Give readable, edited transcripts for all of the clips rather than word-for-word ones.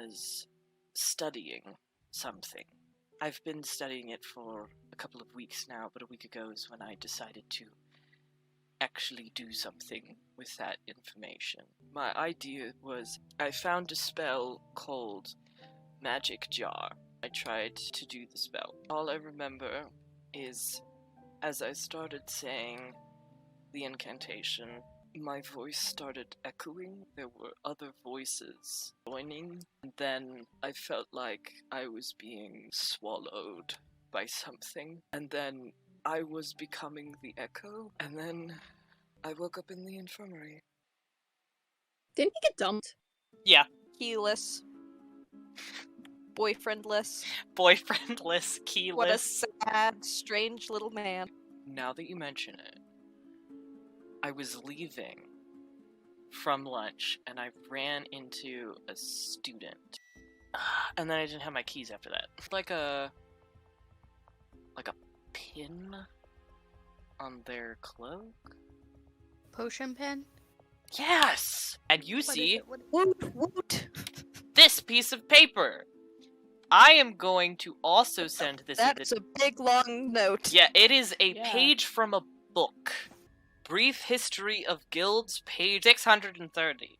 was studying something. I've been studying it for a couple of weeks now, but a week ago is when I decided to actually do something with that information. My idea was I found a spell called Magic Jar. I tried to do the spell. All I remember is as I started saying the incantation, my voice started echoing. There were other voices joining. And then I felt like I was being swallowed by something. And then I was becoming the echo. And then I woke up in the infirmary. Didn't he get dumped? Yeah. Keyless. Boyfriendless. Boyfriendless, keyless. What a sad, strange little man. Now that you mention it, I was leaving from lunch and I ran into a student. And then I didn't have my keys after that. Like a pin on their cloak? Potion pen? Yes! And you see Woot! this piece of paper. I am going to also send this. That's a big long note. Yeah, it is a page from a book. Brief History of Guilds, page 630.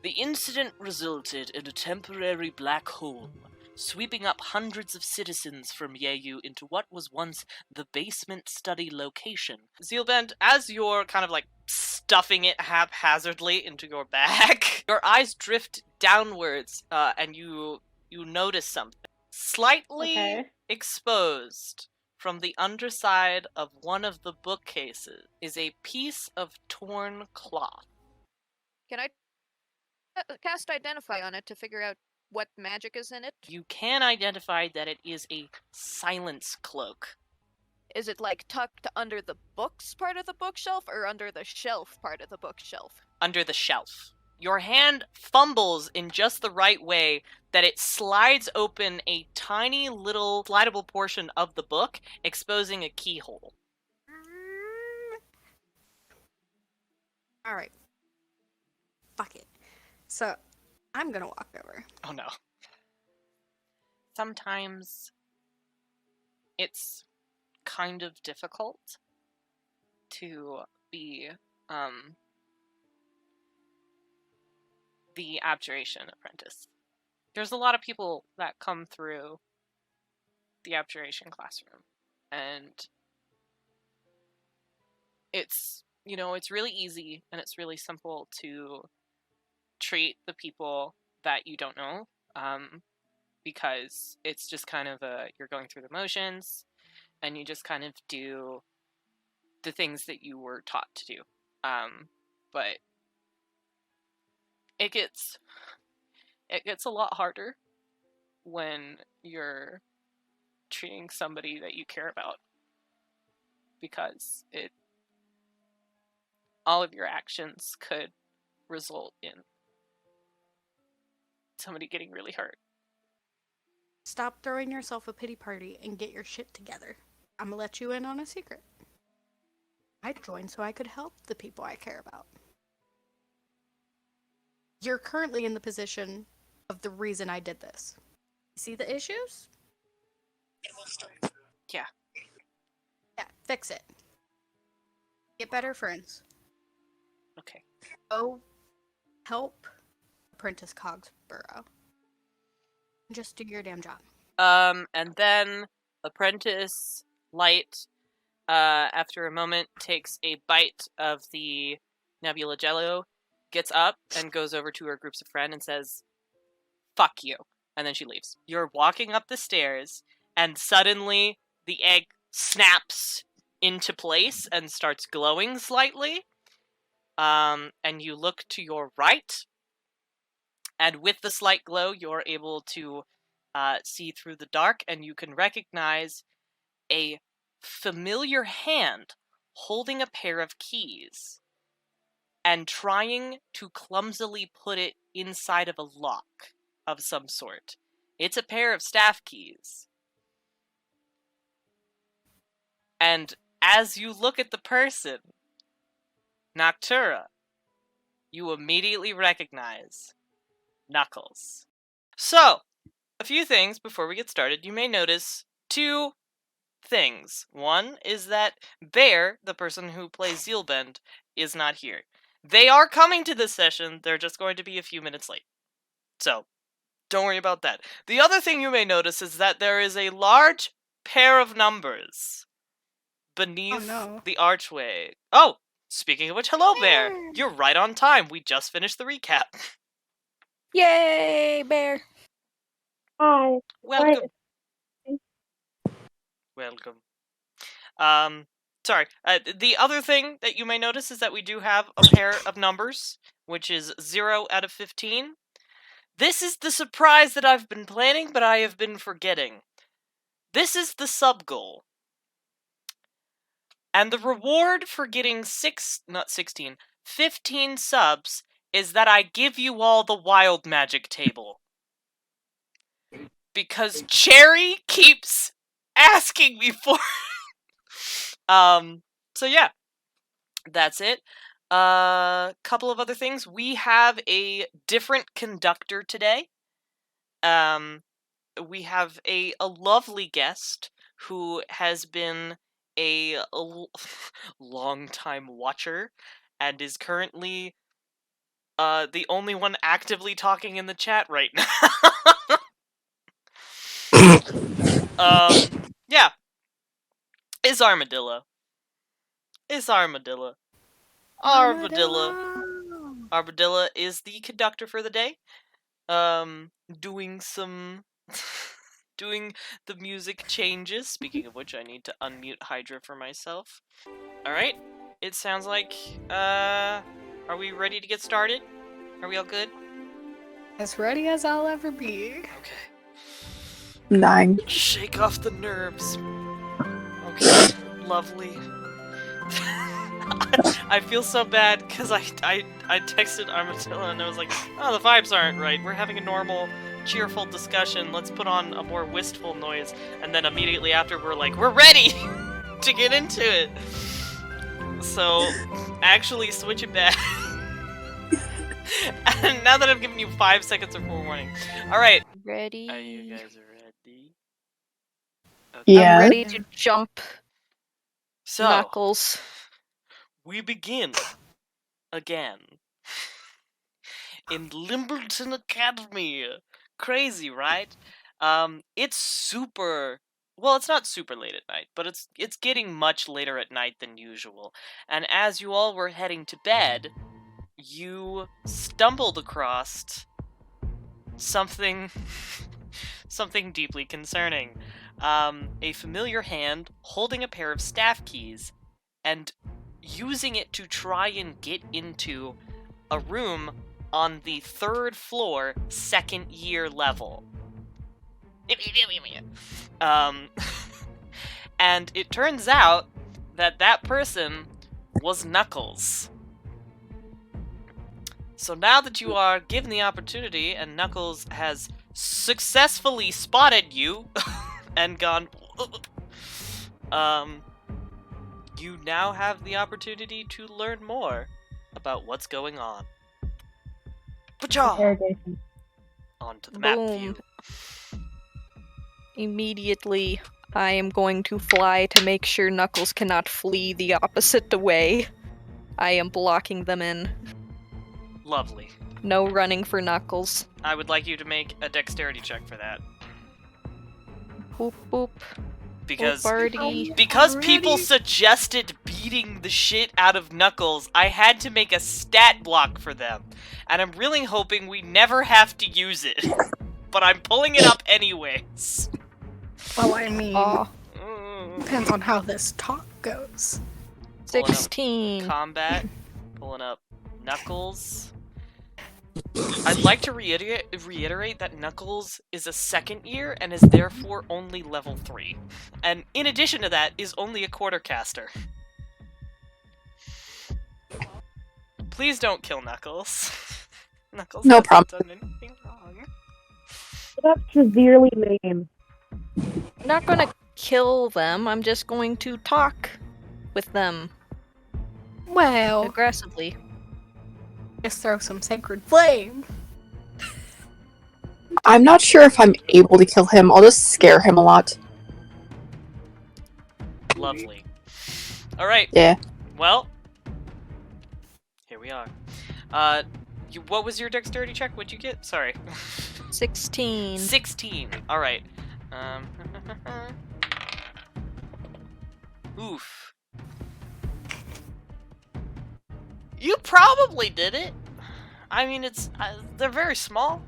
The incident resulted in a temporary black hole, sweeping up hundreds of citizens from Yeyu into what was once the basement study location. Zeelbend, as you're kind of like stuffing it haphazardly into your bag, your eyes drift downwards, and you notice something. Slightly exposed from the underside of one of the bookcases is a piece of torn cloth. Can I cast Identify on it to figure out what magic is in it? You can identify that it is a silence cloak. Is it like tucked under the books part of the bookshelf or under the shelf part of the bookshelf? Under the shelf. Your hand fumbles in just the right way that it slides open a tiny little slidable portion of the book, exposing a keyhole. Alright. Fuck it. So, I'm gonna walk over. Oh no. Sometimes it's kind of difficult to be, the Abjuration Apprentice. There's a lot of people that come through the Abjuration classroom, and it's really easy and it's really simple to treat the people that you don't know, because it's just kind of you're going through the motions, and you just kind of do the things that you were taught to do. But it gets a lot harder when you're treating somebody that you care about, because all of your actions could result in somebody getting really hurt. Stop throwing yourself a pity party and get your shit together. I'm gonna let you in on a secret. I joined so I could help the people I care about. You're currently in the position of the reason I did this. See the issues? Yeah. Yeah, fix it. Get better friends. Okay. Go help Apprentice Cogsborough. Just do your damn job. And then Apprentice Light, after a moment, takes a bite of the Nebula Jello, gets up and goes over to her groups of friends and says, "Fuck you." And then she leaves. You're walking up the stairs, and suddenly the egg snaps into place and starts glowing slightly. And you look to your right, and with the slight glow, you're able to see through the dark, and you can recognize a familiar hand holding a pair of keys and trying to clumsily put it inside of a lock of some sort. It's a pair of staff keys. And as you look at the person, Noctura, you immediately recognize Knuckles. So, a few things before we get started. You may notice 2 things. One is that Bear, the person who plays Zeelbend, is not here. They are coming to this session, they're just going to be a few minutes late. So, don't worry about that. The other thing you may notice is that there is a large pair of numbers beneath the archway. Oh, speaking of which, hello, Bear. You're right on time. We just finished the recap. Yay, Bear! Hi. Welcome. Welcome. Sorry. The other thing that you may notice is that we do have a pair of numbers, which is 0 out of 15. This is the surprise that I've been planning, but I have been forgetting. This is the sub-goal. And the reward for getting 15 subs is that I give you all the wild magic table. Because Cherry keeps asking me for it. So yeah. That's it. Couple of other things. We have a different conductor today. We have a lovely guest who has been a long-time watcher and is currently the only one actively talking in the chat right now. Yeah. Is Armadillo. Armadillo is the conductor for the day. Doing the music changes. Speaking of which, I need to unmute Hydra for myself. Alright. It sounds like, are we ready to get started? Are we all good? As ready as I'll ever be. Okay. I'm dying. Shake off the nerves. Okay, lovely. I feel so bad because I texted Armadillo and I was like, oh, the vibes aren't right. We're having a normal, cheerful discussion. Let's put on a more wistful noise. And then immediately after, we're like, we're ready to get into it. So, actually switch it back. And now that I've given you 5 seconds of forewarning. Alright. Ready? Are you guys ready? Okay. Yeah. I'm ready to jump. So, Knuckles. we begin again in Limbleton Academy. Crazy, right? It's super. Well, it's not super late at night, but it's getting much later at night than usual. And as you all were heading to bed, you stumbled across something deeply concerning. A familiar hand holding a pair of staff keys and using it to try and get into a room on the 3rd floor, 2nd year level. And it turns out that person was Knuckles. So now that you are given the opportunity and Knuckles has successfully spotted you and gone, you now have the opportunity to learn more about what's going on. Pacha! On to the map view. Immediately, I am going to fly to make sure Knuckles cannot flee the opposite way. I am blocking them in. Lovely. No running for Knuckles. I would like you to make a dexterity check for that. Boop boop. Because Boop, people suggested beating the shit out of Knuckles, I had to make a stat block for them. And I'm really hoping we never have to use it. But I'm pulling it up anyways. Well, I mean, Aw. depends on how this talk goes. Pulling up 16. Combat. Pulling up Knuckles. I'd like to reiterate that Knuckles is a 2nd year and is therefore only level 3. And in addition to that, is only a quartercaster. Please don't kill Knuckles. Knuckles No hasn't problem. done anything wrong. That's severely lame. I'm not gonna kill them, I'm just going to talk with them Well, aggressively. just throw some sacred flame. I'm not sure if I'm able to kill him. I'll just scare him a lot. Lovely. Alright. Yeah. Well, here we are. What was your dexterity check? What'd you get? Sorry. 16. 16. Alright. Oof. You probably did it. I mean, they're very small.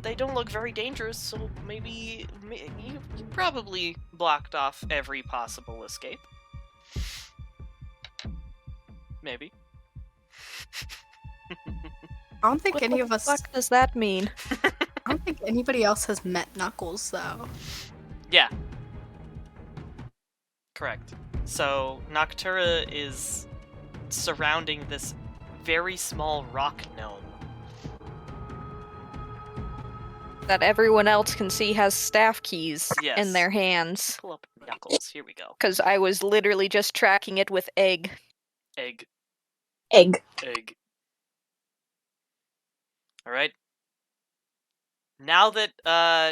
They don't look very dangerous, so maybe you probably blocked off every possible escape. Maybe. I don't think What any the of us. fuck does that mean? I don't think anybody else has met Knuckles though. Yeah. Correct. So, Noctura is surrounding this very small rock gnome. That everyone else can see has staff keys Yes. in their hands. Pull up Knuckles. Here we go. Because I was literally just tracking it with egg. Egg. Egg. Egg. Alright. Now that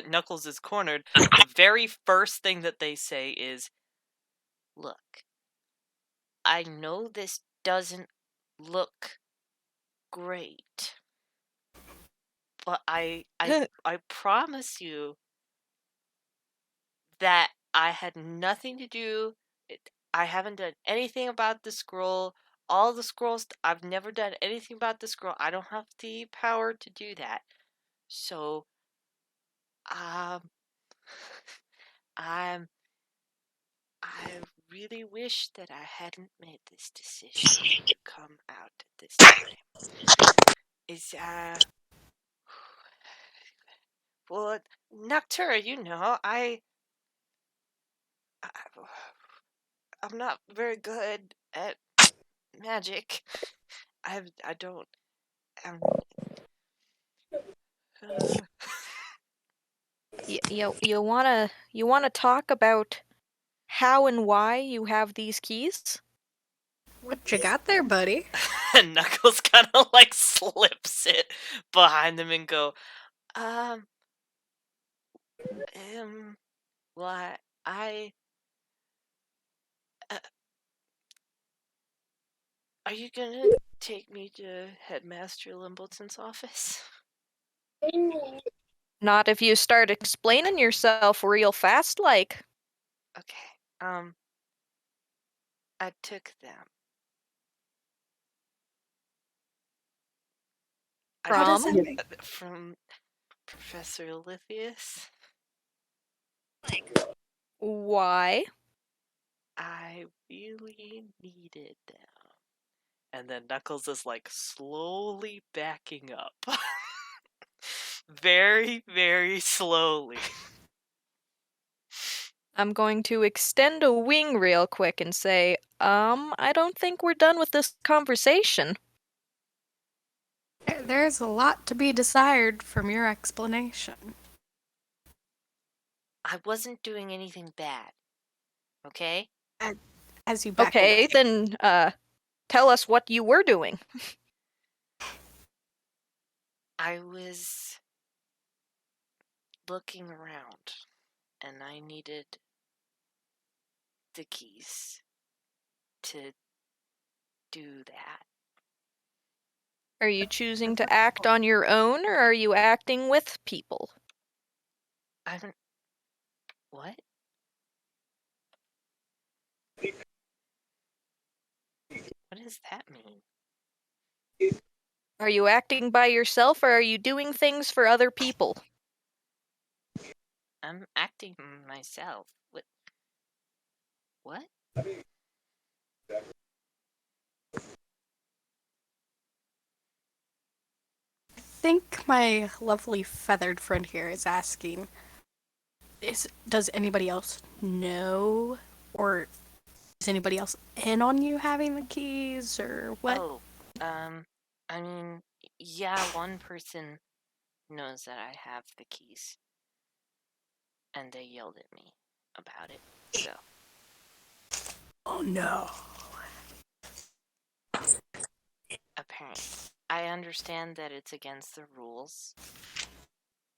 Knuckles is cornered, the very first thing that they say is, "Look, I know this doesn't look great, but I promise you that I had nothing to do. I haven't done anything about the scroll. All the scrolls, I've never done anything about the scroll. I don't have the power to do that. So, um, I really wish that I hadn't made this decision to come out at this time. Well, Noctura, I I'm not very good at magic. I don't. I'm. You wanna talk about how and why you have these keys? What you got there, buddy? And Knuckles kind of like slips it behind them and go, um, well, uh, are you gonna take me to Headmaster Limbleton's office? Not if you start explaining yourself real fast, like. Okay, I took them. What does that mean? From Professor Lithius. Why? I really needed them. And then Knuckles is like slowly backing up. Very, very slowly. I'm going to extend a wing real quick and say, I don't think we're done with this conversation. There's a lot to be desired from your explanation. I wasn't doing anything bad. Okay? As you back Okay, away. then, tell us what you were doing. I was looking around and I needed the keys to do that. Are you choosing to act on your own, or are you acting with people? I haven't. What? What does that mean? Are you acting by yourself, or are you doing things for other people? I'm acting myself. What? I think my lovely feathered friend here is asking, does anybody else know, or is anybody else in on you having the keys, or what? Oh, I mean, yeah, one person knows that I have the keys. And they yelled at me about it, so. Oh no. Apparently. I understand that it's against the rules,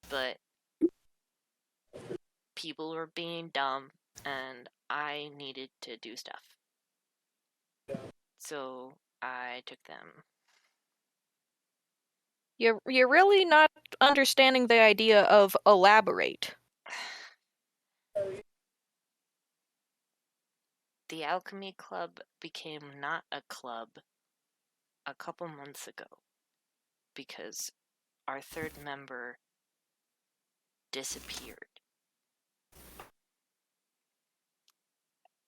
but people were being dumb, and I needed to do stuff. So I took them. You're really not understanding the idea of elaborate. The Alchemy Club became not a club a couple months ago because our third member disappeared.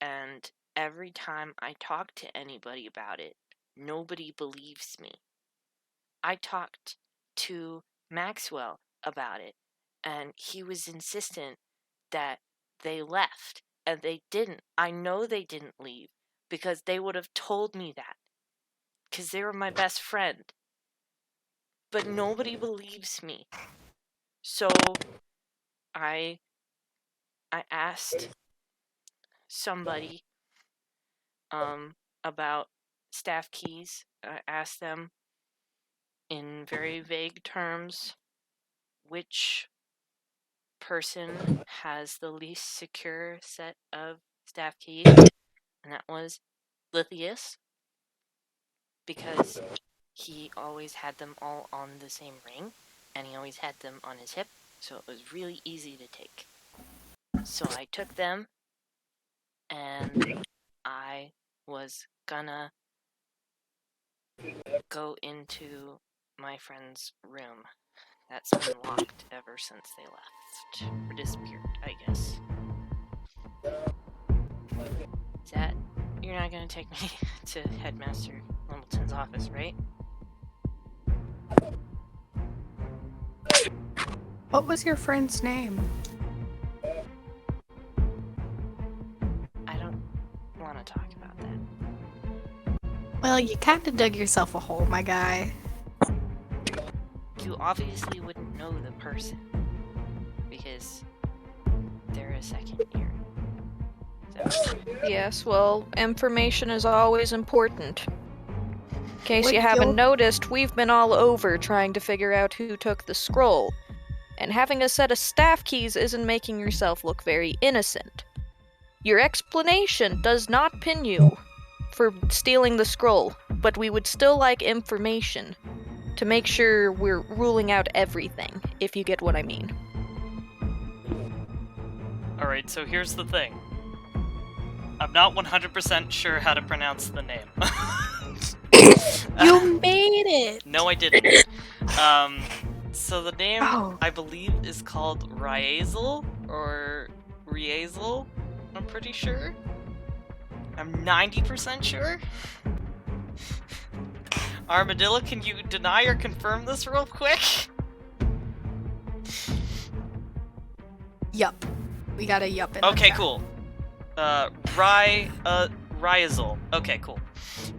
And every time I talk to anybody about it, nobody believes me. I talked to Maxwell about it, and he was insistent that they left, and they didn't. I know they didn't leave, because they would have told me that, because they were my best friend. But nobody believes me. So I asked somebody about staff keys. I asked them in very vague terms which person has the least secure set of staff keys, and that was Lithius, because he always had them all on the same ring, and he always had them on his hip, so it was really easy to take. So I took them, and I was gonna go into my friend's room. That's been locked ever since they left. Or disappeared, I guess. Is that... You're not gonna take me to Headmaster Limbleton's office, right? What was your friend's name? I don't want to talk about that. Well, you kinda dug yourself a hole, my guy. You obviously wouldn't know the person, because they're a second year. So, Yes, well, information is always important. In case Would you haven't you- noticed, we've been all over trying to figure out who took the scroll. And having a set of staff keys isn't making yourself look very innocent. Your explanation does not pin you for stealing the scroll, but we would still like information to make sure we're ruling out everything, if you get what I mean. Alright, so here's the thing. I'm not 100% sure how to pronounce the name. You made it! No, I didn't. So the name, Oh. I believe, is called Ryazel, or Ryazel, I'm pretty sure. I'm 90% sure. Armadillo, can you deny or confirm this real quick? Yup. We got a yup in the Okay, chat. cool. Ryazel. Okay, cool.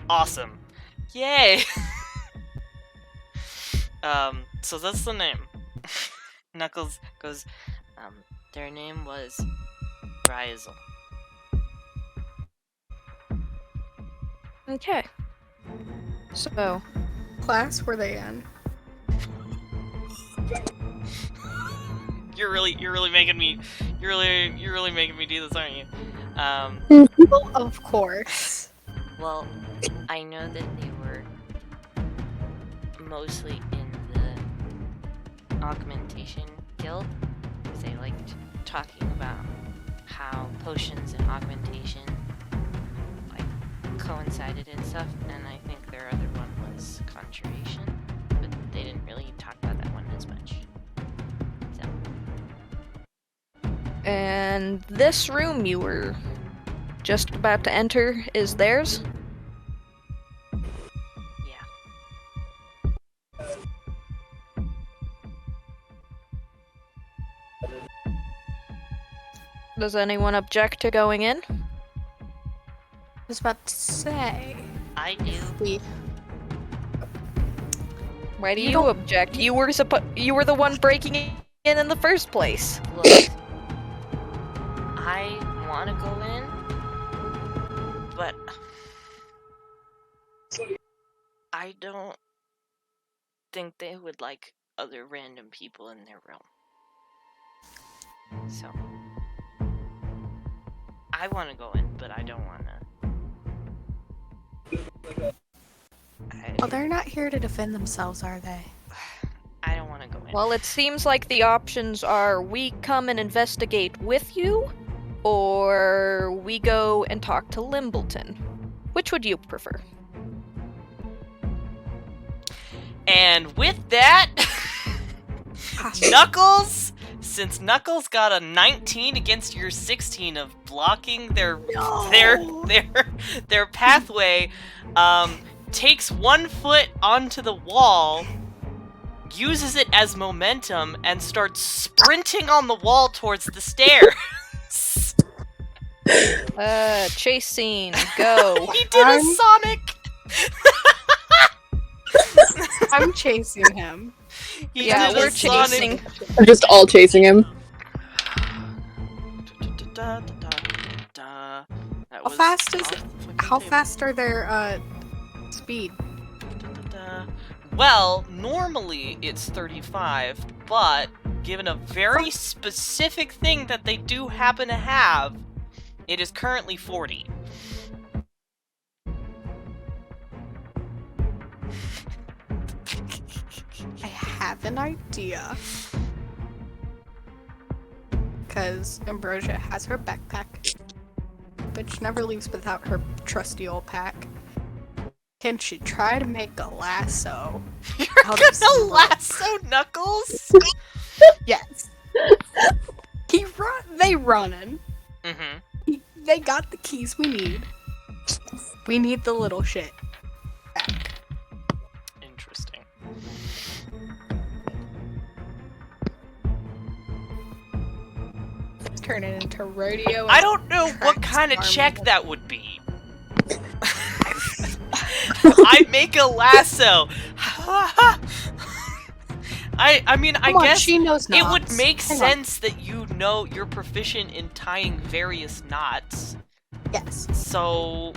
Awesome. Yay! So that's the name. Knuckles goes, their name was Ryazel. Okay. So, Class were they in? You're really making me you're really making me do this, aren't you? Well, of course. well, I know that they were mostly in the Augmentation Guild, because they liked talking about how potions and augmentation like coincided and stuff, and I think their other one was conjuration, but they didn't really talk about that one as much. So and this room you were just about to enter is theirs? yeah. Does anyone object to going in? I was about to say. I do. We Why do You you, don't- object? You were the one breaking in the first place. Look, I want to go in, but I don't think they would like other random people in their realm. So, I want to go in, but I don't want to. Well, they're not here to defend themselves, are they? I don't want to go in. Well, it seems like the options are we come and investigate with you, or we go and talk to Limbleton. Which would you prefer? And with that, Knuckles, since Knuckles got a 19 against your 16 of blocking their pathway, takes 1 foot onto the wall, uses it as momentum, and starts sprinting on the wall towards the stairs. Chase scene, go. He did a Sonic! I'm chasing him. Yeah, we're chasing. We're just all chasing him. How fast are their speed? Well, normally it's 35, but given a very specific thing that they do happen to have, it is currently 40. I have an idea. Because Ambrosia has her backpack. Bitch never leaves without her trusty old pack. Can she try to make a lasso? You're gonna lasso Knuckles? Yes. They running. Mm-hmm. They got the keys we need. We need the little shit back. Interesting. Let's turn it into rodeo. I don't know what Cracks kind of arm. check that would be. I make a lasso. I mean, I Come on, guess she knows it would knots. make Hang on. sense that you know you're proficient in tying various knots. Yes. So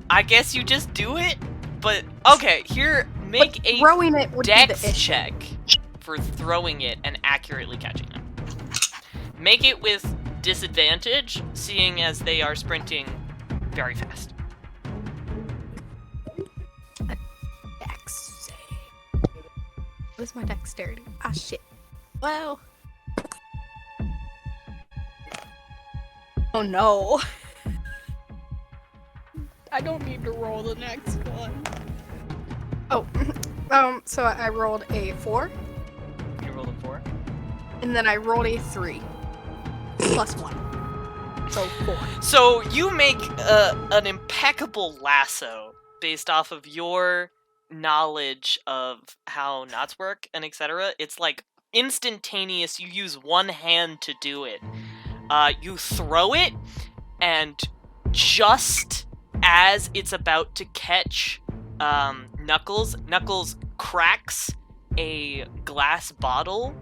I guess you just do it. But okay, here, make But a throwing it would be the dex issue. check for throwing it and accurately catching them. Make it with disadvantage, seeing as they are sprinting very fast. Dex. Where's my dexterity? Ah, shit. Well. Oh no. I don't need to roll the next one. Oh, so I rolled a 4, You rolled a 4. and then I rolled a 3. Plus 1. So 4. So you make an impeccable lasso based off of your knowledge of how knots work and etc. It's like instantaneous. You use one hand to do it. You throw it, and just as it's about to catch Knuckles cracks a glass bottle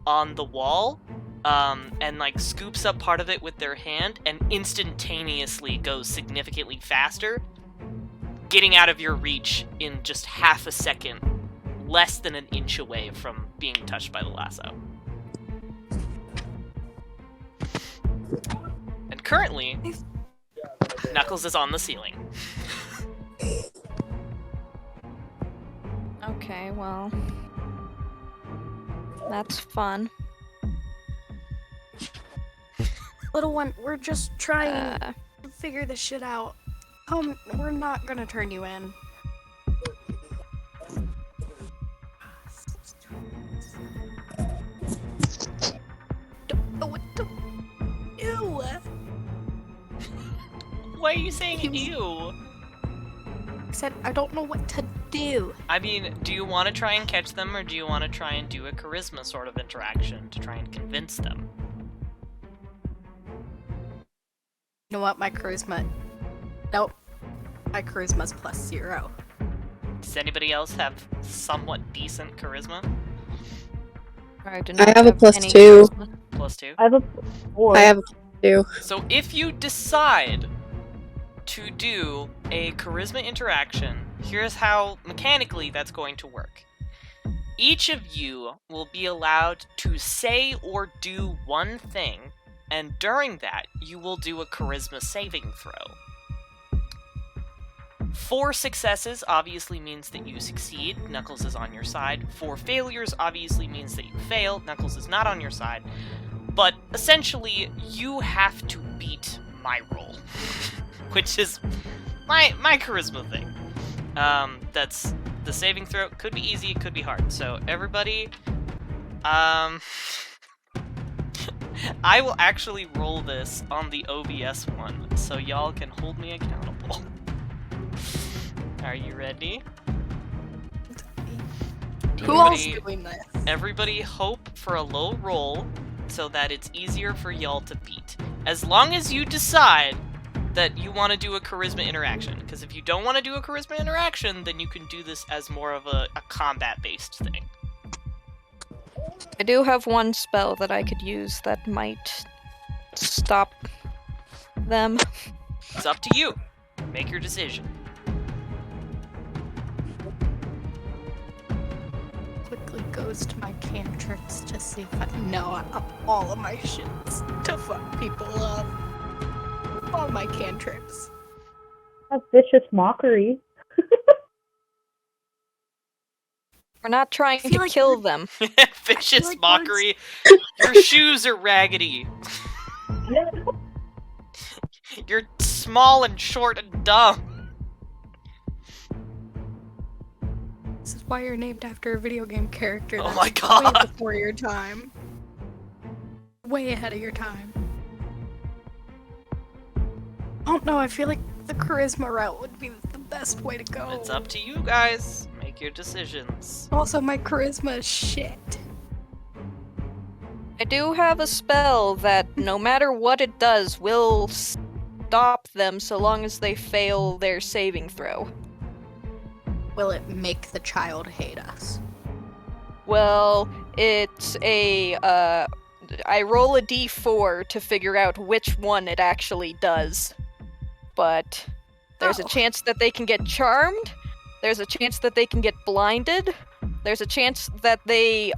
on the wall, and like scoops up part of it with their hand and instantaneously goes significantly faster, getting out of your reach in just half a second, less than an inch away from being touched by the lasso. And currently, Knuckles is on the ceiling. Okay, well. That's fun. Little one, we're just trying to figure this shit out. We're not gonna turn you in. Don't know what to do. Why are you saying ew? I said I don't know what to do. I mean, do you want to try and catch them, or do you want to try and do a charisma sort of interaction to try and convince them? You know what? My charisma. Nope. My charisma's +0. Does anybody else have somewhat decent charisma? I do not I have a +2. any charisma. +2? I have a 4. I have a +2. So if you decide to do a charisma interaction, here's how mechanically that's going to work. Each of you will be allowed to say or do one thing and during that, you will do a charisma saving throw. 4 successes obviously means that you succeed, Knuckles is on your side. 4 failures obviously means that you fail, Knuckles is not on your side. But essentially, you have to beat my roll, which is my charisma thing. That's the saving throw. Could be easy, it could be hard. So everybody, I will actually roll this on the OBS one, so y'all can hold me accountable. Are you ready? Who else is doing this? Everybody hope for a low roll so that it's easier for y'all to beat. As long as you decide that you want to do a charisma interaction. Because if you don't want to do a charisma interaction, then you can do this as more of a combat-based thing. I do have one spell that I could use that might stop them. It's up to you. Make your decision. Quickly goes to my cantrips to see if I know up all of my shits to fuck people up. All my cantrips. A vicious mockery. We're not trying feel to like kill them. Vicious like mockery. Your shoes are raggedy. You're small and short and dumb. This is why you're named after a video game character. Oh that's my God. Way before your time. Way ahead of your time. I don't know, I feel like the charisma route would be the best way to go. It's up to you guys. Make your decisions. Also, my charisma is shit. I do have a spell that, no matter what it does, will stop them so long as they fail their saving throw. Will it make the child hate us? Well, it's a, I roll a d4 to figure out which one it actually does. But there's a chance that they can get charmed, there's a chance that they can get blinded, there's a chance that they,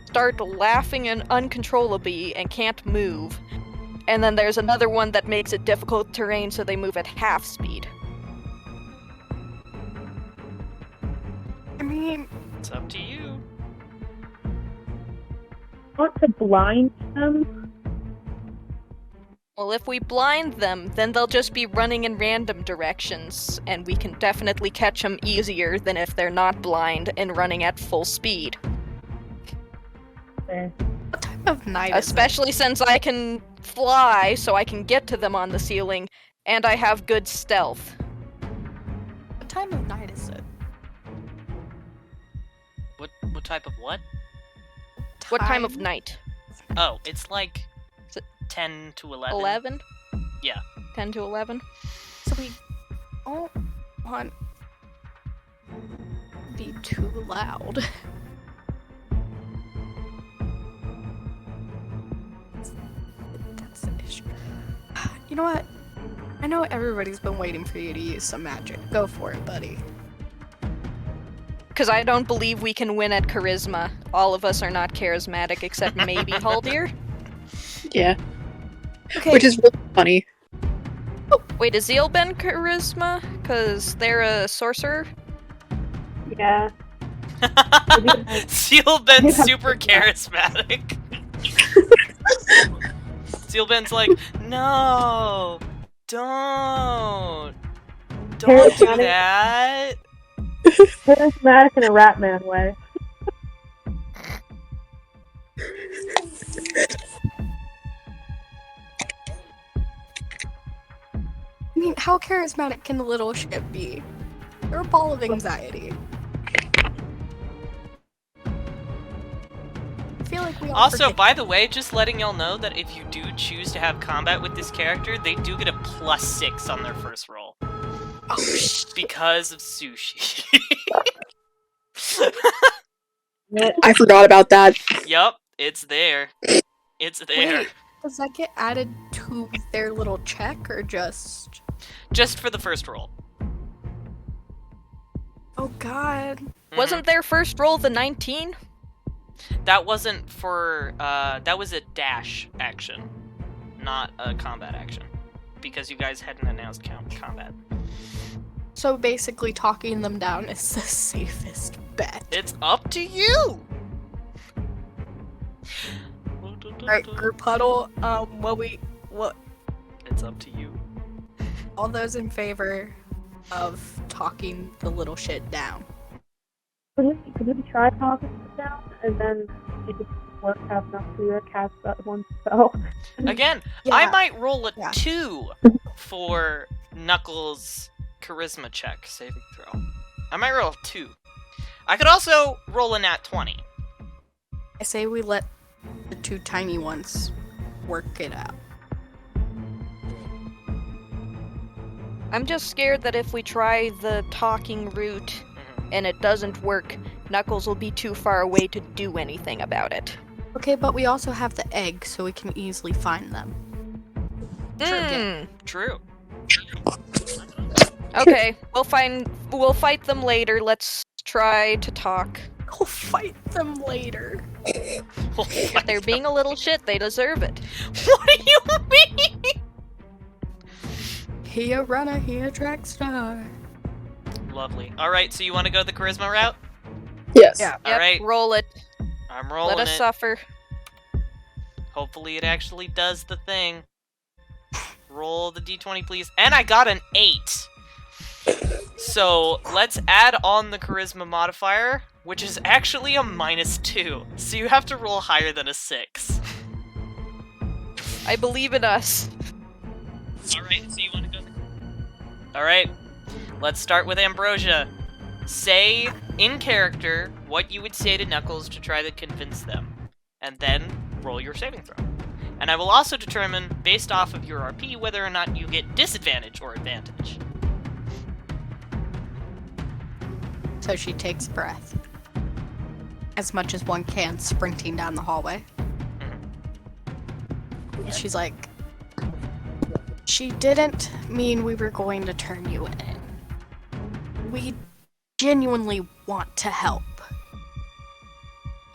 start laughing uncontrollably and can't move. And then there's another one that makes it difficult terrain so they move at half speed. I mean, It's up to you. I want to blind them. Well, if we blind them, then they'll just be running in random directions, and we can definitely catch them easier than if they're not blind and running at full speed. Okay. what time of night is Especially since I can fly, so I can get to them on the ceiling, and I have good stealth. it? What time of night is it? What type of what? What time of night? Oh, it's like Is it 10 to 11. 11? Yeah. 10 to 11? So we don't want to be too loud. That's the issue. You know what? I know everybody's been waiting for you to use some magic. Go for it, buddy. Because I don't believe we can win at charisma. All of us are not charismatic except maybe Haldir. Yeah. Okay. Which is really funny. Wait, is Zeelbend charisma? Because they're a sorcerer? Yeah. Zeelbend's super charismatic. Zeelbend's like, no, don't do Charismatic. that. Charismatic in a Ratman way. I mean, how charismatic can the little ship be? They're a ball of anxiety. I feel like we all Also, forget- by the way, just letting y'all know that if you do choose to have combat with this character, they do get a +6 on their first roll. Oh, shit. Because of sushi. I forgot about that. Yup, it's there. It's there. Wait, does that get added to their little check or just? Just for the first roll. Oh God. Mhm. Wasn't their first roll the 19? That wasn't for, that was a dash action. not a combat action. Because you guys hadn't announced combat. So basically, talking them down is the safest bet. It's up to you! Alright, group huddle. What? It's up to you. All those in favor of talking the little shit down. Could we try talking it down and then if it works, have Noctura cast that one spell? Again, Yeah. I might roll a Yeah. 2 for Knuckles' charisma check saving throw. I might roll a 2. I could also roll a nat 20. I say we let the two tiny ones work it out. I'm just scared that if we try the talking route and it doesn't work, Knuckles will be too far away to do anything about it. Okay, but we also have the egg, so we can easily find them. True. Okay, we'll fight them later. Let's try to talk. We'll fight them later. If they're being a little shit, they deserve it. What do you mean? He a runner, he a track star. Lovely. Alright, so you want to go the charisma route? Yes. Yeah. Yep, Alright. roll it. I'm rolling Let us it. suffer. Hopefully it actually does the thing. Roll the d20, please. And I got an 8. So let's add on the charisma modifier, which is actually a -2. So you have to roll higher than a 6. I believe in us. Alright, so you want to go? Alright, let's start with Ambrosia. Say, in character, what you would say to Knuckles to try to convince them. And then roll your saving throw. And I will also determine, based off of your RP, whether or not you get disadvantage or advantage. So she takes a breath. As much as one can, sprinting down the hallway. And she's like, she didn't mean we were going to turn you in. We genuinely want to help.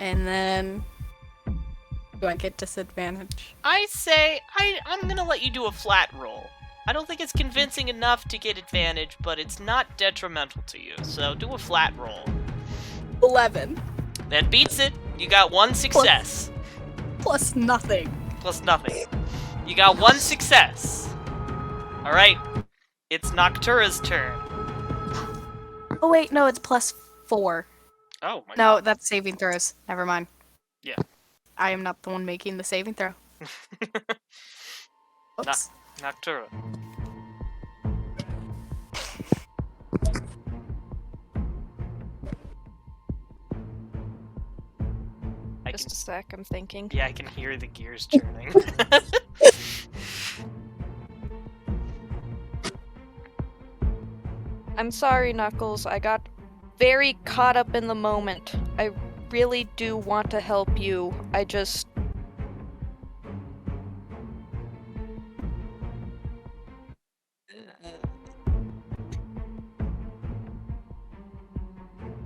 And then... do I get disadvantage? I say, I'm gonna let you do a flat roll. I don't think it's convincing enough to get advantage, but it's not detrimental to you, so do a flat roll. 11. That beats it. You got 1 success. Plus nothing. Plus nothing. You got 1 success. Alright. It's Noctura's turn. Oh wait, no, it's plus 4. Oh my No, that's saving throws. Never mind. Yeah. I am not the one making the saving throw. Oops. Noctura. Just a sec, I'm thinking. Yeah, I can hear the gears turning. I'm sorry, Knuckles. I got very caught up in the moment. I really do want to help you. I just...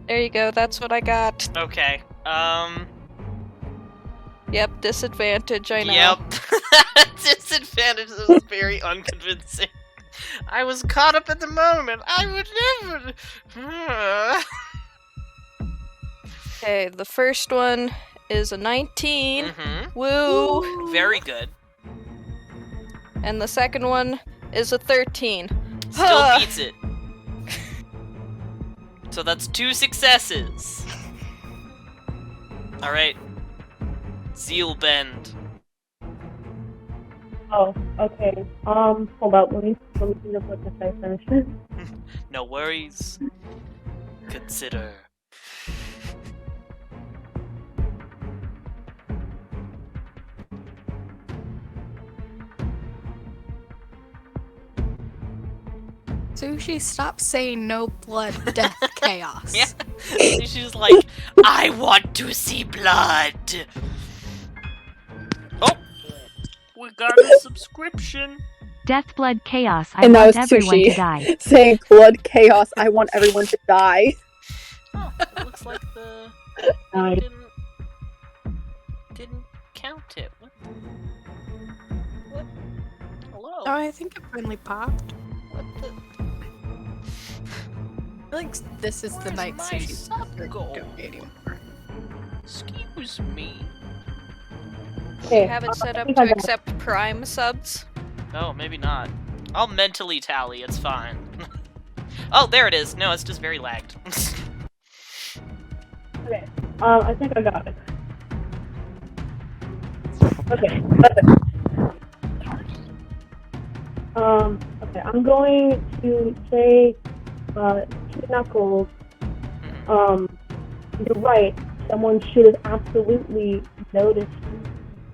There you go, that's what I got. Okay. Yep, disadvantage, I know. Yep. Disadvantage was very unconvincing. I was caught up in the moment. I would never. Okay, the first one is a 19. Mm-hmm. Woo! Very good. And the second one is a 13. Still beats it. So that's 2 successes. Alright. Zeelbend. Oh, okay. Hold up, let me see the book if I finish it. No worries. Consider. Sushi, stop saying no blood, death, chaos. Yeah. She's like, I want to see blood. Oh, we got a subscription. Death, blood, chaos. I And that want was everyone Sushi to die. saying blood chaos. I want everyone to die. Oh, it looks like the Nice. didn't count it. What? Oh, I think it finally popped. What the? I think this is the Where's night my Sushi's sub go? donating. Excuse me. Okay, Have it set I up think I to got it. accept Prime subs. Oh, maybe not. I'll mentally tally, it's fine. Oh, there it is. No, it's just very lagged. Okay, I think I got it. Okay, perfect. Okay, I'm going to say, to Knuckles, you're right. Someone should have absolutely noticed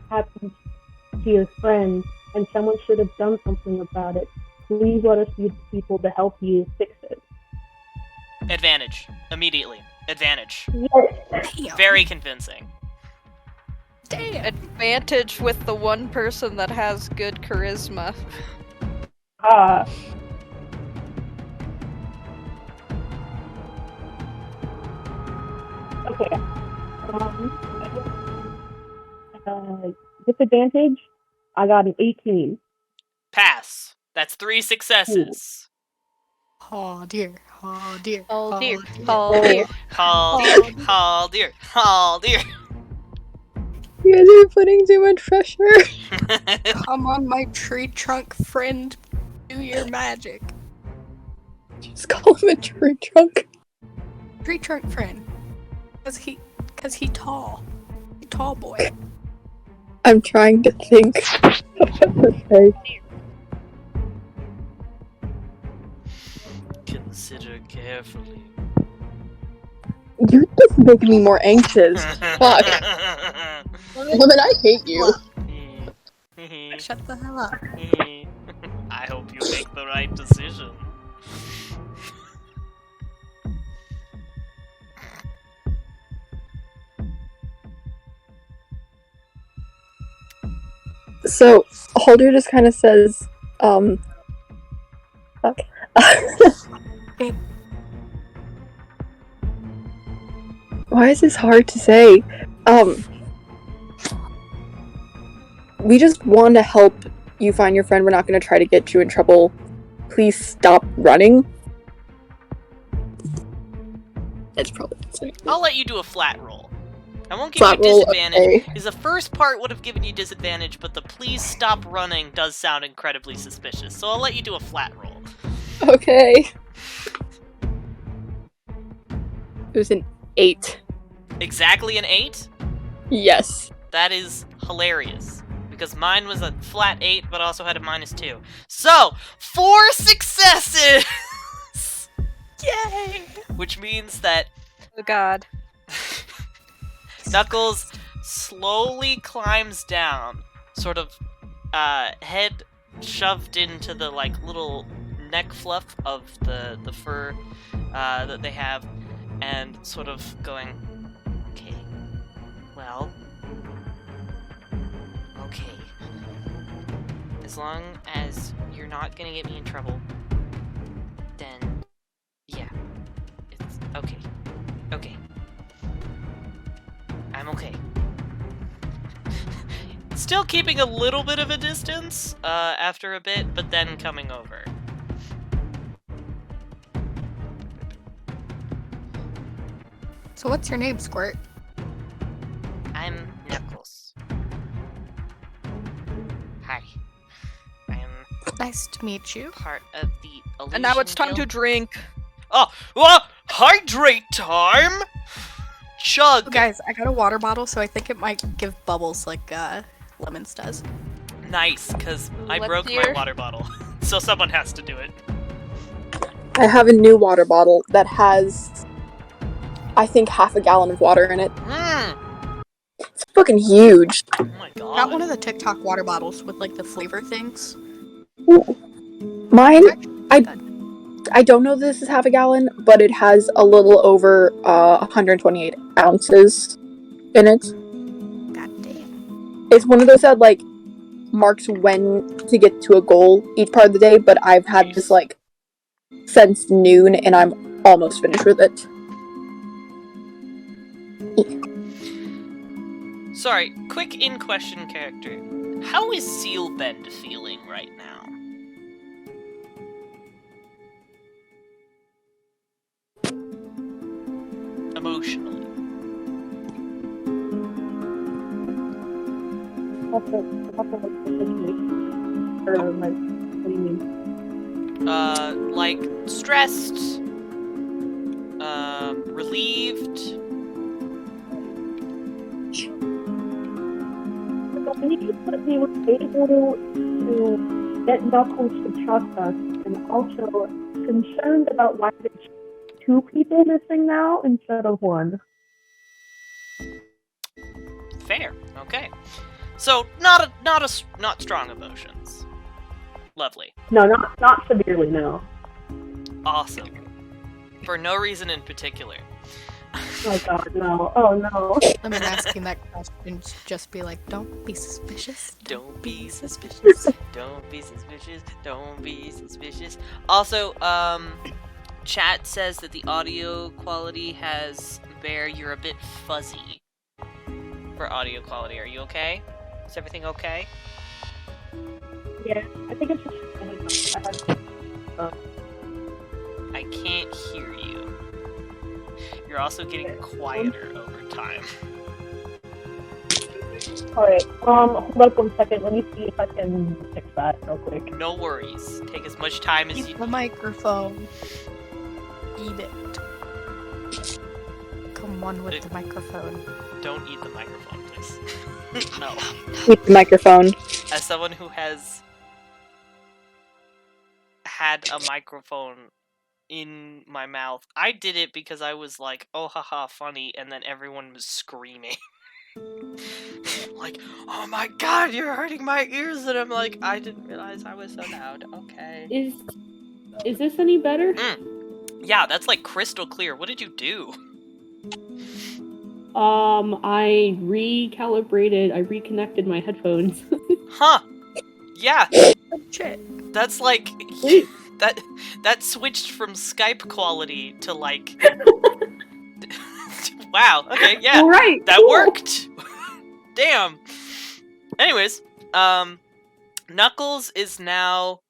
what happened to your friend, and someone should have done something about it. Please let us be the people to help you fix it. Advantage. Immediately. Advantage. Yes. Damn. Very convincing. Damn. Advantage with the one person that has good charisma. Okay. With advantage, I got an 18. Pass. That's 3 successes. Oh dear. Oh dear. Oh dear. Oh Oh dear. Haldir. Haldir. You guys are putting too much pressure. Haldir. Come on, my tree trunk friend. Do your magic. Just call him a tree trunk. Tree trunk friend. Cause he tall. He tall boy. I'm trying to think of what to say. Consider carefully. You're just making me more anxious. Fuck. Woman, I hate you. Shut the hell up. I hope you make the right decision. So, Haldir just kind of says, fuck. Why is this hard to say? We just want to help you find your friend. We're not going to try to get you in trouble. Please stop running. It's probably I'll let you do a flat roll. I won't give Flat you roll, disadvantage, okay. because the first part would have given you disadvantage, but the please stop running does sound incredibly suspicious, so I'll let you do a flat roll. Okay. It was an 8. Exactly an 8? Yes. That is hilarious. Because mine was a flat 8, but also had a -2. So, 4 successes! Yay! Which means that Oh god. Knuckles slowly climbs down, sort of, head shoved into the, like, little neck fluff of the fur, that they have, and sort of going, okay, well, okay. As long as you're not gonna get me in trouble, then, yeah, it's okay. Okay. I'm okay. Still keeping a little bit of a distance, after a bit, but then coming over. So what's your name, Squirt? I'm Knuckles. Hi. I am Nice to meet you. part of the Illusion And now it's time to Guild. drink. Oh, what? Hydrate time! Chug! Oh, guys, I got a water bottle, so I think it might give bubbles like Lemons does. Nice, because I What broke my dear? water bottle. So someone has to do it. I have a new water bottle that has, I think, half a gallon of water in it. It's fucking huge. Oh my god. Got one of the TikTok water bottles with like the flavor things. Mine, Good. I don't know this is half a gallon, but it has a little over 128 ounces in it. God damn. It's one of those that, like, marks when to get to a goal each part of the day, but I've had this, like, since noon, and I'm almost finished with it. Sorry, quick in-question character. How is Zeelbend feeling right now? emotionally. What's the situation? Or like, what do you mean? Like stressed, relieved. We were able to get Knuckles to trust us, and also concerned about why there's 2 people missing now instead of 1. Fair. Okay. So not strong emotions. Lovely. No, not severely, no. Awesome. For no reason in particular. Oh god, no. Oh no. I mean, asking that question just be like, don't be suspicious. Don't be suspicious. Don't be suspicious. Don't be suspicious. Also, chat says that the audio quality has Bear, you're a bit fuzzy for audio quality. Are you okay? Is everything okay? Yeah, I think it's just I can't hear you. You're also getting quieter over time. Alright, hold up 1 second, let me see if I can fix that real quick. No worries. Take as much time as you Eat the microphone. Eat it. Come on with the microphone. Don't eat the microphone, please. No. Eat the microphone. As someone who has had a microphone in my mouth, I did it because I was like, oh haha, funny, and then everyone was screaming. Like, oh my god, you're hurting my ears, and I'm like, I didn't realize I was so loud. Okay. Is this any better? Yeah, that's like crystal clear. What did you do? I reconnected my headphones. Huh. Yeah. Shit. That's like that switched from Skype quality to like wow, okay, yeah. All right, that cool. worked. Damn. Anyways, Knuckles is now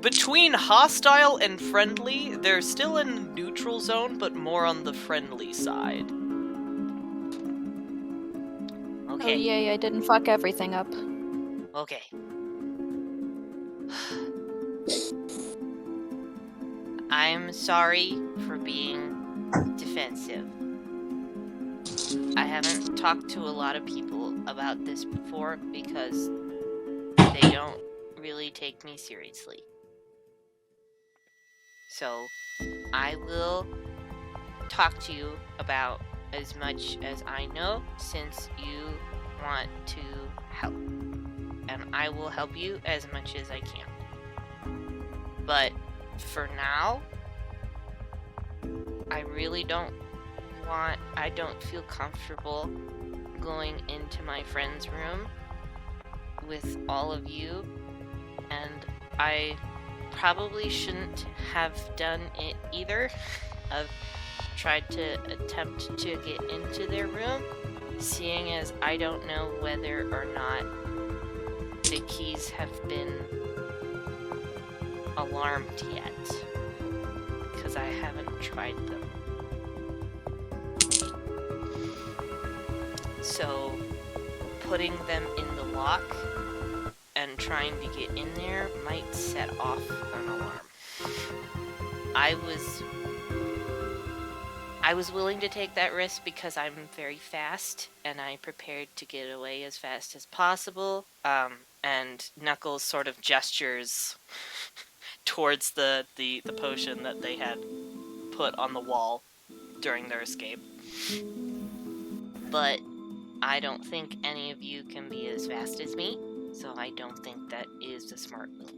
between hostile and friendly. They're still in the neutral zone, but more on the friendly side. Okay. Oh yay, I didn't fuck everything up. Okay. I'm sorry for being defensive. I haven't talked to a lot of people about this before because they don't really take me seriously. So, I will talk to you about as much as I know since you want to help. And I will help you as much as I can. But for now, I really don't feel comfortable going into my friend's room with all of you, and I probably shouldn't have done it either. I've tried to attempt to get into their room, seeing as I don't know whether or not the keys have been alarmed yet, because I haven't tried them. So, putting them in the lock and trying to get in there might set off an alarm. I was willing to take that risk because I'm very fast, and I prepared to get away as fast as possible. And Knuckles sort of gestures towards the potion that they had put on the wall during their escape. But I don't think any of you can be as fast as me, so I don't think that is a smart move.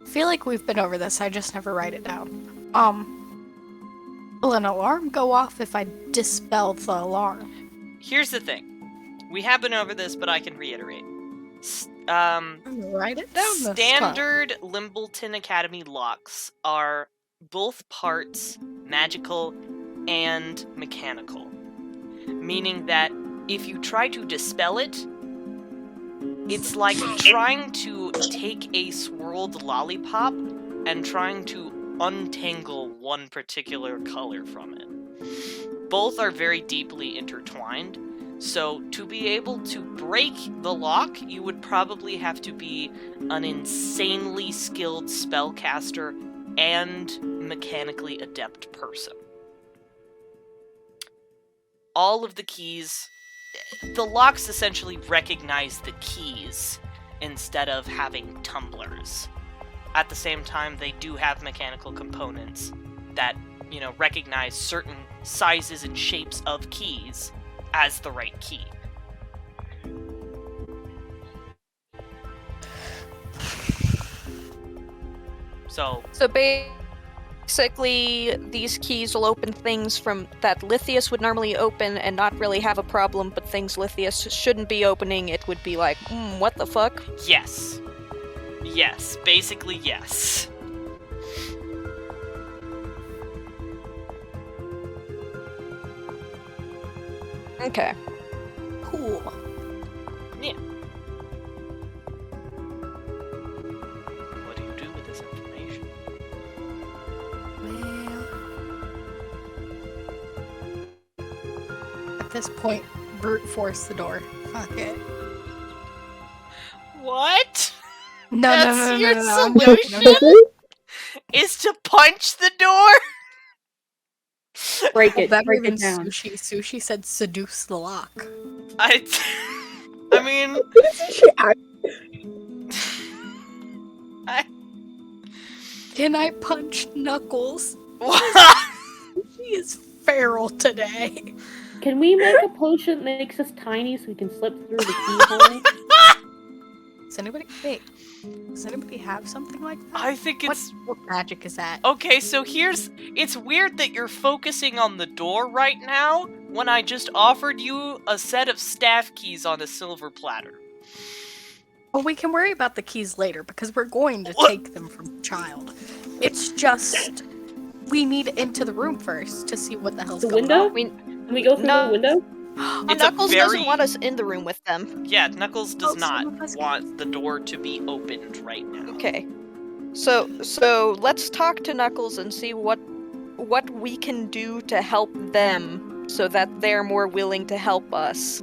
I feel like we've been over this, I just never write it down. Will an alarm go off if I dispel the alarm? Here's the thing. We have been over this, but I can reiterate. Write it down. Standard Limbleton Academy locks are both parts magical and mechanical. Meaning that if you try to dispel it, It's like trying to take a swirled lollipop and trying to untangle one particular color from it. Both are very deeply intertwined, so to be able to break the lock, you would probably have to be an insanely skilled spellcaster and mechanically adept person. All of the keys... The locks essentially recognize the keys instead of having tumblers. At the same time, they do have mechanical components that, recognize certain sizes and shapes of keys as the right key. So basically, these keys will open things from that Lithius would normally open and not really have a problem, but things Lithius shouldn't be opening, it would be like, what the fuck? Yes. Yes, basically yes. Okay. Cool. Yeah. What do you do with this information? Well, at this point, brute force the door. Fuck it. What? No, That's no, no, your no, no, I'm joking, I'm solution? Is to punch the door? Break it. Better Break than it down. Sushi. Sushi said seduce the lock. I mean... Can I punch Knuckles? What? He is feral today. Can we make a potion that makes us tiny so we can slip through the keyhole? Does anybody have something like that? I think it's... What magic is that? Okay, so it's weird that you're focusing on the door right now when I just offered you a set of staff keys on a silver platter. Well, we can worry about the keys later because we're going to take them from the child. It's just we need into the room first to see what the hell's going window? on. Can we go through the window? Knuckles doesn't want us in the room with them. Yeah, Knuckles does not some of us want the door to be opened right now. Okay. So let's talk to Knuckles and see what we can do to help them so that they're more willing to help us.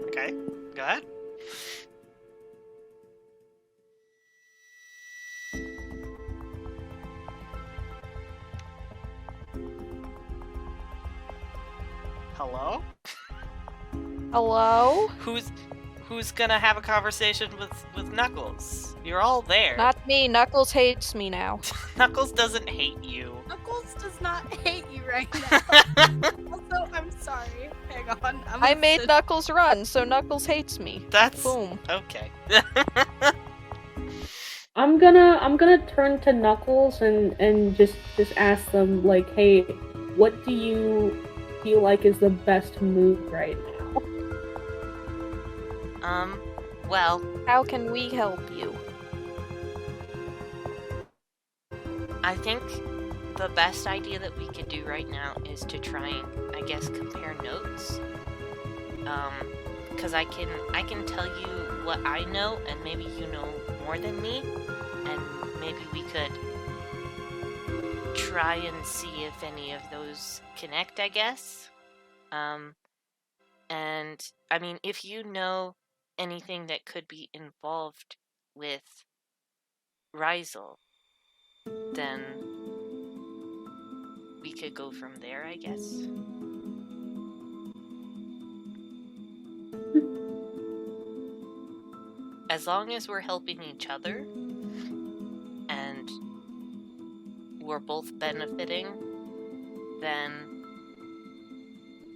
Okay, go ahead. Hello? Hello? Who's gonna have a conversation with Knuckles? You're all there. Not me. Knuckles hates me now. Knuckles doesn't hate you. Knuckles does not hate you right now. Also, I'm sorry. Hang on. I made Knuckles run, so Knuckles hates me. That's Boom. okay. I'm gonna turn to Knuckles and just ask them, like, hey, what do you feel like is the best move right now? Well, How can we help you? I think the best idea that we could do right now is to try and, I guess, compare notes. Because I can tell you what I know, and maybe you know more than me, and maybe we could try and see if any of those connect, I guess. And, I mean, if you know anything that could be involved with Rysel, then we could go from there, I guess. As long as we're helping each other and we're both benefiting, then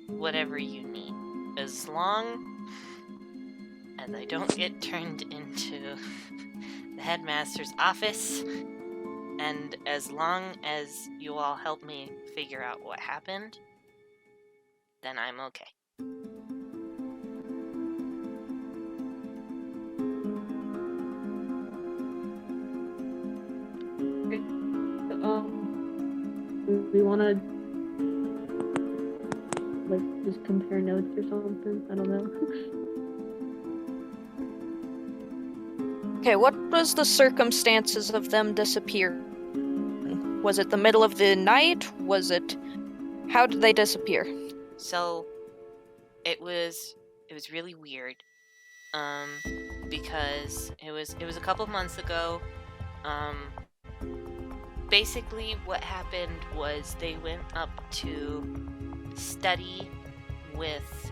whatever you need. As long as I don't get turned into the headmaster's office, and as long as you all help me figure out what happened, then I'm okay. We wanna like just compare notes or something. I don't know. Okay, what was the circumstances of them disappearing? Was it the middle of the night? How did they disappear? So it was really weird. Because it was a couple months ago. Basically what happened was they went up to study with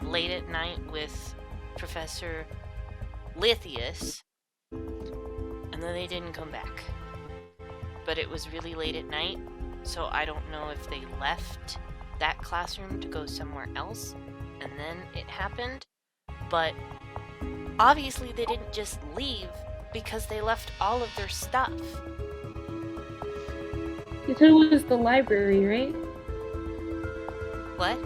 late at night with Professor Lithius, and then they didn't come back. But it was really late at night, so I don't know if they left that classroom to go somewhere else, and then it happened. But obviously they didn't just leave, because they left all of their stuff. You said it was the library, right? What?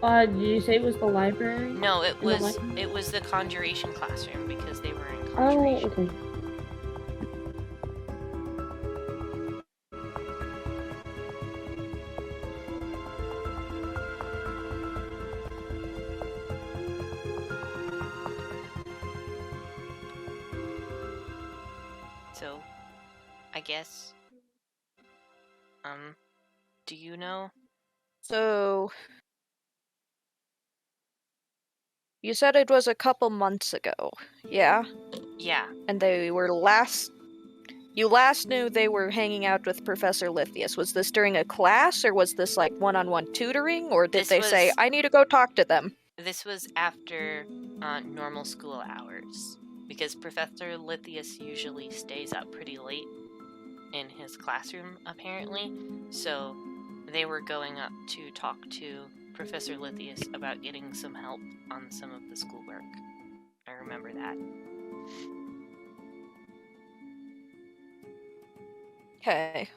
Did you say it was the library? No, it In the was library? it was the conjuration classroom, because they were in Oh, conjuration. okay. So, I guess. Do you know? So, you said it was a couple months ago, yeah? Yeah. And you last knew they were hanging out with Professor Lithius. Was this during a class, or was this like one-on-one tutoring, or did This they say, was- I need to go talk to them? This was after normal school hours, because Professor Lithius usually stays up pretty late in his classroom, apparently. So they were going up to talk to Professor Lithius about getting some help on some of the schoolwork. I remember that. Okay.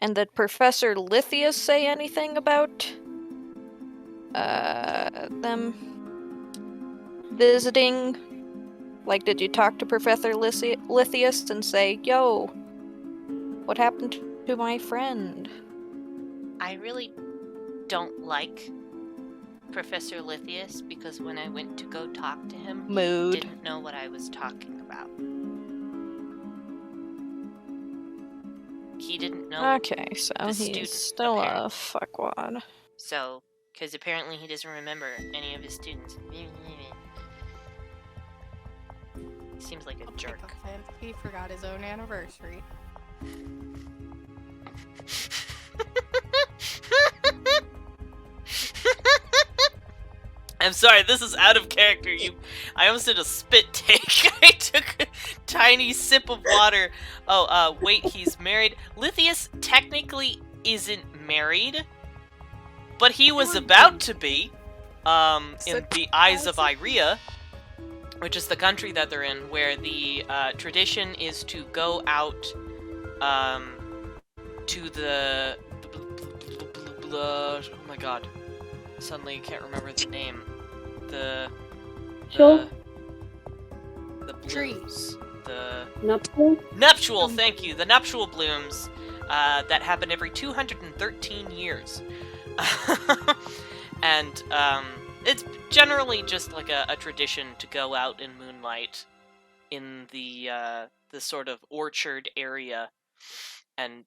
And did Professor Lithius say anything about them visiting? Like, did you talk to Professor Lithius and say, yo, what happened to my friend? I really don't like Professor Lithius, because when I went to go talk to him, Mood. he didn't know what I was talking about. He didn't know. Okay, so the he's student, still a apparently. fuckwad. So, because apparently he doesn't remember any of his students. Seems like a I'll take jerk. offense. He forgot his own anniversary. I'm sorry, this is out of character. I almost did a spit take. I took a tiny sip of water. Oh, wait, he's married. Lithius technically isn't married, but he was about to be. In the eyes of Iria, which is the country that they're in, where the tradition is to go out to the oh my god, suddenly can't remember the name. The Sure. blooms. The Nuptial? nuptial, thank you. The nuptial blooms that happen every 213 years. And it's generally just like a tradition to go out in moonlight in the sort of orchard area and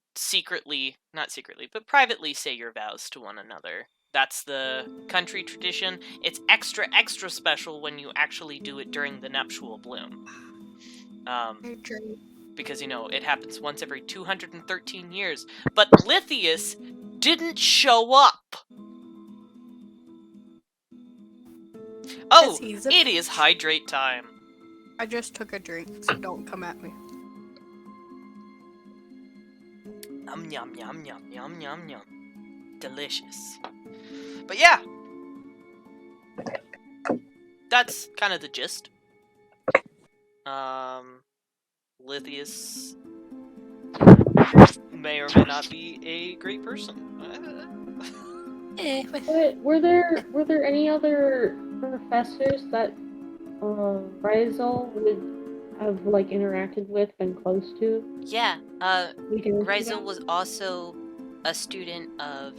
not secretly, but privately say your vows to one another. That's the country tradition. It's extra special when you actually do it during the nuptial bloom. Because, it happens once every 213 years. But Lithius didn't show up. Oh, Yes, it is hydrate time. I just took a drink, so don't come at me. Yum, yum, yum, yum, yum, yum, yum. Delicious. But yeah. That's kind of the gist. Lithius may or may not be a great person. But were there any other professors that Rizal would have interacted with and close to? Yeah, We can Rizal was also a student of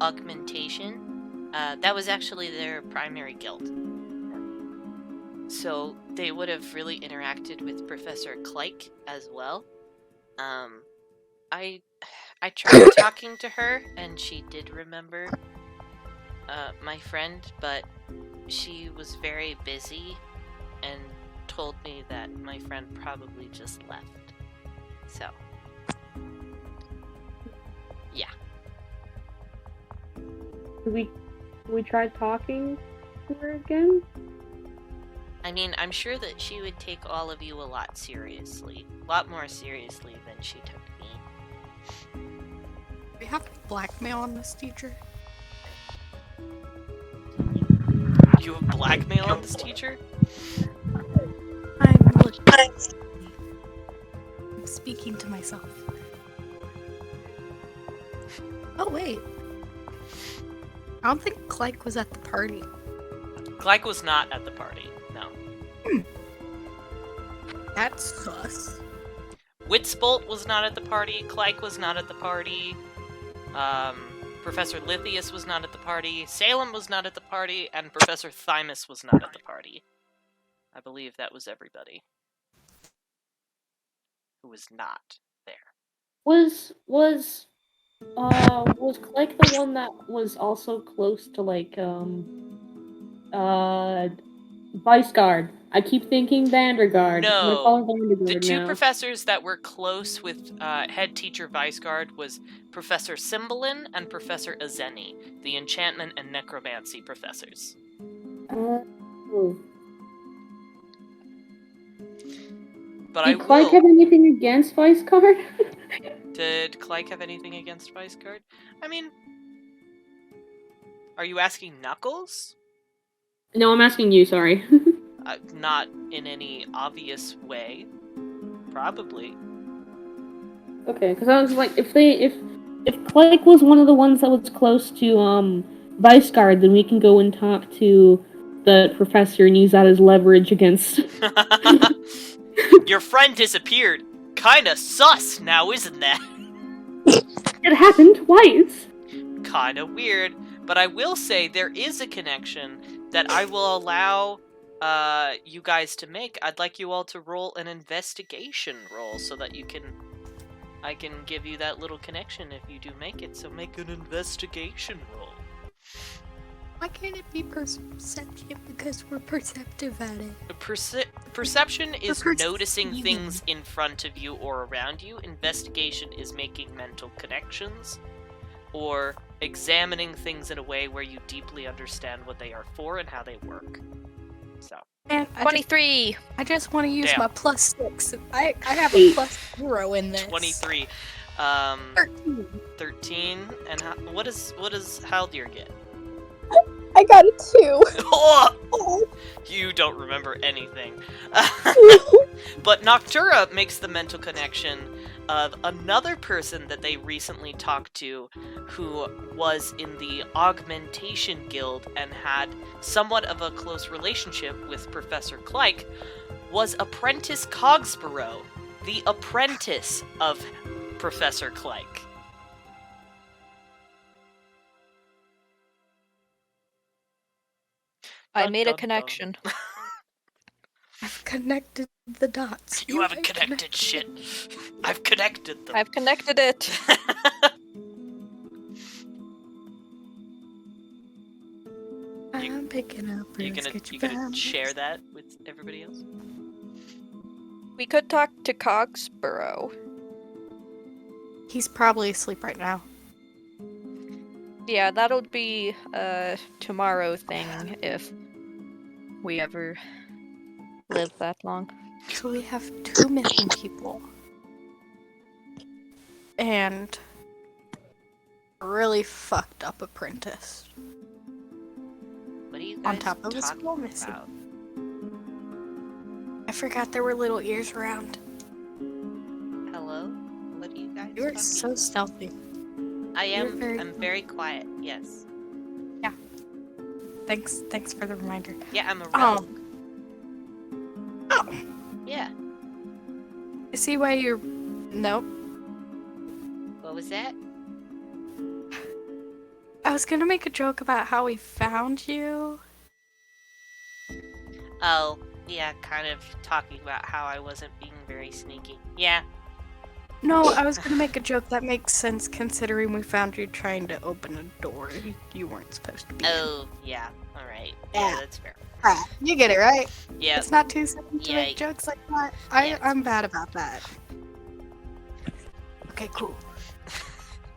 augmentation, that was actually their primary guild. So they would have really interacted with Professor Cleric as well. I tried talking to her, and she did remember my friend, but she was very busy and told me that my friend probably just left. So, yeah. We tried talking to her again? I mean, I'm sure that she would take all of you a lot seriously. A lot more seriously than she took me. We have blackmail on this teacher. You have blackmail on this teacher? I'm speaking to myself. Oh wait. I don't think Cleric was at the party. Cleric was not at the party, no. That's sus. Witsbolt was not at the party, Cleric was not at the party, Professor Lithius was not at the party, Salem was not at the party, and Professor Thymus was not at the party. I believe that was everybody who was not there. Was Cleric the one that was also close to Vice Guard? I keep thinking Vanderguard. I'm gonna call him Vanderguard The two now. professors that were close with head teacher Viceguard was Professor Cymbalin and Professor Azeni, the enchantment and necromancy professors. Oh. But Did Cleric have anything against Vice Guard? Did Cleric have anything against Viceguard? I mean, are you asking Knuckles? No, I'm asking you, sorry. Not in any obvious way. Probably. Okay, because I was like, if Cleric was one of the ones that was close to Vice Guard, then we can go and talk to the professor and use that as leverage against. Your friend disappeared. Kinda sus now, isn't that? It happened twice. Kinda weird. But I will say there is a connection that I will allow you guys to make. I'd like you all to roll an investigation roll so that I can give you that little connection if you do make it. So make an investigation roll. Why can't it be perception? Because we're perceptive at it. Perception is We're noticing perceiving. things in front of you or around you. Investigation is making mental connections or examining things in a way where you deeply understand what they are for and how they work. So, And 23. I just want to use Damn. my +6. I have a +0 in this. 23. 13. 13. And what does Haldir get? I got a 2. Oh! You don't remember anything. But Noctura makes the mental connection of another person that they recently talked to who was in the Augmentation Guild and had somewhat of a close relationship with Professor Cleric, was Apprentice Cogsborough, the apprentice of Professor Cleric. I Dun, made dun, a connection. dun. I've connected the dots. You haven't connected shit. I've connected them. I've connected it. I'm picking up. You gonna share that with everybody else? We could talk to Cogsborough. He's probably asleep right now. Yeah, that'll be a tomorrow thing if we ever live that long. So we have 2 missing people. And a really fucked up apprentice. What are you guys On top of his talking skull missing. about? I forgot there were little ears around. Hello? What are you guys You were talking so about? stealthy. I'm very quiet, yes. Thanks for the reminder. Yeah, I'm a Oh. rogue. Yeah. I see why you're... Nope. What was that? I was gonna make a joke about how we found you. Oh, yeah, kind of talking about how I wasn't being very sneaky. Yeah. No, I was gonna make a joke that makes sense considering we found you trying to open a door you weren't supposed to be in. Oh, yeah. Alright. Yeah. Yeah, that's fair. Ah, you get it, right? Yeah. It's not too simple to Yeah, make jokes like that. yeah, I'm bad about that. Okay, cool.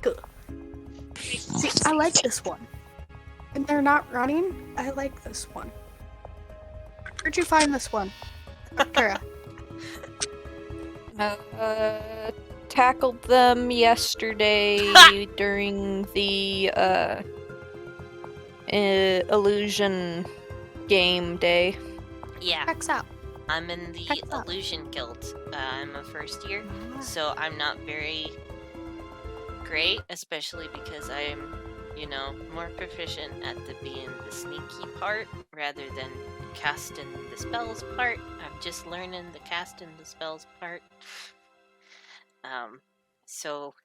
Cool. See, I like this one. And they're not running, I like this one. Where'd you find this one? Noctura. Tackled them yesterday during the illusion game day. Yeah. Checks out. I'm in the Checks out. Illusion Guild. I'm a first year, so I'm not very great, especially because I'm, more proficient at being the sneaky part rather than casting the spells part. I'm just learning the casting the spells part. So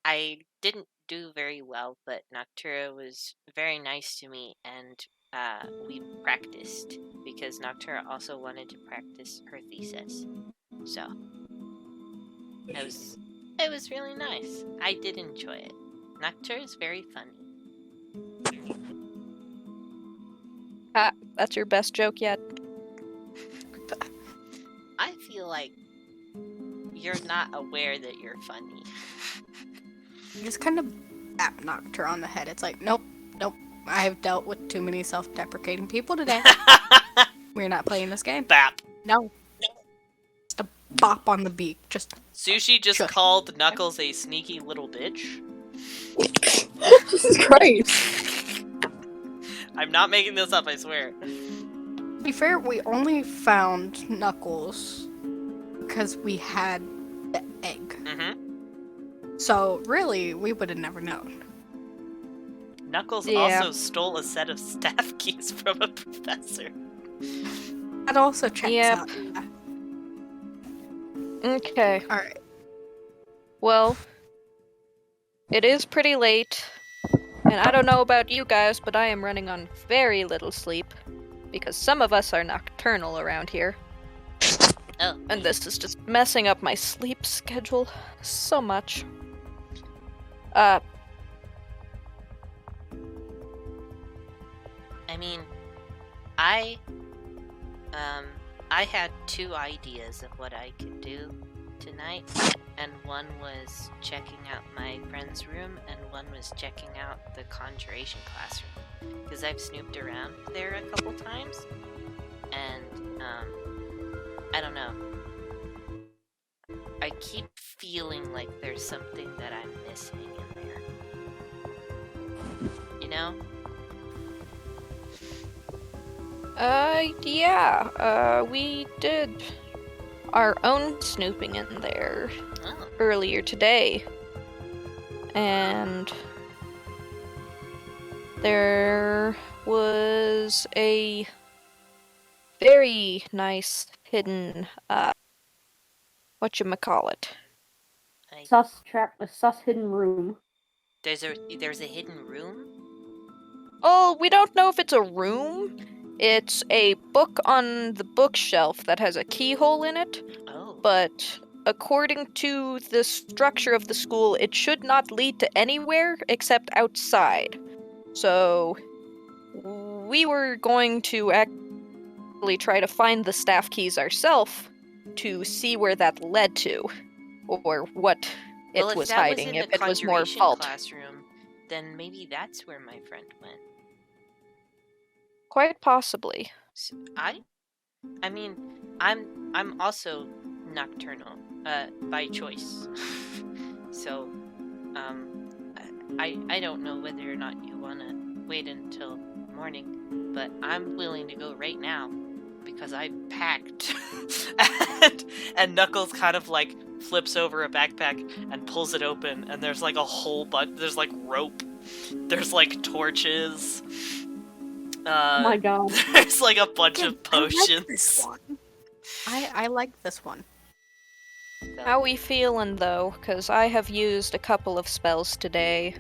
I didn't do very well, but Noctura was very nice to me, and we practiced because Noctura also wanted to practice her thesis. So it was really nice. I did enjoy it. Noctura is very funny. That's your best joke yet. I feel like you're not aware that you're funny. You just kind of tap Noctura on the head. It's like, nope. I have dealt with too many self-deprecating people today. We're not playing this game. Bap. No. Just a bop on the beak. Just Sushi just Sure. called Knuckles a sneaky little bitch. Jesus Christ. I'm not making this up, I swear. to be fair, we only found Knuckles because we had the egg. Mm-hmm. So really, we would have never known. Knuckles Yeah. also stole a set of staff keys from a professor. That also checks Yep. out. Yeah. Okay. All right. Well, it is pretty late, and I don't know about you guys, but I am running on very little sleep because some of us are nocturnal around here. Oh. And this is just messing up my sleep schedule so much. I mean, I had two ideas of what I could do tonight, and one was checking out my friend's room, and one was checking out the conjuration classroom, because I've snooped around there a couple times, and I don't know. I keep feeling like there's something that I'm missing in there. You know? Yeah, we did our own snooping in there Oh. earlier today. And there was a very nice hidden, whatchamacallit. Sus hidden room. There's a hidden room? Oh, we don't know if it's a room. It's a book on the bookshelf that has a keyhole in it, Oh. but according to the structure of the school, it should not lead to anywhere except outside. So we were going to actually try to find the staff keys ourselves to see where that led to, or what it Well, if was that hiding, was in if the it was more conjuration fault. classroom, then maybe that's where my friend went. Quite possibly. I mean, I'm also nocturnal, by choice. So, I don't know whether or not you wanna wait until morning, but I'm willing to go right now because I packed. and Knuckles kind of like flips over a backpack and pulls it open, and there's like a whole bunch. There's like rope. There's like torches. Oh my god. There's like a bunch Dude, of I like potions. this one. I like this one. So- How we feeling though? Because I have used a couple of spells today.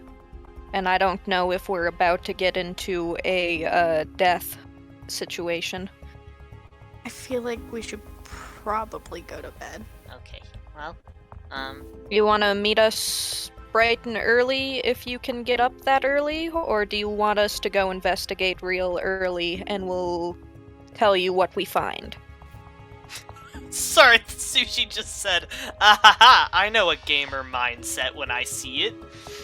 And I don't know if we're about to get into a death situation. I feel like we should probably go to bed. Okay. Well, You want to meet us bright and early if you can get up that early? Or do you want us to go investigate real early and we'll tell you what we find? Sorry, Sushi just said, "Ahaha, I know a gamer mindset when I see it.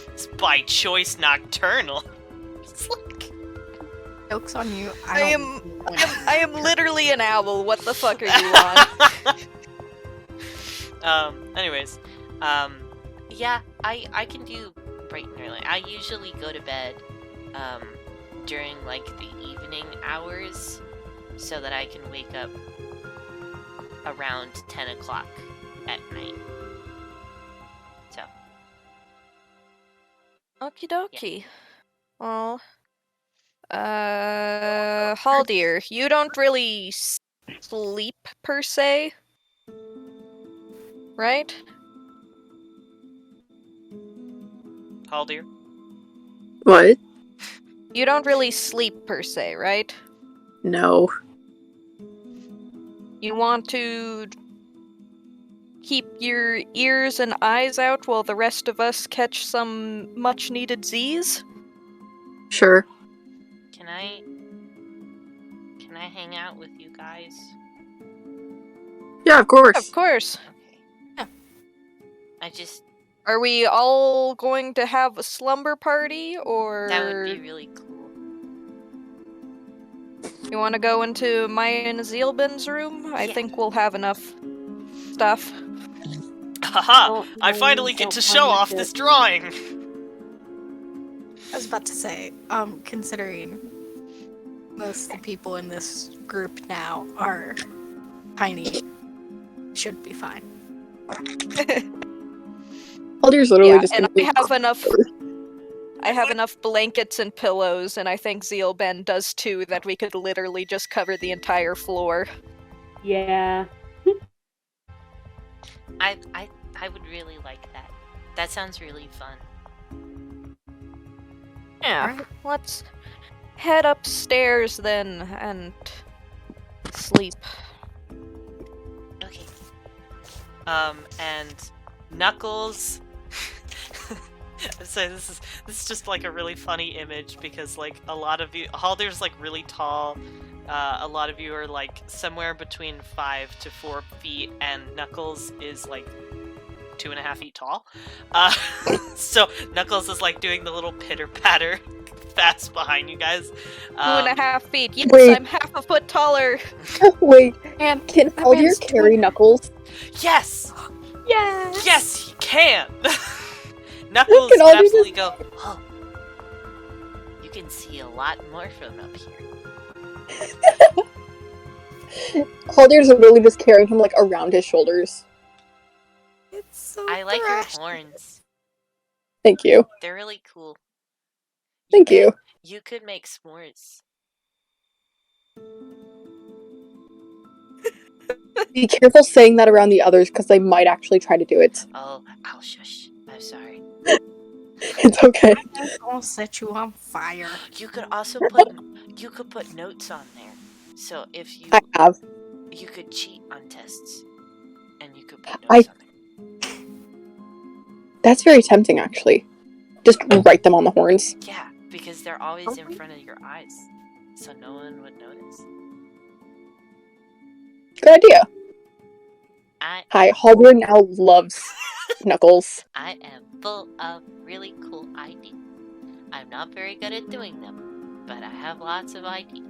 It's by choice nocturnal." It's like, Joke's on you. I I am literally an owl. What the fuck are you on? anyways, yeah, I can do bright and early. I usually go to bed, during, like, the evening hours, so that I can wake up around 10 o'clock at night. So. Okie dokie. Well, Haldir, you don't really sleep per se, right? Haldir. What? You don't really sleep per se, right? No. You want to keep your ears and eyes out while the rest of us catch some much-needed Z's? Sure. Can I hang out with you guys? Yeah, of course. Of course. Okay. I just... Are we all going to have a slumber party, or... That would be really cool. You want to go into Maya and Zeelbend's room? I Yeah. think we'll have enough stuff. Haha! I finally get to show off this drawing! was about to say, considering most of the people in this group now are tiny, should be fine. Haldir's literally Yeah, just and gonna I have enough blankets and pillows, and I think Zeelbend does too, that we could literally just cover the entire floor. Yeah. I would really like that. That sounds really fun. Yeah, Alright. let's head upstairs then and sleep. Okay. And Knuckles. So this is just like a really funny image because like a lot of you, Haldir's like really tall. A lot of you are like somewhere between 5 to 4 feet, and Knuckles is like 2.5 feet tall. So Knuckles is like doing the little pitter patter fast behind you guys. 2.5 feet. Yes, Wait. I'm half a foot taller. Wait, And can that Haldir man's carry Knuckles? Yes, yes, yes, he can. Knuckles Can can Haldir absolutely go. Oh. You can see a lot more from up here. Haldir's literally just carrying him like around his shoulders. It's so I like your thrashy. horns. Thank you. They're really cool. Thank you. You could make s'mores. Be careful saying that around the others because they might actually try to do it. Oh, I'll shush. I'm sorry. It's okay. I'll set you on fire. You could also put notes on there. So if you I have. you could cheat on tests, and you could put I- notes on there. That's very tempting, actually. Just write them on the horns. Yeah, because they're always in front of your eyes, so no one would notice. Good idea. I Hi, Haldir now loves Knuckles. I am full of really cool ideas. I'm not very good at doing them, but I have lots of ideas.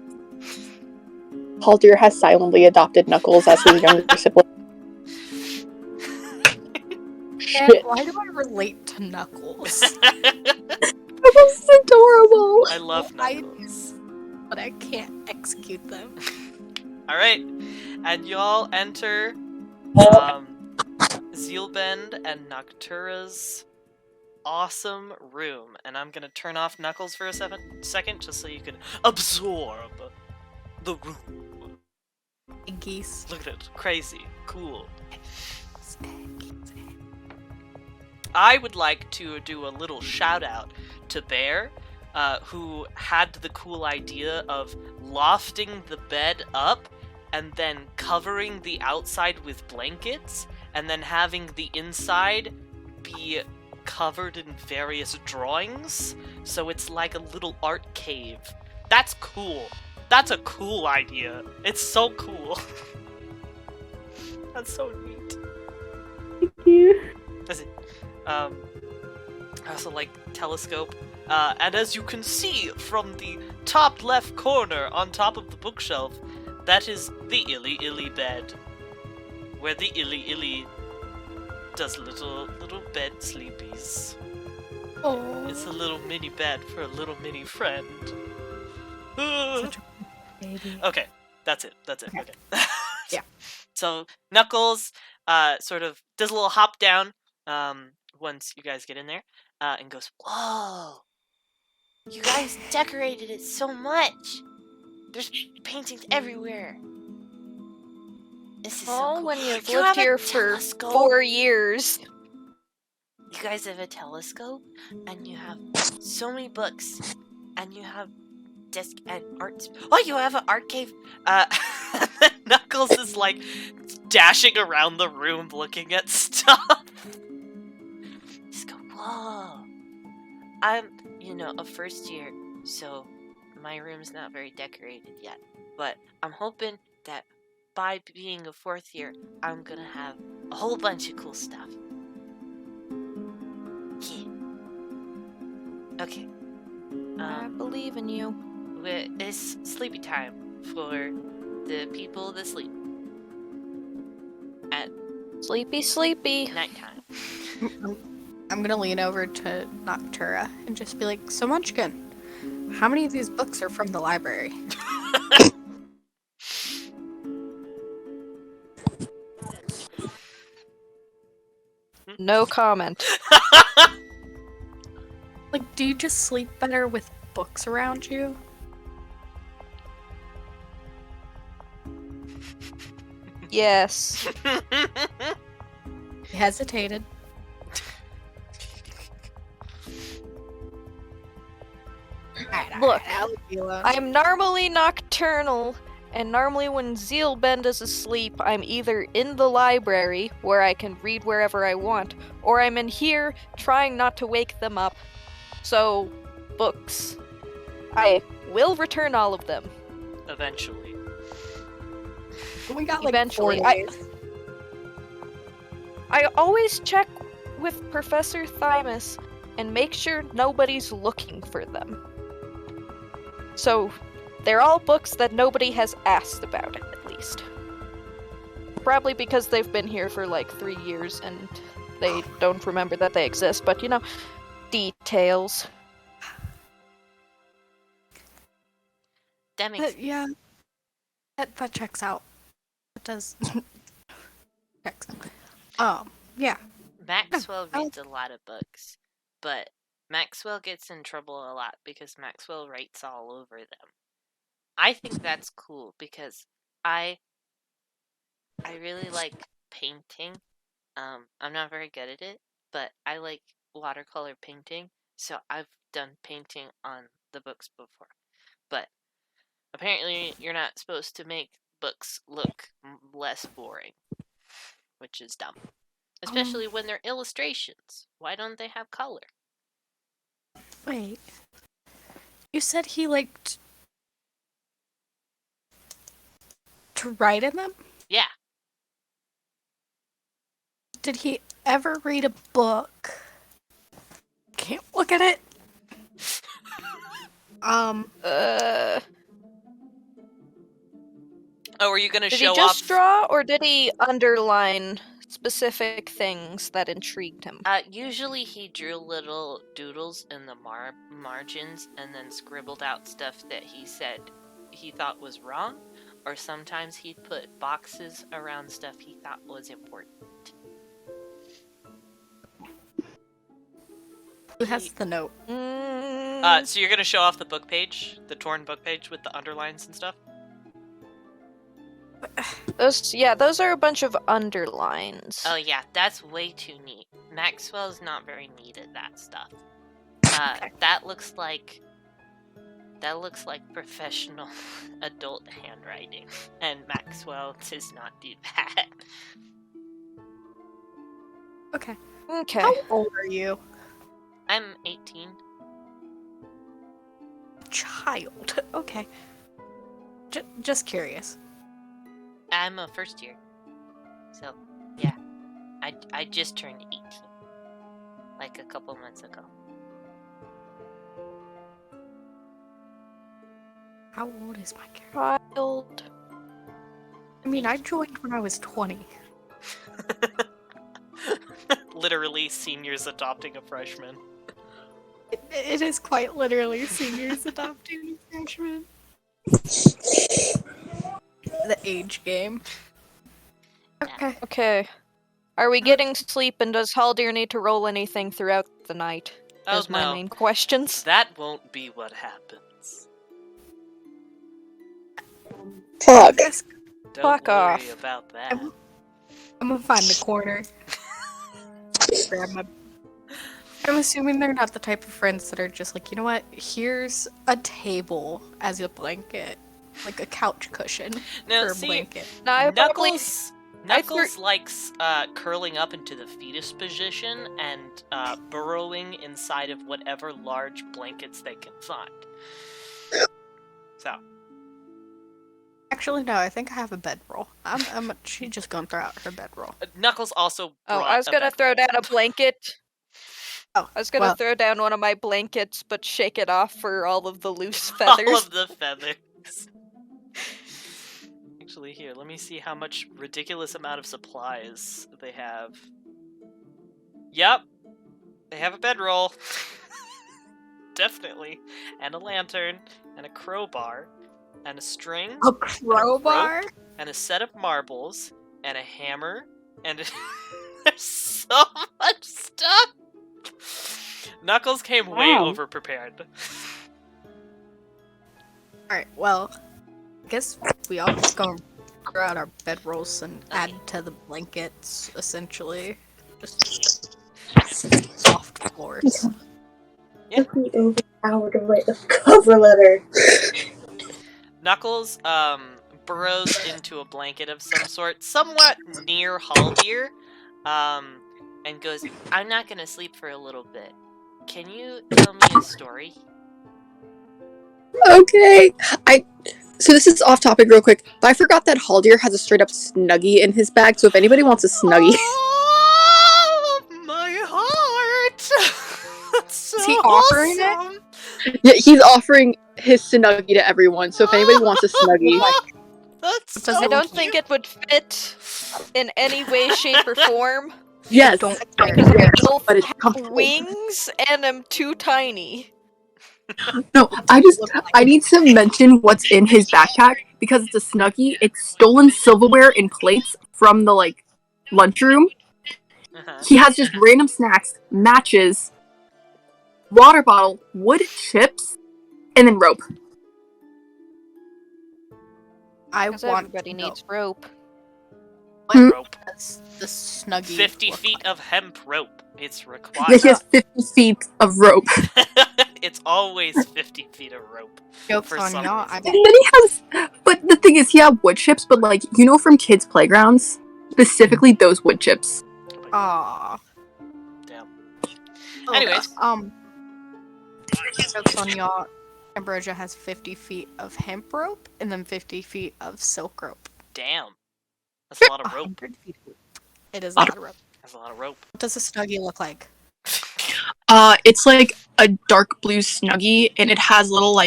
Haldir has silently adopted Knuckles as his younger sibling. And Shit. why do I relate to Knuckles? Knuckles is adorable. I love I Knuckles. but I can't execute them. All right, and y'all enter Zeelbend and Noctura's awesome room, and I'm gonna turn off Knuckles for a second just so you can absorb the room. Geese. Look at it, crazy, cool. I would like to do a little shout out to Bear, who had the cool idea of lofting the bed up and then covering the outside with blankets and then having the inside be covered in various drawings, so it's like a little art cave. That's cool. That's a cool idea. It's so cool. That's so neat. Thank you. That's it. I also like telescope. And as you can see from the top left corner on top of the bookshelf, that is the Illy Illy bed, where the Illy Illy does little bed sleepies. Oh, It's a little mini bed for a little mini friend. such a baby. Okay, that's it. Okay. Yeah. So Knuckles sort of does a little hop down once you guys get in there and goes, Whoa! You guys decorated it so much! There's paintings everywhere! This is so Oh, cool. when you've You lived have a here for telescope? 4 years. You guys have a telescope, and you have so many books, and you have desk and art. Oh, you have an art cave. Knuckles is like dashing around the room looking at stuff. Just go, whoa! I'm, a first year, so my room's not very decorated yet. But I'm hoping that by being a fourth year, I'm gonna have a whole bunch of cool stuff. Yeah. Okay. I believe in you. It's sleepy time for the people that sleep at Sleepy, sleepy. nighttime. I'm gonna lean over to Noctura and just be like, so Munchkin, how many of these books are from the library? No comment. Like, do you just sleep better with books around you? Yes. He hesitated. Look, I'll leave you alone. I'm normally nocturnal, and normally when Zeelbend is asleep, I'm either in the library, where I can read wherever I want, or I'm in here trying not to wake them up. So, books. I will return all of them. Eventually. We got like Eventually. 4 days. I always check with Professor Thymus and make sure nobody's looking for them. So, they're all books that nobody has asked about, at least. Probably because they've been here for like 3 years and they don't remember that they exist, but details. That makes Yeah. That checks out. It does. Checks out. Yeah. Maxwell I'll- reads a lot of books, but Maxwell gets in trouble a lot because Maxwell writes all over them. I think that's cool because I really like painting. I'm not very good at it, but I like watercolor painting, so I've done painting on the books before. But apparently you're not supposed to make books look less boring, which is dumb. Especially when they're illustrations. Why don't they have color? Wait. You said he liked to write in them? Yeah. Did he ever read a book? Can't look at it. Oh, are you gonna Did show he just off? draw, or did he underline specific things that intrigued him? Usually he drew little doodles in the margins and then scribbled out stuff that he said he thought was wrong, or sometimes he'd put boxes around stuff he thought was important. Who has the note? So you're gonna show off the book page, the torn book page with the underlines and stuff? Those are a bunch of underlines. Oh yeah, that's way too Maxwell's not very neat at that stuff. Okay. That looks like professional adult handwriting, and Maxwell does not do that. Okay. Okay. How old are you? I'm 18. Child. Okay. Just curious. I'm a first year. So, yeah. I just turned 18. Like a couple months ago. How old is my character? Child. I mean, I joined when I was 20. Literally, seniors adopting a freshman. It is quite literally seniors adopting freshmen. The age game. Okay. Okay. Are we getting sleep, and does Haldir need to roll anything throughout the night? Oh, Those my no. main questions. That won't be what happens. Fuck. Yes, Don't Fuck worry off. about that. I'm gonna find the corner. Grab my. I'm assuming they're not the type of friends that are just like, you know what? Here's a table as a blanket, like a couch cushion Now, for a see, blanket. No, I probably. Knuckles likes curling up into the fetus position and burrowing inside of whatever large blankets they can find. So, Actually, no. I think I have a bedroll. She's just gonna throw out her bedroll. Knuckles also Oh, brought I was a gonna bed throw roll. down a blanket. Oh, I was gonna well, throw down one of my blankets, but shake it off for all of the loose All feathers. of the feathers. Actually, here, let me see how much ridiculous amount of supplies they have. Yep, they have a bedroll. Definitely. And a lantern, and a crowbar, and a string, a crowbar. and a set of marbles, and a hammer, and there's so much stuff! Knuckles came way Wow. over prepared. All right. Well, I guess we all just go throw out our bedrolls and add to the blankets. Essentially, just soft floors. Took me over an hour to write the cover letter. Knuckles burrows into a blanket of some sort, somewhat near Haldir, and goes, I'm not gonna sleep for a little bit. Can you tell me a story? Okay. So this is off topic real quick, but I forgot that Haldir has a straight up Snuggie in his bag, so if anybody wants a Snuggie. Oh, my heart! That's so Is he offering it? awesome. Yeah, he's offering his Snuggie to everyone, so if anybody wants a Snuggie. That's Does so it I don't cute. think it would fit in any way, shape, or form. Yes. Don't Because I both But it's have comfortable. wings and I'm too tiny. No, I need to mention what's in his backpack because it's a Snuggie. It's stolen silverware and plates from the lunchroom. Uh-huh. He has just random snacks, matches, water bottle, wood chips, and then rope. I Because want everybody to know needs rope. what Rope. does the Snuggie 50 look feet like? of hemp rope. It's Yeah, required. he has 50 feet of rope. It's always 50 feet of rope. Jokes for on some y'all. reason. I And then he has, but the thing is, he has wood chips, but from kids' playgrounds, specifically those wood chips. Aw. Damn. Oh, Anyways. Jokes on y'all. Ambrosia has 50 feet of hemp rope and then 50 feet of silk rope. Damn. That's a lot of rope. 100 feet. It is a lot of rope. That's a lot of rope. What does a Snuggie look like? It's like a dark blue Snuggie, and it has little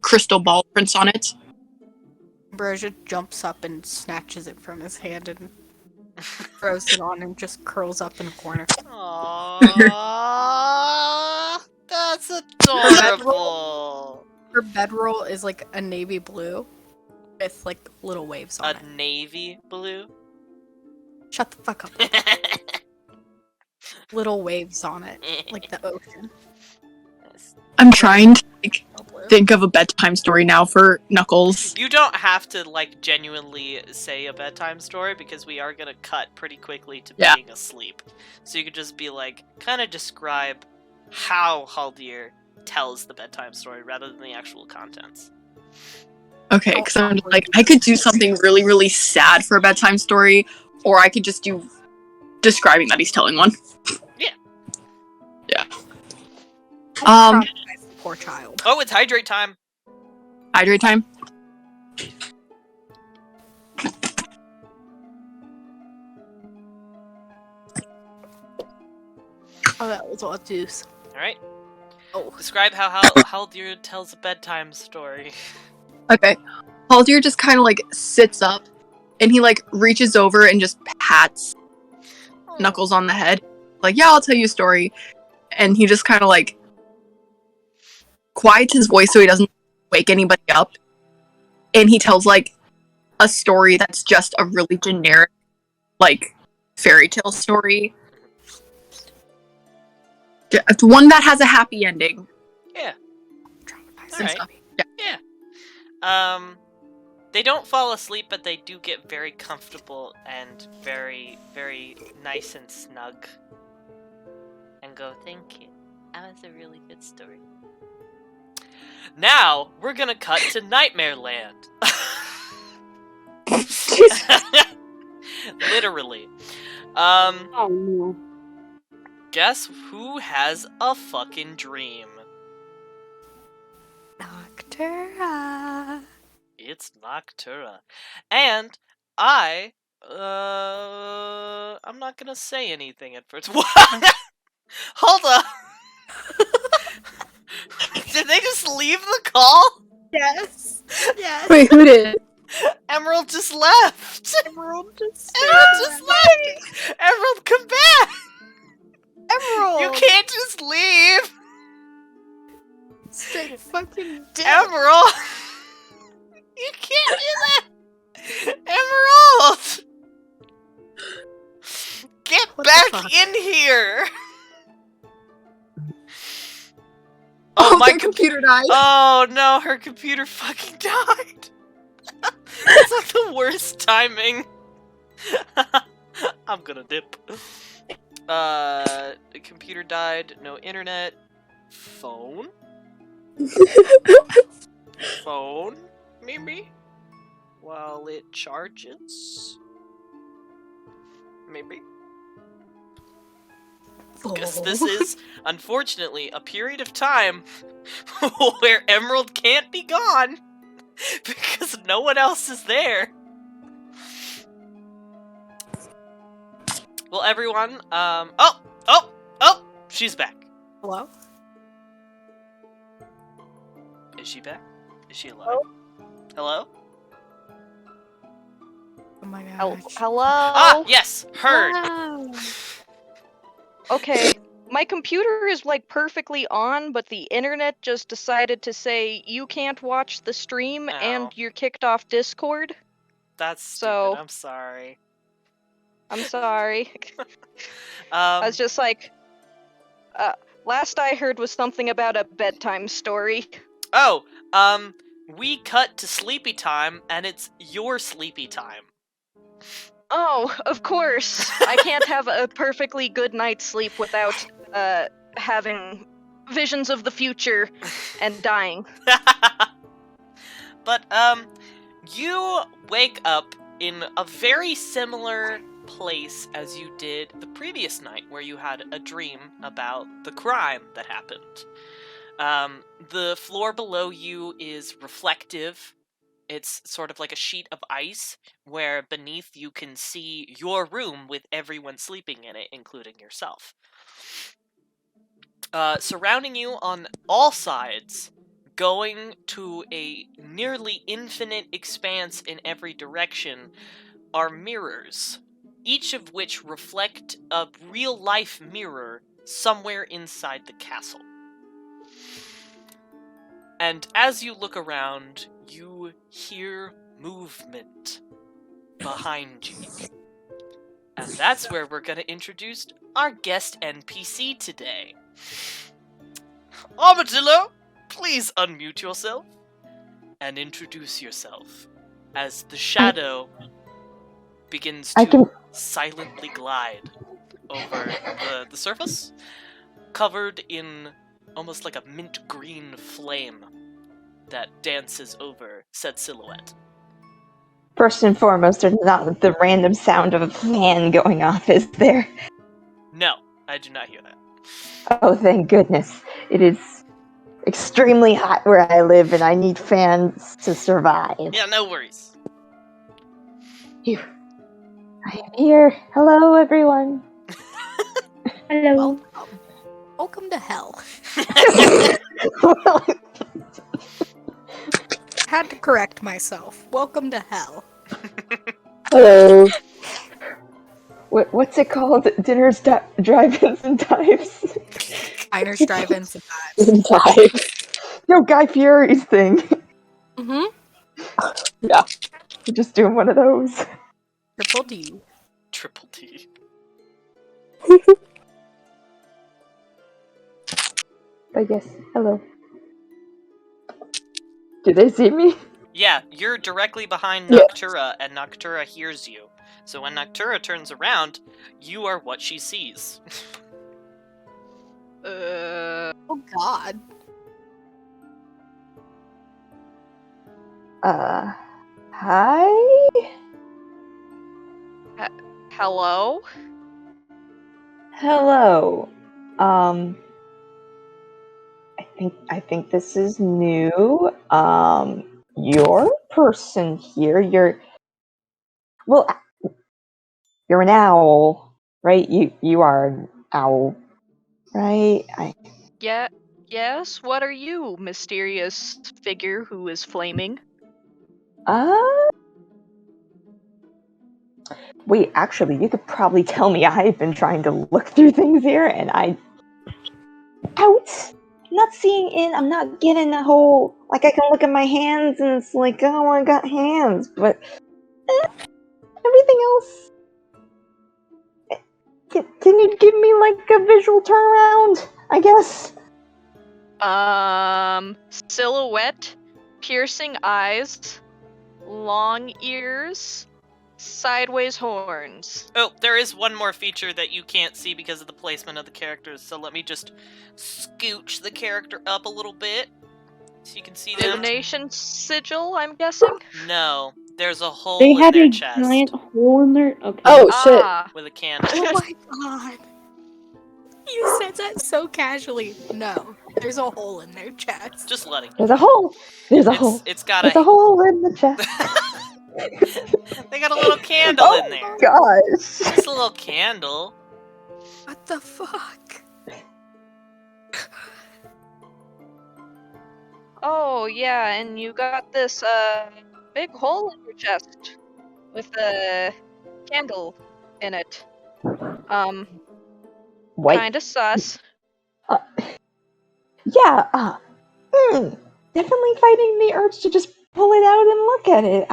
crystal ball prints on it. Ambrosia jumps up and snatches it from his hand and throws it on and just curls up in a corner. Aww, that's adorable. Her bedroll is like a navy blue with little waves on A it. navy blue. Shut the fuck up. Little waves on it, like the ocean. I'm trying to No blue. think of a bedtime story now for Knuckles. You don't have to, like, genuinely say a bedtime story, because we are gonna cut pretty quickly to being asleep. So you could just be like, kind of describe how Haldir tells the bedtime story rather than the actual contents. Okay, because I'm just like, I could do something really, really sad for a bedtime story, or I could just do describing that he's telling one. Yeah. Yeah. Poor child. Oh, it's hydrate time. Hydrate time. Oh, that was all juice. Alright. Oh. Describe how Haldir tells a bedtime story. Okay. Haldir just kind of like sits up, and he like reaches over and just pats Knuckles on the head. Like, yeah, I'll tell you a story. And he just kind of like quiets his voice so he doesn't wake anybody up. And he tells like a story that's just a really generic, like, fairy tale story. It's one that has a happy ending. Yeah. And stuff. Yeah. Yeah. They don't fall asleep, but they do get very comfortable and very, very nice and snug. And go, thank you. That was a really good story. Now, we're gonna cut to Nightmare Land. Literally. Oh no. Guess who has a fucking dream? Noctura. It's Noctura. And I'm not gonna say anything at first. What? Hold up. Did they just leave the call? Yes. Yes. Wait, who did? Emerald just left. Emerald just left. Emerald, come back. Emerald. You can't just leave. Stay fucking dead. Emerald. You can't do that. Emerald. Get What the back fuck? in here. Oh, my their computer died. Oh no, her computer fucking died. It's like the worst timing. I'm gonna dip. The computer died, no internet. Phone? Phone? Maybe? While it charges? Maybe? Because this is, unfortunately, a period of time where Emerald can't be gone because no one else is there. Well, everyone, oh, she's back. Hello? Is she back? Is she alive? Hello? Oh my gosh. Hello? Ah, yes, heard. Wow. Okay, my computer is like perfectly on, but the internet just decided to say you can't watch the stream Ow. and you're kicked off Discord. That's So- stupid. I'm sorry. I'm sorry. I was just like, last I heard was something about a bedtime story. Oh, we cut to sleepy time, and it's your sleepy time. Oh, of course. I can't have a perfectly good night's sleep without having visions of the future and dying. But, you wake up in a very similar place as you did the previous night, where you had a dream about the crime that happened. The floor below you is reflective. It's sort of like a sheet of ice, where beneath you can see your room with everyone sleeping in it, including yourself. Surrounding you on all sides, going to a nearly infinite expanse in every direction, are mirrors, each of which reflect a real-life mirror somewhere inside the castle. And as you look around, you hear movement behind you. And that's where we're gonna introduce our guest NPC today. Armadillo, please unmute yourself and introduce yourself as the shadow begins to silently glide over the surface, covered in almost like a mint green flame that dances over said silhouette. First and foremost, there's not the random sound of a fan going off, is there? No, I do not hear that. Oh, thank goodness. It is extremely hot where I live, and I need fans to survive. Yeah, no worries. Phew. I am here. Hello, everyone. Hello. Welcome to hell. Had to correct myself. Welcome to hell. Hello. What's it called? Dinners, drive-ins, and dives? Diners, drive-ins, and dives. No, Guy Fieri's thing. Mm-hmm. Yeah. We're just doing one of those. Triple D. Triple D. But yes, hello. Do they see me? Yeah, you're directly behind Yeah. Noctura, and Noctura hears you. So when Noctura turns around, you are what she sees. Oh God. Hi? Hello? Hello. I think this is new. You're a person here. You're an owl, right? You are an owl, right? Yeah, yes? What are you, mysterious figure who is flaming? Wait, actually, you could probably tell me. I've been trying to look through things here, and out! I'm not seeing in, I'm not getting the whole, like, I can look at my hands, and it's like, oh, I got hands, but everything else... Can you give me, like, a visual turnaround, I guess? Silhouette, piercing eyes, long ears, sideways horns. Oh, there is one more feature that you can't see because of the placement of the characters, so let me just scooch the character up a little bit so you can see them. Divination sigil, I'm guessing? No, there's a hole They in have their a chest giant hole in their. Okay. Oh shit! Ah. with a candle. Oh my God. You said that so casually. No, there's a hole in their chest. Just letting you There's a hole! There's a know. hole! It's got There's a hole in the chest! They got a little candle Oh in there. gosh! Just a little candle. What the fuck? Oh, yeah, and you got this, big hole in your chest with a candle in it. What? Kinda sus. Yeah, definitely fighting the urge to just pull it out and look at it.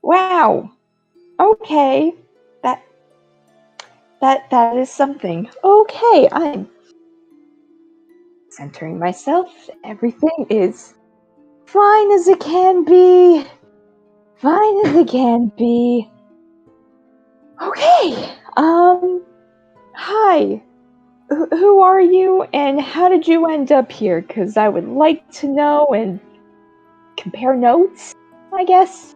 Wow. Okay. That is something. Okay, I'm centering myself. Everything is fine as it can be. Fine as it can be. Okay. Hi. Who are you, and how did you end up here? Because I would like to know and compare notes, I guess.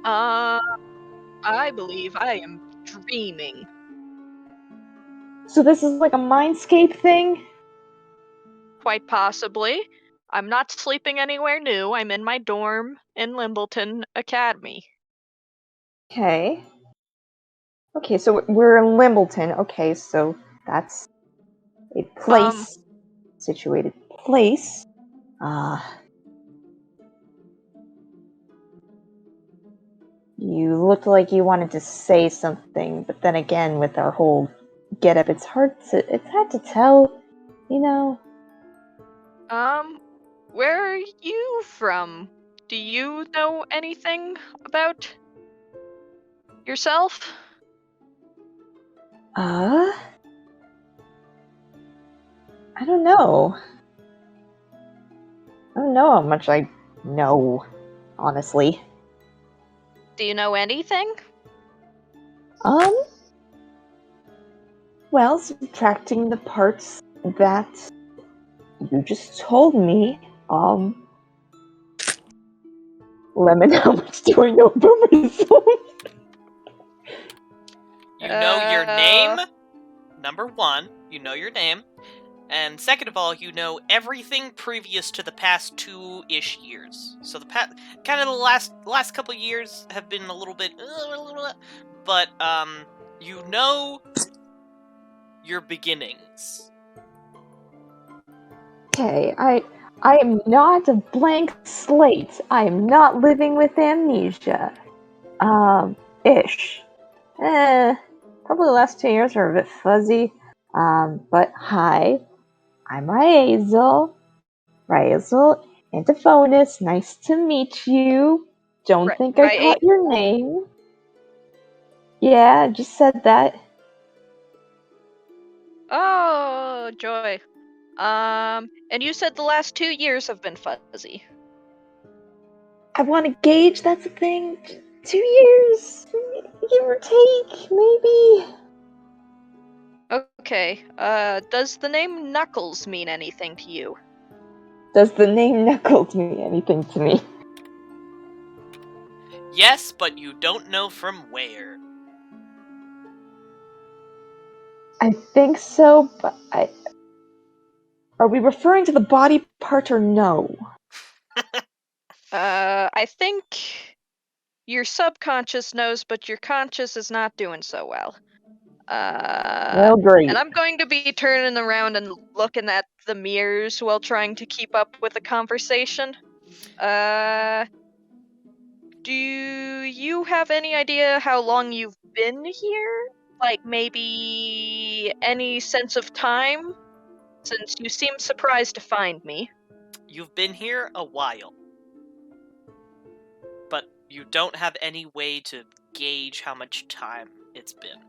I believe I am dreaming. So this is like a mindscape thing? Quite possibly. I'm not sleeping anywhere new. I'm in my dorm in Limbleton Academy. Okay. Okay, so we're in Limbleton. Okay, so that's a place. Situated place. You looked like you wanted to say something, but then again, with our whole get-up, it's hard to tell, you know? Where are you from? Do you know anything about yourself? I don't know. I don't know how much I know, honestly. Do you know anything? Well, subtracting the parts that you just told me, Lemon, how much do I know about myself? You know your name, number one, you know your name, and second of all, you know everything previous to the past 2-ish years. So the kind of the last couple years have been a little bit, but you know your beginnings. Okay, I am not a blank slate. I am not living with amnesia. Ish. Probably the last 2 years are a bit fuzzy. But hi, I'm Razel. Razel, Antiphonus, nice to meet you. Don't think I caught your name. Yeah, I just said that. Oh, joy. And you said the last 2 years have been fuzzy. I want to gauge, that's the thing. 2 years, give or take, maybe. Okay, does the name Knuckles mean anything to you? Does the name Knuckles mean anything to me? Yes, but you don't know from where. I think so, but are we referring to the body part or no? I think your subconscious knows, but your conscious is not doing so well. Well, great. And I'm going to be turning around and looking at the mirrors while trying to keep up with the conversation. Do you have any idea how long you've been here? Like, maybe any sense of time? Since you seem surprised to find me. You've been here a while, but you don't have any way to gauge how much time it's been.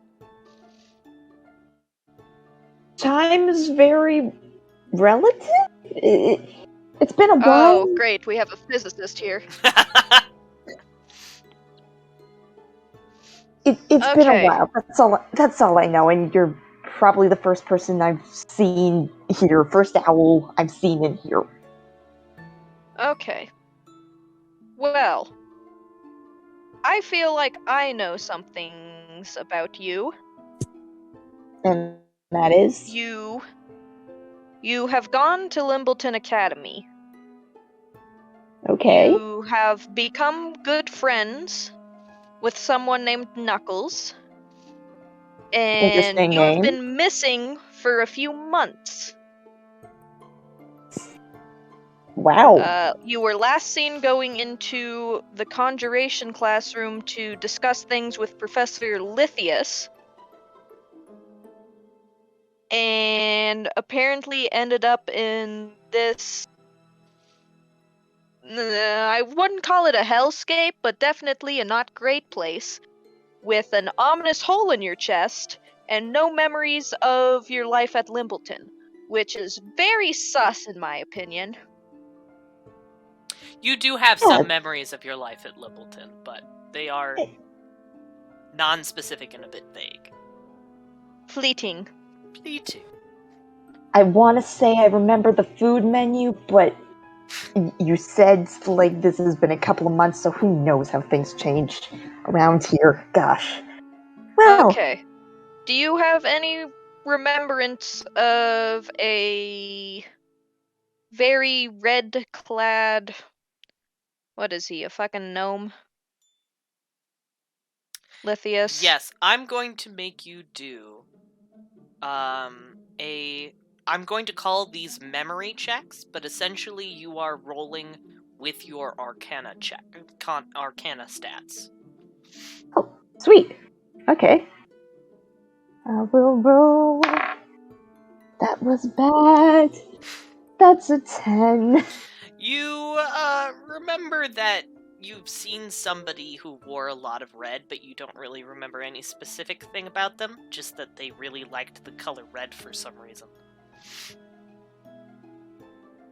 Time is very relative? It's been a while. Oh, great, we have a physicist here. It's been a while. That's all I know, and you're probably the first person I've seen here, first owl I've seen in here. Okay. Well, I feel like I know some things about you. And that is? You have gone to Limbleton Academy. Okay. You have become good friends with someone named Knuckles. And Interesting you have name. been missing for a few months. Wow. You were last seen going into the conjuration classroom to discuss things with Professor Lithius. And apparently ended up in this... I wouldn't call it a hellscape, but definitely a not great place. With an ominous hole in your chest, and no memories of your life at Limbleton. Which is very sus, in my opinion. You do have some memories of your life at Limbleton, but they are non-specific and a bit vague. Fleeting. I want to say I remember the food menu, but you said, like, this has been a couple of months, so who knows how things changed around here. Gosh. Well. Okay. Do you have any remembrance of a very red-clad... What is he, a fucking gnome? Lithius? Yes, I'm going to make you do I'm going to call these memory checks, but essentially you are rolling with your Arcana check, Arcana stats. Oh, sweet. Okay. I will roll. That was bad. That's a 10. You remember that you've seen somebody who wore a lot of red, but you don't really remember any specific thing about them, just that they really liked the color red for some reason.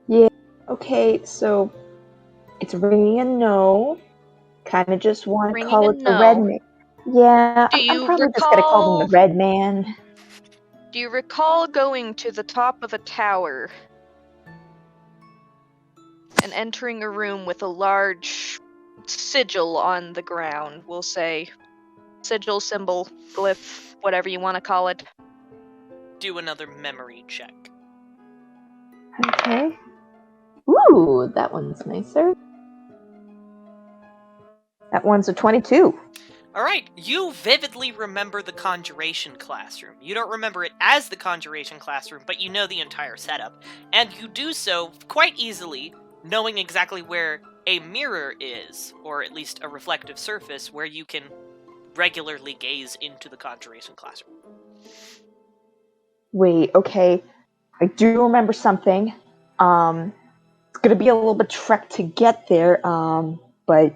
Yeah, Okay, so it's ringing a no. Kind of just want to Ringing call a it the Red no. Man. Yeah, Do I'm you probably just gonna call him the recall? Red Man. Do you recall going to the top of a tower and entering a room with a large sigil on the ground? We'll say sigil, symbol, glyph, whatever you want to call it. Do another memory check. Okay. Ooh, that one's nicer. That one's a 22. Alright, you vividly remember the Conjuration classroom. You don't remember it as the Conjuration classroom, but you know the entire setup. And you do so quite easily, knowing exactly where a mirror is, or at least a reflective surface, where you can regularly gaze into the Conjuration classroom. Wait, okay. I do remember something. It's gonna be a little bit trek to get there, but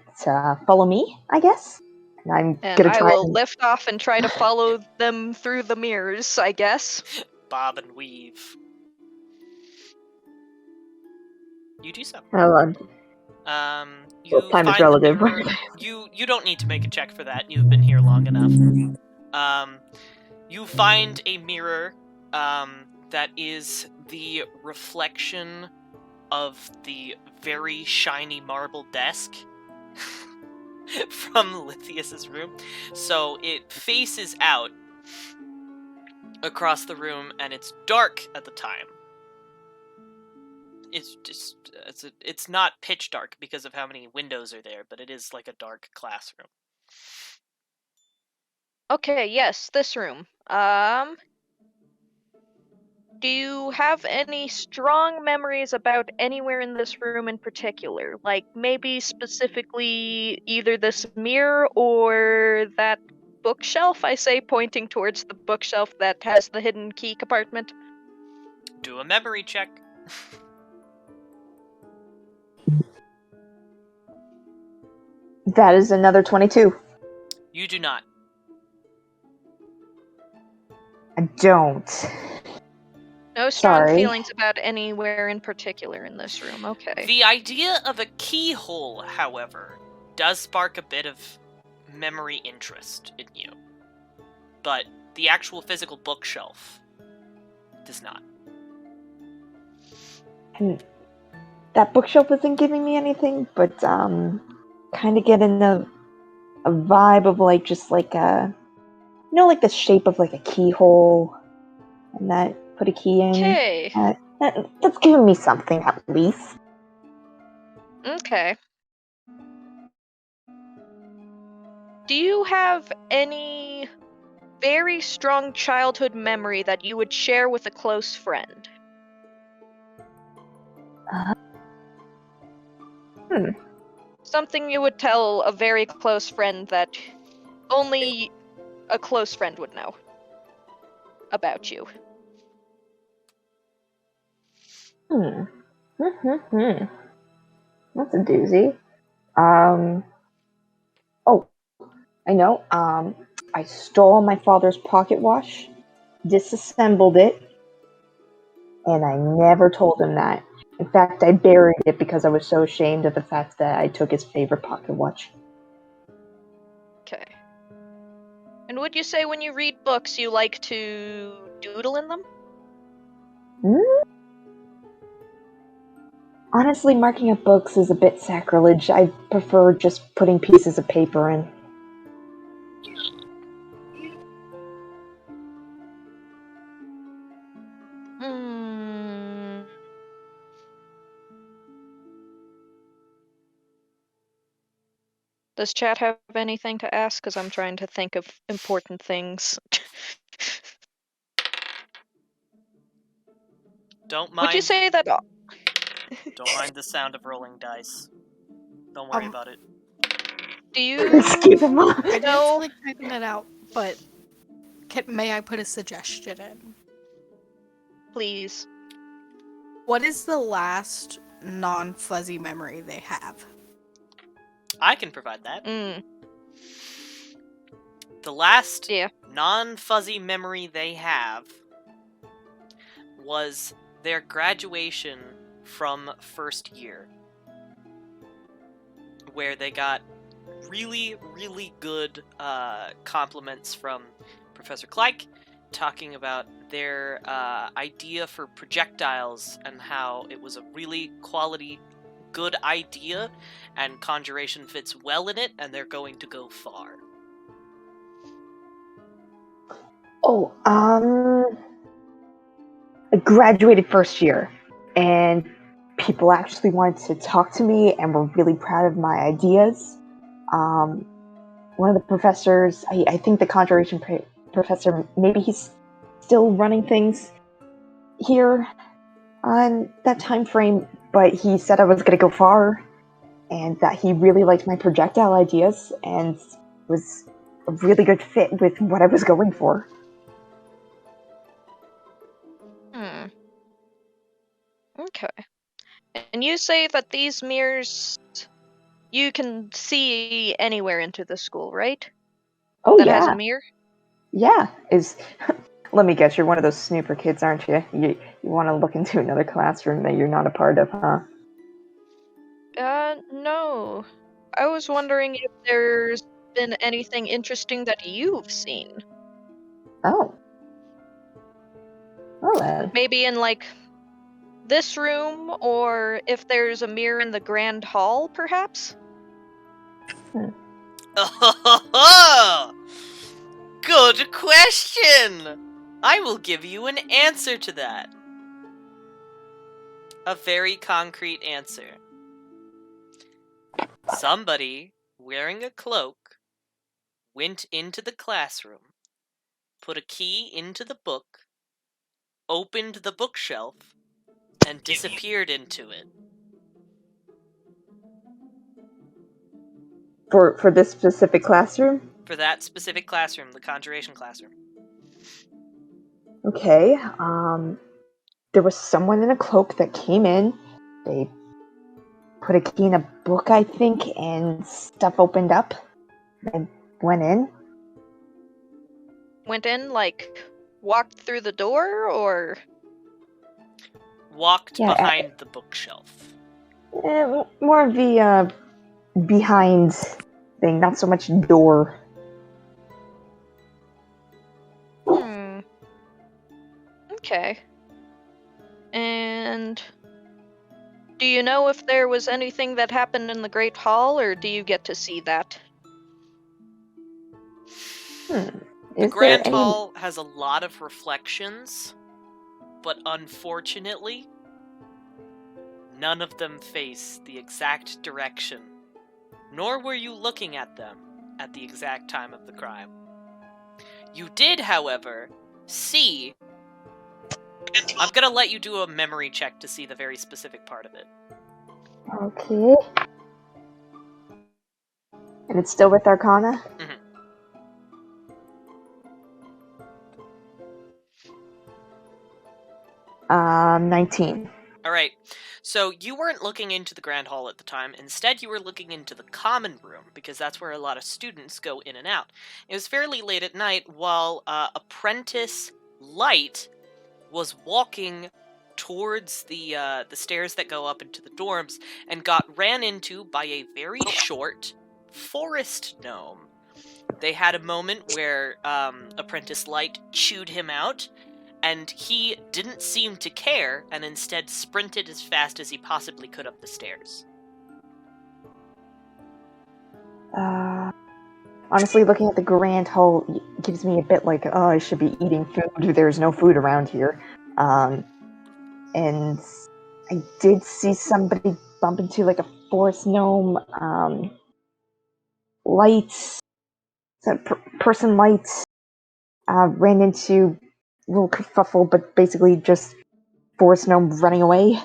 follow me, I guess. And I'm And gonna I try will and... lift off and try to follow them through the mirrors, I guess. Bob and weave. You do so. You time is find relative. the mirror. You don't need to make a check for that. You've been here long enough. You find a mirror that is the reflection of the very shiny marble desk from Lithius's room. So it faces out across the room, and it's dark at the time. It's just it's not pitch dark because of how many windows are there, but it is like a dark classroom. Okay, yes, this room. Do you have any strong memories about anywhere in this room in particular? Like maybe specifically either this mirror or that bookshelf, I say, pointing towards the bookshelf that has the hidden key compartment? Do a memory check. That is another 22. You do not. I don't. No strong Sorry. feelings about anywhere in particular in this room, okay. The idea of a keyhole, however, does spark a bit of memory interest in you. But the actual physical bookshelf does not. And that bookshelf isn't giving me anything, but kind of getting a vibe of like just like a, you know, like the shape of like a keyhole, and that put a key in. Okay. That's giving me something at least. Okay. Do you have any very strong childhood memory that you would share with a close friend? Something you would tell a very close friend that only a close friend would know about you. That's a doozy. Oh, I know. I stole my father's pocket watch, disassembled it, and I never told him that. In fact, I buried it because I was so ashamed of the fact that I took his favorite pocket watch. Okay. And would you say when you read books you like to doodle in them? Honestly, marking up books is a bit sacrilege. I prefer just putting pieces of paper in. Does chat have anything to ask? Because I'm trying to think of important things. Don't mind. Would you say that... Don't mind the sound of rolling dice. Don't worry about it. Do you Excuse me. I didn't know... feel like typing it out, but may I put a suggestion in? Please. What is the last non-fuzzy memory they have? I can provide that. Mm. The last Yeah. non-fuzzy memory they have was their graduation from first year, where they got really, really good compliments from Professor Clyke, talking about their idea for projectiles and how it was a really quality, good idea, and conjuration fits well in it, and they're going to go far. Oh, I graduated first year, and people actually wanted to talk to me and were really proud of my ideas. One of the professors, I think the conjuration professor, maybe he's still running things here on that time frame, but he said I was going to go far, and that he really liked my projectile ideas and was a really good fit with what I was going for. Okay. And you say that these mirrors, you can see anywhere into the school, right? Oh, That yeah. has a mirror? Yeah. Let me guess, you're one of those snooper kids, aren't you? You want to look into another classroom that you're not a part of, huh? No. I was wondering if there's been anything interesting that you've seen. Oh. Well then. Maybe in, like, this room, or if there's a mirror in the Grand Hall, perhaps? Good question! I will give you an answer to that. A very concrete answer. Somebody wearing a cloak went into the classroom, put a key into the book, opened the bookshelf, and disappeared into it. For this specific classroom? For that specific classroom, the conjuration classroom. Okay, there was someone in a cloak that came in. They put a key in a book, I think, and stuff opened up. And went in. Went in, like, walked through the door, or? Walked behind the bookshelf. More of the behind thing, not so much door. Okay. And do you know if there was anything that happened in the Great Hall, or do you get to see that? The Grand Hall has a lot of reflections, but unfortunately, none of them face the exact direction, nor were you looking at them at the exact time of the crime. You did, however, see... I'm gonna let you do a memory check to see the very specific part of it. Okay. And it's still with Arcana? Mm-hmm. 19. Alright, so you weren't looking into the Grand Hall at the time. Instead, you were looking into the common room, because that's where a lot of students go in and out. It was fairly late at night while Apprentice Light was walking towards the stairs that go up into the dorms and got ran into by a very short forest gnome. They had a moment where Apprentice Light chewed him out, and he didn't seem to care, and instead sprinted as fast as he possibly could up the stairs. Honestly, looking at the Grand Hall gives me a bit like, oh, I should be eating food. There's no food around here. And I did see somebody bump into like a forest gnome. Lights. That person Lights ran into a little kerfuffle, but basically just forest gnome running away.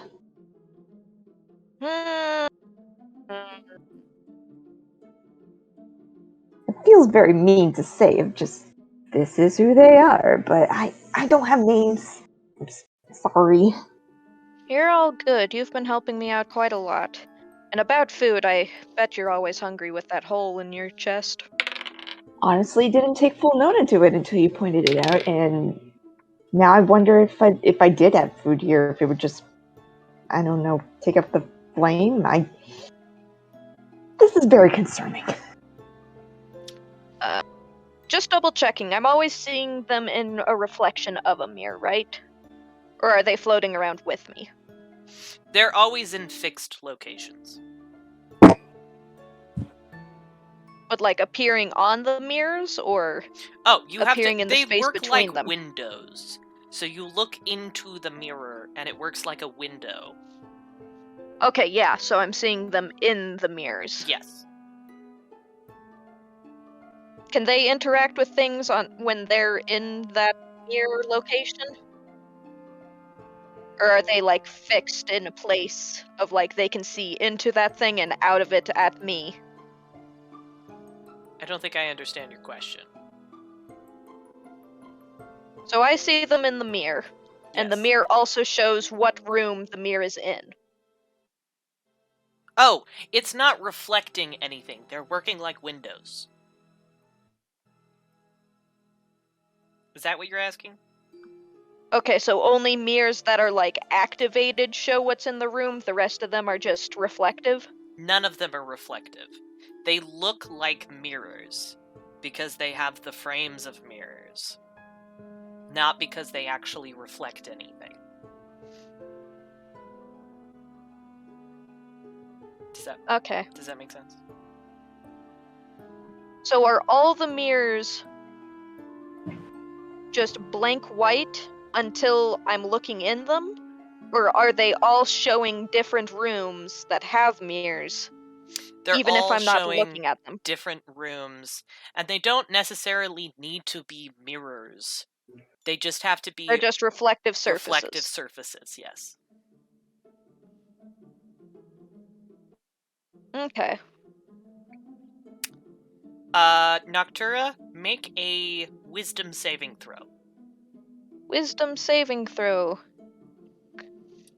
It feels very mean to say, just this is who they are, but I don't have names. I'm sorry. You're all good. You've been helping me out quite a lot. And about food, I bet you're always hungry with that hole in your chest. Honestly, didn't take full note of it until you pointed it out, and now I wonder if I did have food here, if it would just I don't know, take up the blame. This is very concerning. Just double checking. I'm always seeing them in a reflection of a mirror, right? Or are they floating around with me? They're always in fixed locations. But like appearing on the mirrors, or Oh, you have to. appearing in the They space work between like them? windows. So you look into the mirror, and it works like a window. Okay, yeah, so I'm seeing them in the mirrors. Yes. Can they interact with things when they're in that mirror location? Or are they like fixed in a place of like they can see into that thing and out of it at me? I don't think I understand your question. So I see them in the mirror, and the Yes. mirror also shows what room the mirror is in. Oh, it's not reflecting anything. They're working like windows. Is that what you're asking? Okay, so only mirrors that are like activated show what's in the room, the rest of them are just reflective? None of them are reflective. They look like mirrors because they have the frames of mirrors, not because they actually reflect anything. Does that make sense? So are all the mirrors just blank white until I'm looking in them? Or are they all showing different rooms that have mirrors, They're even if all I'm not showing looking at them? different rooms, and they don't necessarily need to be mirrors. They just have to be They're just reflective surfaces. reflective surfaces, yes. Okay. Noctura, make a wisdom saving throw. Wisdom saving throw.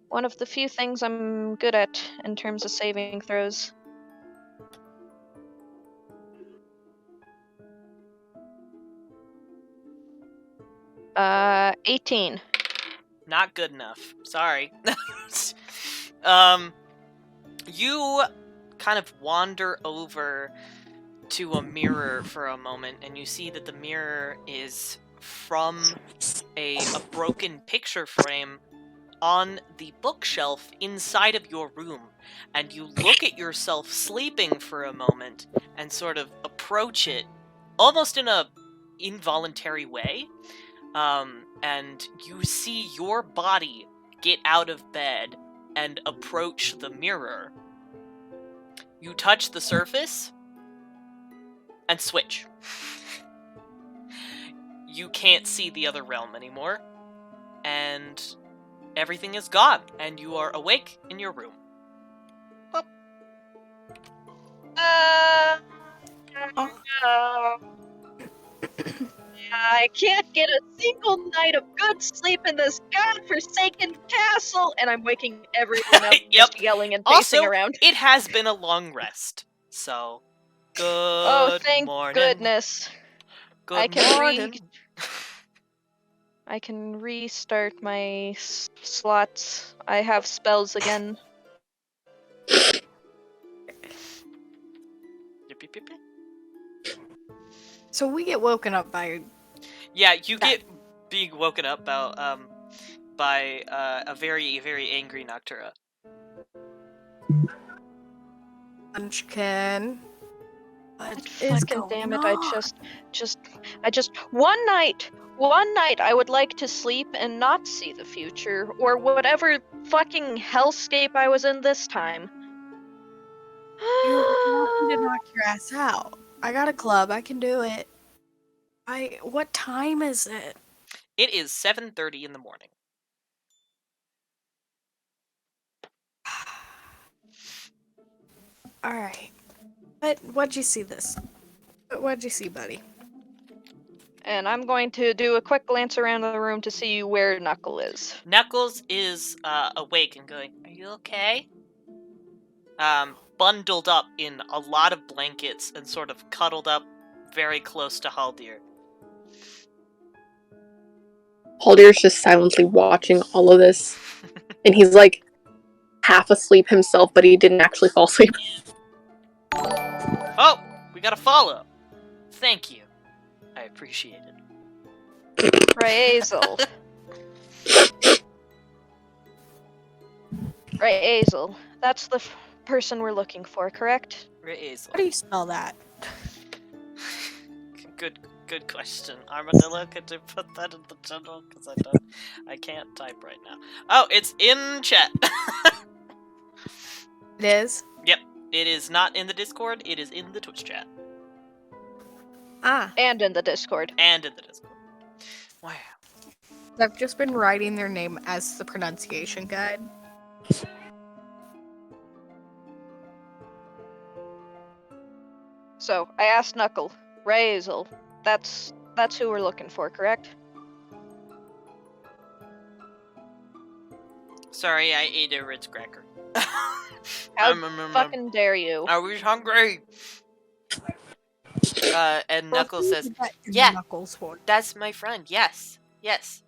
One of the few things I'm good at in terms of saving throws. Uh, 18. Not good enough. Sorry. You kind of wander over to a mirror for a moment, and you see that the mirror is from a broken picture frame on the bookshelf inside of your room. And you look at yourself sleeping for a moment and sort of approach it almost in a involuntary way. And you see your body get out of bed and approach the mirror. You touch the surface and switch. You can't see the other realm anymore, and everything is gone, and you are awake in your room. I can't get a single night of good sleep in this godforsaken castle, and I'm waking everyone up Yep. just yelling and pacing Also, around. it has been a long rest, so good Oh, thank morning. goodness. Good I can morning. I can restart my slots. I have spells again. Yip, yip, yip, yip. So we get woken up by. Yeah, you get being woken up by a very, very angry Noctura. Munchkin. Fucking damn it! I just one night I would like to sleep and not see the future or whatever fucking hellscape I was in this time. You want me to knock your ass out? I got a club. I can do it. What time is it? It is 7:30 in the morning. All right. What'd you see this? What'd you see, buddy? And I'm going to do a quick glance around the room to see where Knuckle is. Knuckles is awake and going, "Are you okay?" Bundled up in a lot of blankets and sort of cuddled up very close to Haldir. Haldir's just silently watching all of this, and he's like half asleep himself, but he didn't actually fall asleep. Oh, we got a follow. Thank you. I appreciate it. Razel. Razel. That's the person we're looking for, correct? Razel. How do you spell that? Good question. Armadillo, could you put that in the channel? Because I can't type right now. Oh, it's in chat. It is? Yep. It is not in the Discord, it is in the Twitch chat. Ah. And in the Discord. And in the Discord. Wow. I've just been writing their name as the pronunciation guide. So, I asked Knuckle. Razel. That's who we're looking for, correct? Sorry, I ate a Ritz cracker. How fucking dare you? I was hungry. And Knuckles says, Yeah. "Yeah, that's my friend. Yes, yes."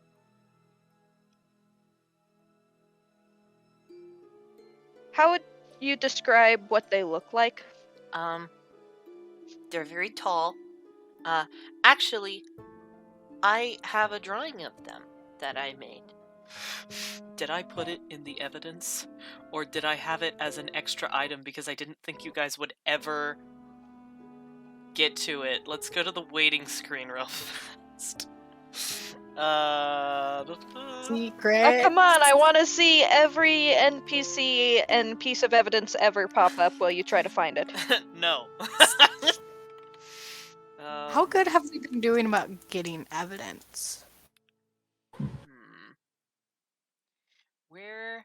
How would you describe what they look like? They're very tall. Actually, I have a drawing of them that I made. Did I put it in the evidence? Or did I have it as an extra item because I didn't think you guys would ever get to it? Let's go to the waiting screen real fast. Secret. Oh, come on, I want to see every NPC and piece of evidence ever pop up while you try to find it. No. How good have we been doing about getting evidence? Where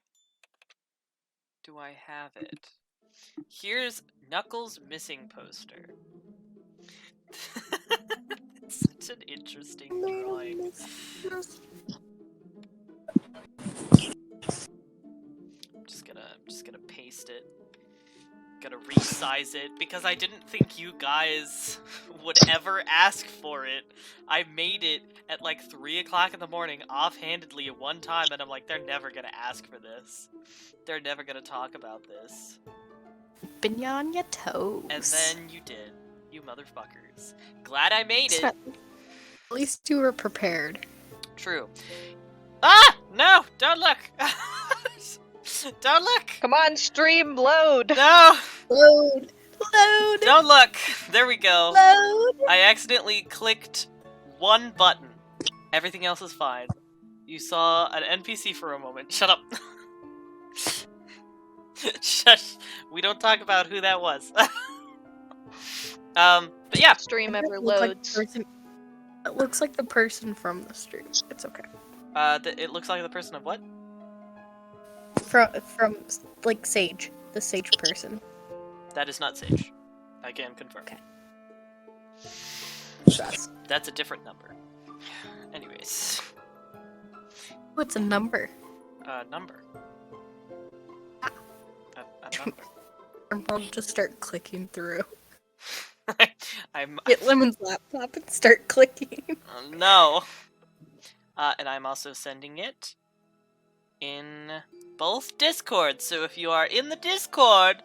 do I have it? Here's Knuckles' missing poster. It's such an interesting drawing. I'm just gonna paste it. Gonna resize it because I didn't think you guys would ever ask for it. I made it at like 3 o'clock in the morning offhandedly at one time, and I'm like, they're never gonna ask for this. They're never gonna talk about this. Been on your toes. And then you did, you motherfuckers. Glad I made it. At least you were prepared. True. Ah! No! Don't look! Don't look! Come on, stream, load! No! Load! Load! Don't look! There we go. Load! I accidentally clicked one button. Everything else is fine. You saw an NPC for a moment. Shut up. Shush. We don't talk about who that was. But yeah. Stream ever Loads. loads. It looks like the person from the stream. It's okay. It looks like the person of what? From like Sage, the Sage person. That is not Sage. I can confirm. Okay. That's a different number. Anyways. What's a number? Number. A number. I'll just start clicking through. I'm. Get Lemon's laptop and start clicking. No. And I'm also sending it in both Discords. So if you are in the Discord,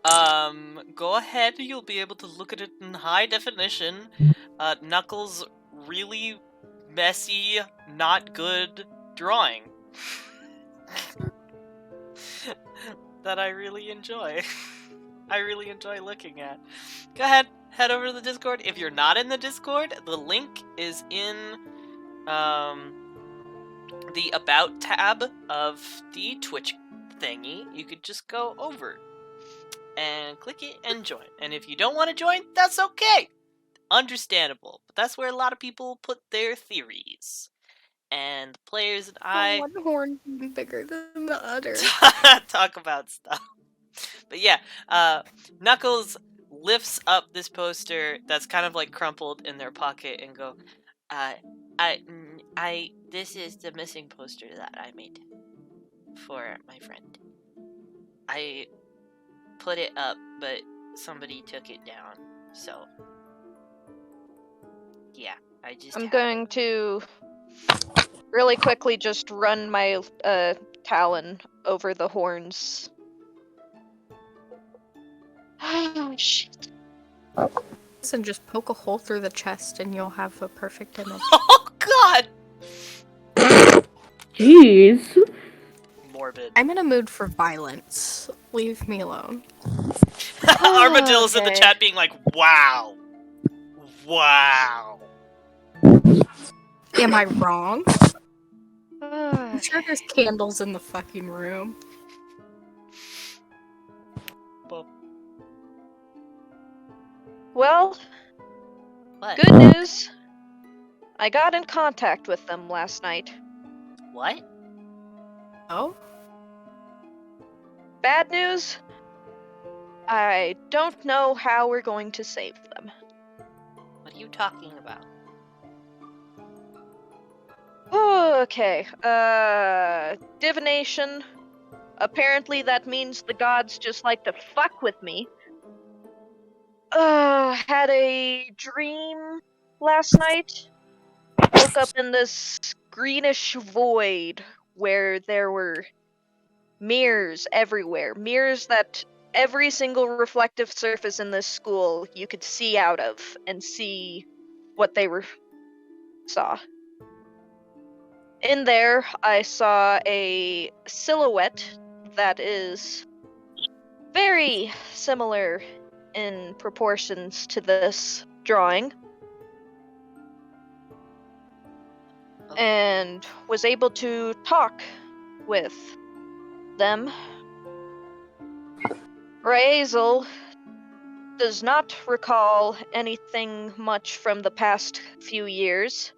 go ahead. You'll be able to look at it in high definition. Knuckles' really messy, not good drawing that I really enjoy. I really enjoy looking at. Go ahead, head over to the Discord. If you're not in the Discord, the link is in the About tab of the Twitch thingy. You could just go over and click it and join. And if you don't want to join, that's okay. Understandable. But that's where a lot of people put their theories. And the players and I One horn being bigger than the other. talk about stuff. But yeah, Knuckles lifts up this poster that's kind of like crumpled in their pocket and go, this is the missing poster that I made for my friend. I put it up, but somebody took it down, so yeah, I'm going to really quickly just run my talon over the horns. Oh, shit. And just poke a hole through the chest and you'll have a perfect image. Oh god! Jeez. Morbid. I'm in a mood for violence. Leave me alone. Armadillo's in the Okay. chat being like, wow. Wow. Am I wrong? Ah, I'm sure there's candles in the fucking room. well, What? good news. I got in contact with them last night. What? Oh? Bad news? I don't know how we're going to save them. What are you talking about? Okay, divination. Apparently that means the gods just like to fuck with me. Had a dream last night. Woke up in this greenish void where there were mirrors everywhere. Mirrors that every single reflective surface in this school you could see out of and see what they saw. In there, I saw a silhouette that is very similar in proportions to this drawing, and was able to talk with them. Razel does not recall anything much from the past few years.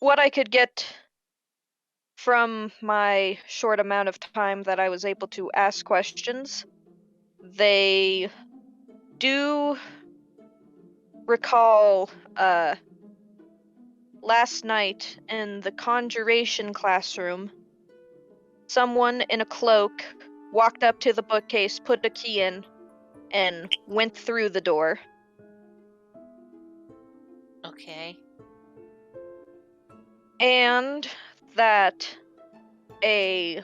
What I could get from my short amount of time that I was able to ask questions, they do recall last night in the conjuration classroom, someone in a cloak walked up to the bookcase, put a key in, and went through the door. Okay. And that a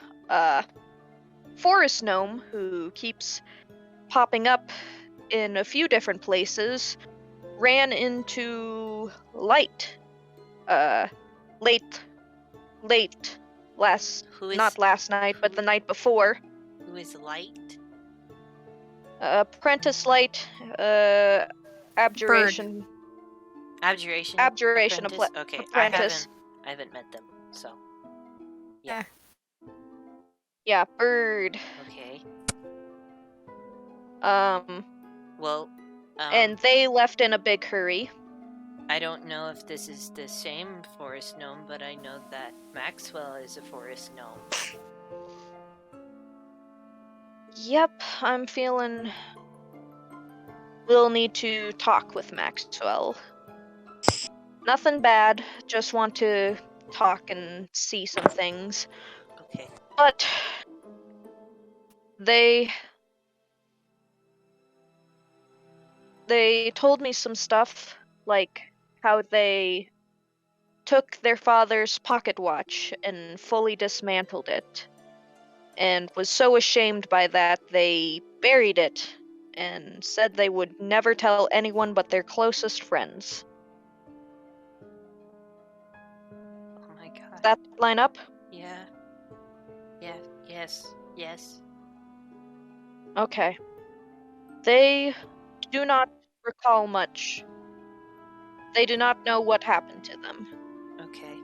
forest gnome who keeps popping up in a few different places ran into Light late Who is not last night, but the night before. who is Light? Apprentice Light, abjuration. Abjuration. Abjuration Apprentice? Okay, apprentice. I haven't met them, so. Yeah, bird. Okay. Well, And they left in a big hurry. I don't know if this is the same forest gnome, but I know that Maxwell is a forest gnome. Yep, I'm feeling we'll need to talk with Maxwell. Nothing bad, just want to talk and see some things. Okay. But they told me some stuff, like how they took their father's pocket watch and fully dismantled it, and was so ashamed by that they buried it and said they would never tell anyone but their closest friends. Oh my god. Does that line up? Yeah. Yes. Okay. They do not recall much. They do not know what happened to them. Okay.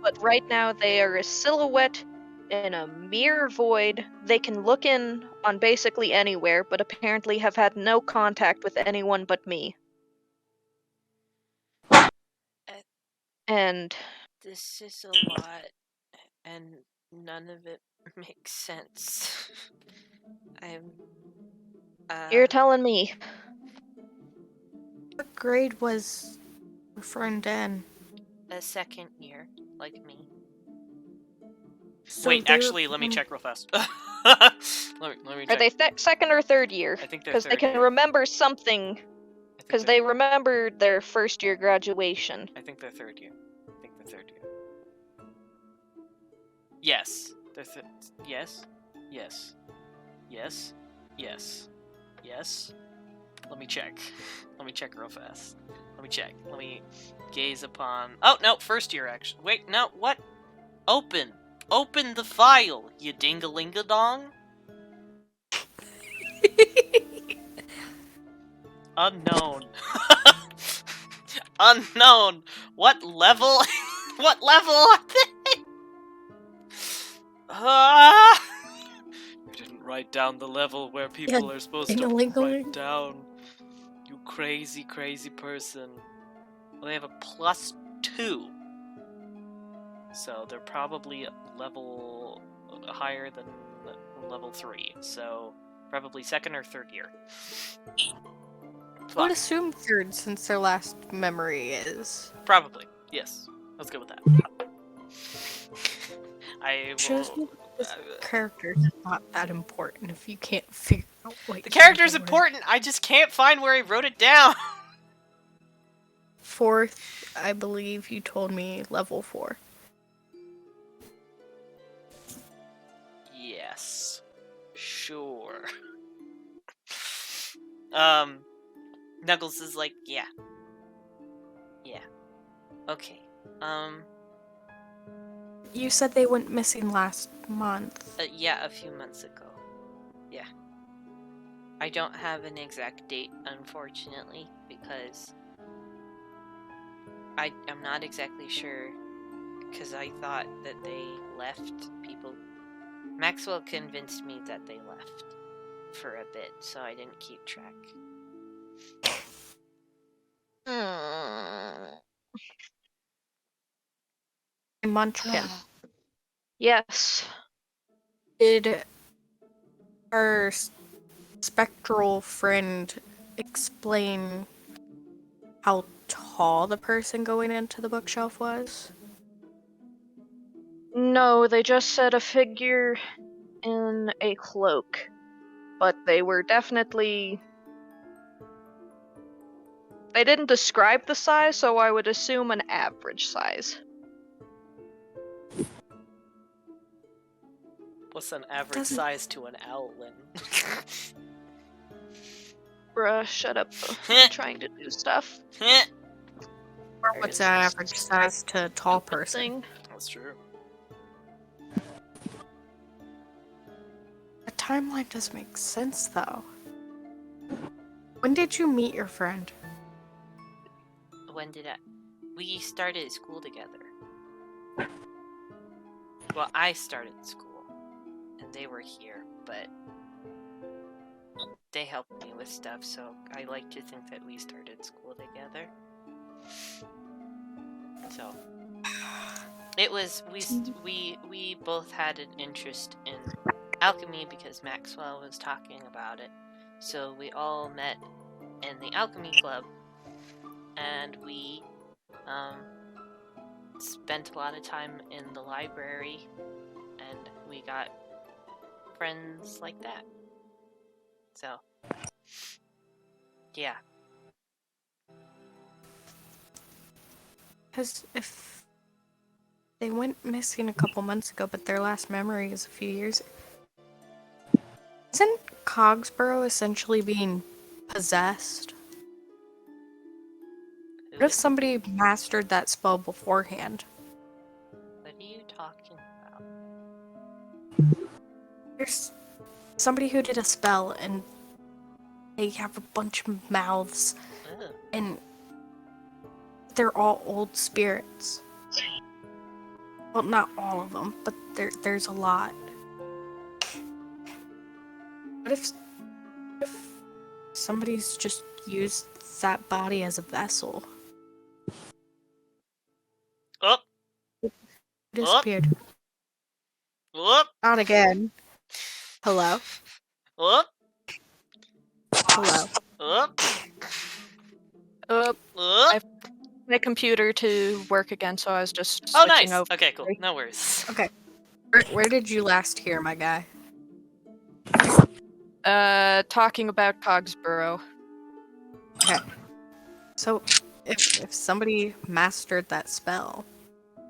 But right now they are a silhouette in a mere void. They can look in on basically anywhere, but apparently have had no contact with anyone but me. And This is a lot, and none of it makes sense. you're telling me. What grade was your friend in? A second year, like me. So Wait, they were actually, let me from- check real fast. let me Are check. they second or third year? I think they're Because they third can year. remember something Because they remembered their first year graduation. I think they're third year. Yes. Yes. Yes. Yes. Yes. Yes. Let me check. Let me check real fast. Let me check. Let me gaze upon... Oh, no, first year, actually. Wait, no, what? Open. Open the file, you ding-a-ling-a-dong. Unknown. Unknown. What level? What level are they? You didn't write down the level where people are supposed to write down. You crazy, crazy person. Well, they have a +2. So they're probably level higher than level 3. So probably second or third year. I would assume third since their last memory is. Probably, yes. Let's go with that. I Shows me will... this character is not that important if you can't figure out what The character's important, I just can't find where I wrote it down! Fourth, I believe you told me level 4. Yes. Sure. Knuckles is like, yeah. Yeah. Okay. You said they went missing last month. Yeah, a few months ago. Yeah. I don't have an exact date, unfortunately, because I'm not exactly sure, because I thought that they left people. Maxwell convinced me that they left for a bit, so I didn't keep track. Munchkin. Yes. Did our spectral friend explain how tall the person going into the bookshelf was? No, they just said a figure in a cloak. But they were definitely... They didn't describe the size, so I would assume an average size. What's an average size to an Owlin? Bruh, shut up. I'm trying to do stuff. What's an average size to a tall person? That's true. The timeline does make sense, though. When did you meet your friend? When did we started school together. Well, I started school, and they were here, but they helped me with stuff, so I like to think that we started school together. So it was we both had an interest in alchemy because Maxwell was talking about it. So we all met in the alchemy club, and we spent a lot of time in the library, and we got friends like that. So yeah. Because if they went missing a couple months ago, but their last memory is a few years, isn't Cogsborough essentially being possessed? What if somebody mastered that spell beforehand? What are you talking about? There's somebody who did a spell and they have a bunch of mouths Ugh. and they're all old spirits. Well, not all of them, but there's a lot. What if somebody's just used that body as a vessel? Up. Disappeared. Up. Not again. Hello? Up. Hello? Up. Uh, Up. my computer to work again, so I was just Oh, switching nice. over. Okay, cool. No worries. Okay. Where did you last hear, my guy? Talking about Cogsborough. Okay. So, if somebody mastered that spell,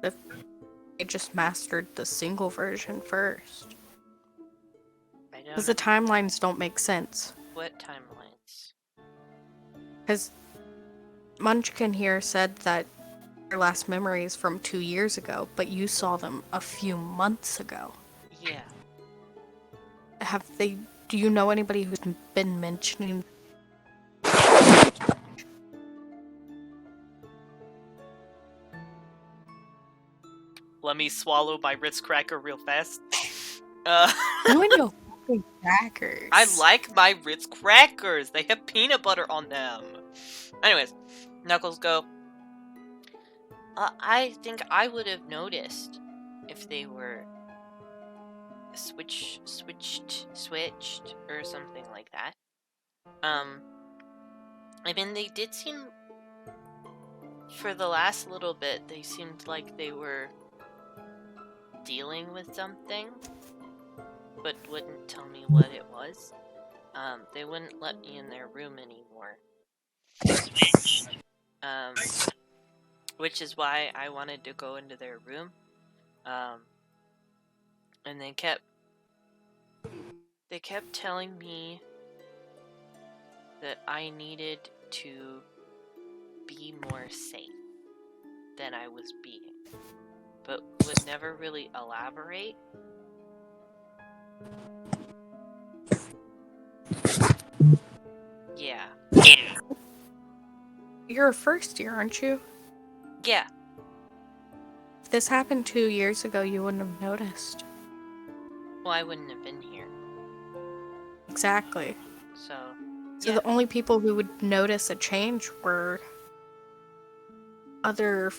if they just mastered the single version first, I don't because know. the timelines don't make sense. What timelines? Because Munchkin here said that your last memory is from 2 years ago, but you saw them a few months ago. Yeah. Do you know anybody who's been mentioning? Let me swallow my Ritz cracker real fast. You and your fucking crackers. I like my Ritz crackers. They have peanut butter on them. Anyways, Knuckles go. I think I would have noticed if they were switched or something like that. I mean, they did seem, for the last little bit, they seemed like they were dealing with something, but wouldn't tell me what it was. They wouldn't let me in their room anymore. Which is why I wanted to go into their room. And they kept telling me that I needed to be more safe than I was being, but would never really elaborate. Yeah. You're a first year, aren't you? Yeah. If this happened 2 years ago, you wouldn't have noticed. Well, I wouldn't have been here. Exactly. So So the only people who would notice a change were other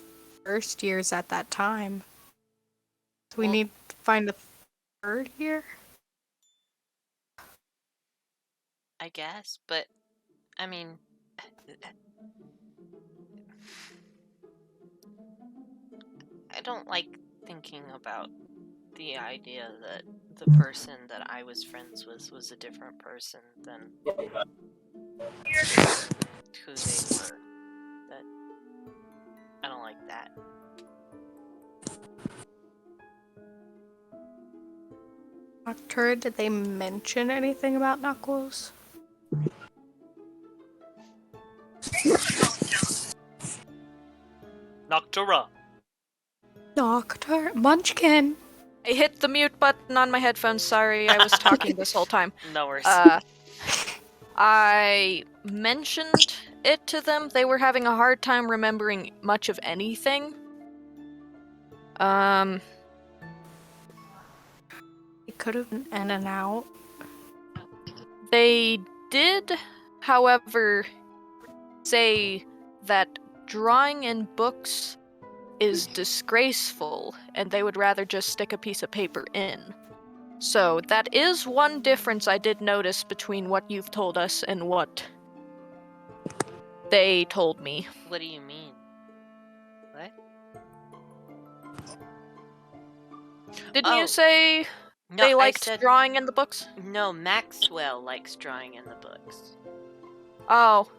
first years at that time. So we need to find a third year? I guess, but I mean, I don't like thinking about the idea that the person that I was friends with was a different person than who they were. That I don't like that. Noctura, did they mention anything about Knuckles? Noctura. Noctura? Munchkin! I hit the mute button on my headphones. Sorry, I was talking this whole time. No worries. I mentioned it to them. They were having a hard time remembering much of anything. It could have been in and out. They did, however, say that drawing in books is disgraceful, and they would rather just stick a piece of paper in. So that is one difference I did notice between what you've told us and what they told me. What do you mean? What? Didn't you say no, they liked I said, drawing in the books? No, Maxwell likes drawing in the books. Oh.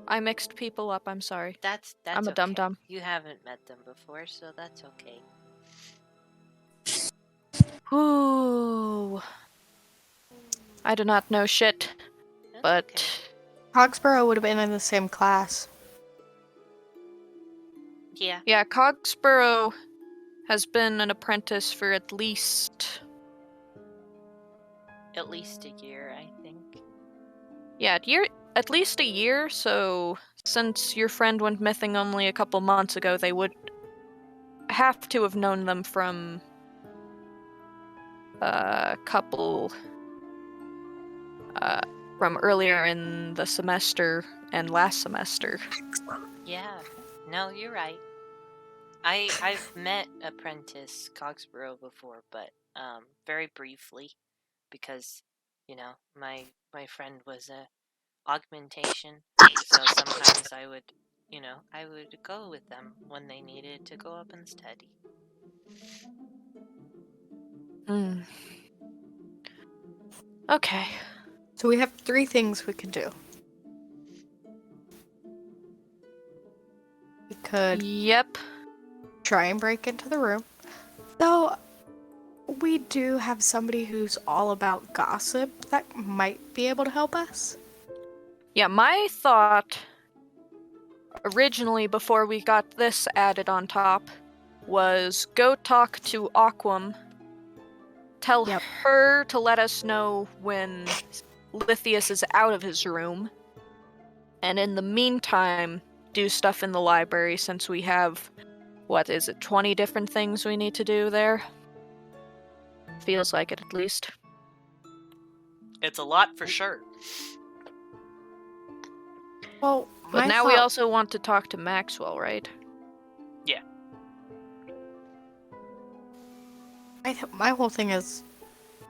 I mixed people up, I'm sorry. That's I'm a okay. dum-dum. You haven't met them before, so that's okay. Ooh. I do not know shit, That's but... okay. Cogsborough would have been in the same class. Yeah. Yeah, Cogsborough has been an apprentice for at least a year, I think. Yeah, at least a year, so since your friend went missing only a couple months ago, they would have to have known them from from earlier in the semester and last semester. Yeah. No, you're right. I've met Apprentice Cogsborough before, but very briefly, because my friend was a augmentation, so sometimes I would go with them when they needed to go up and study. Okay. So we have 3 things we can do. could Yep. try and break into the room. Though, we do have somebody who's all about gossip that might be able to help us. Yeah, my thought originally, before we got this added on top, was go talk to Aquam, tell Yep. her to let us know when Lithius is out of his room, and in the meantime, do stuff in the library since we have, 20 different things we need to do there? Feels like it, at least. It's a lot for sure. Well, But my now we thought- also want to talk to Maxwell, right? Yeah. my whole thing is,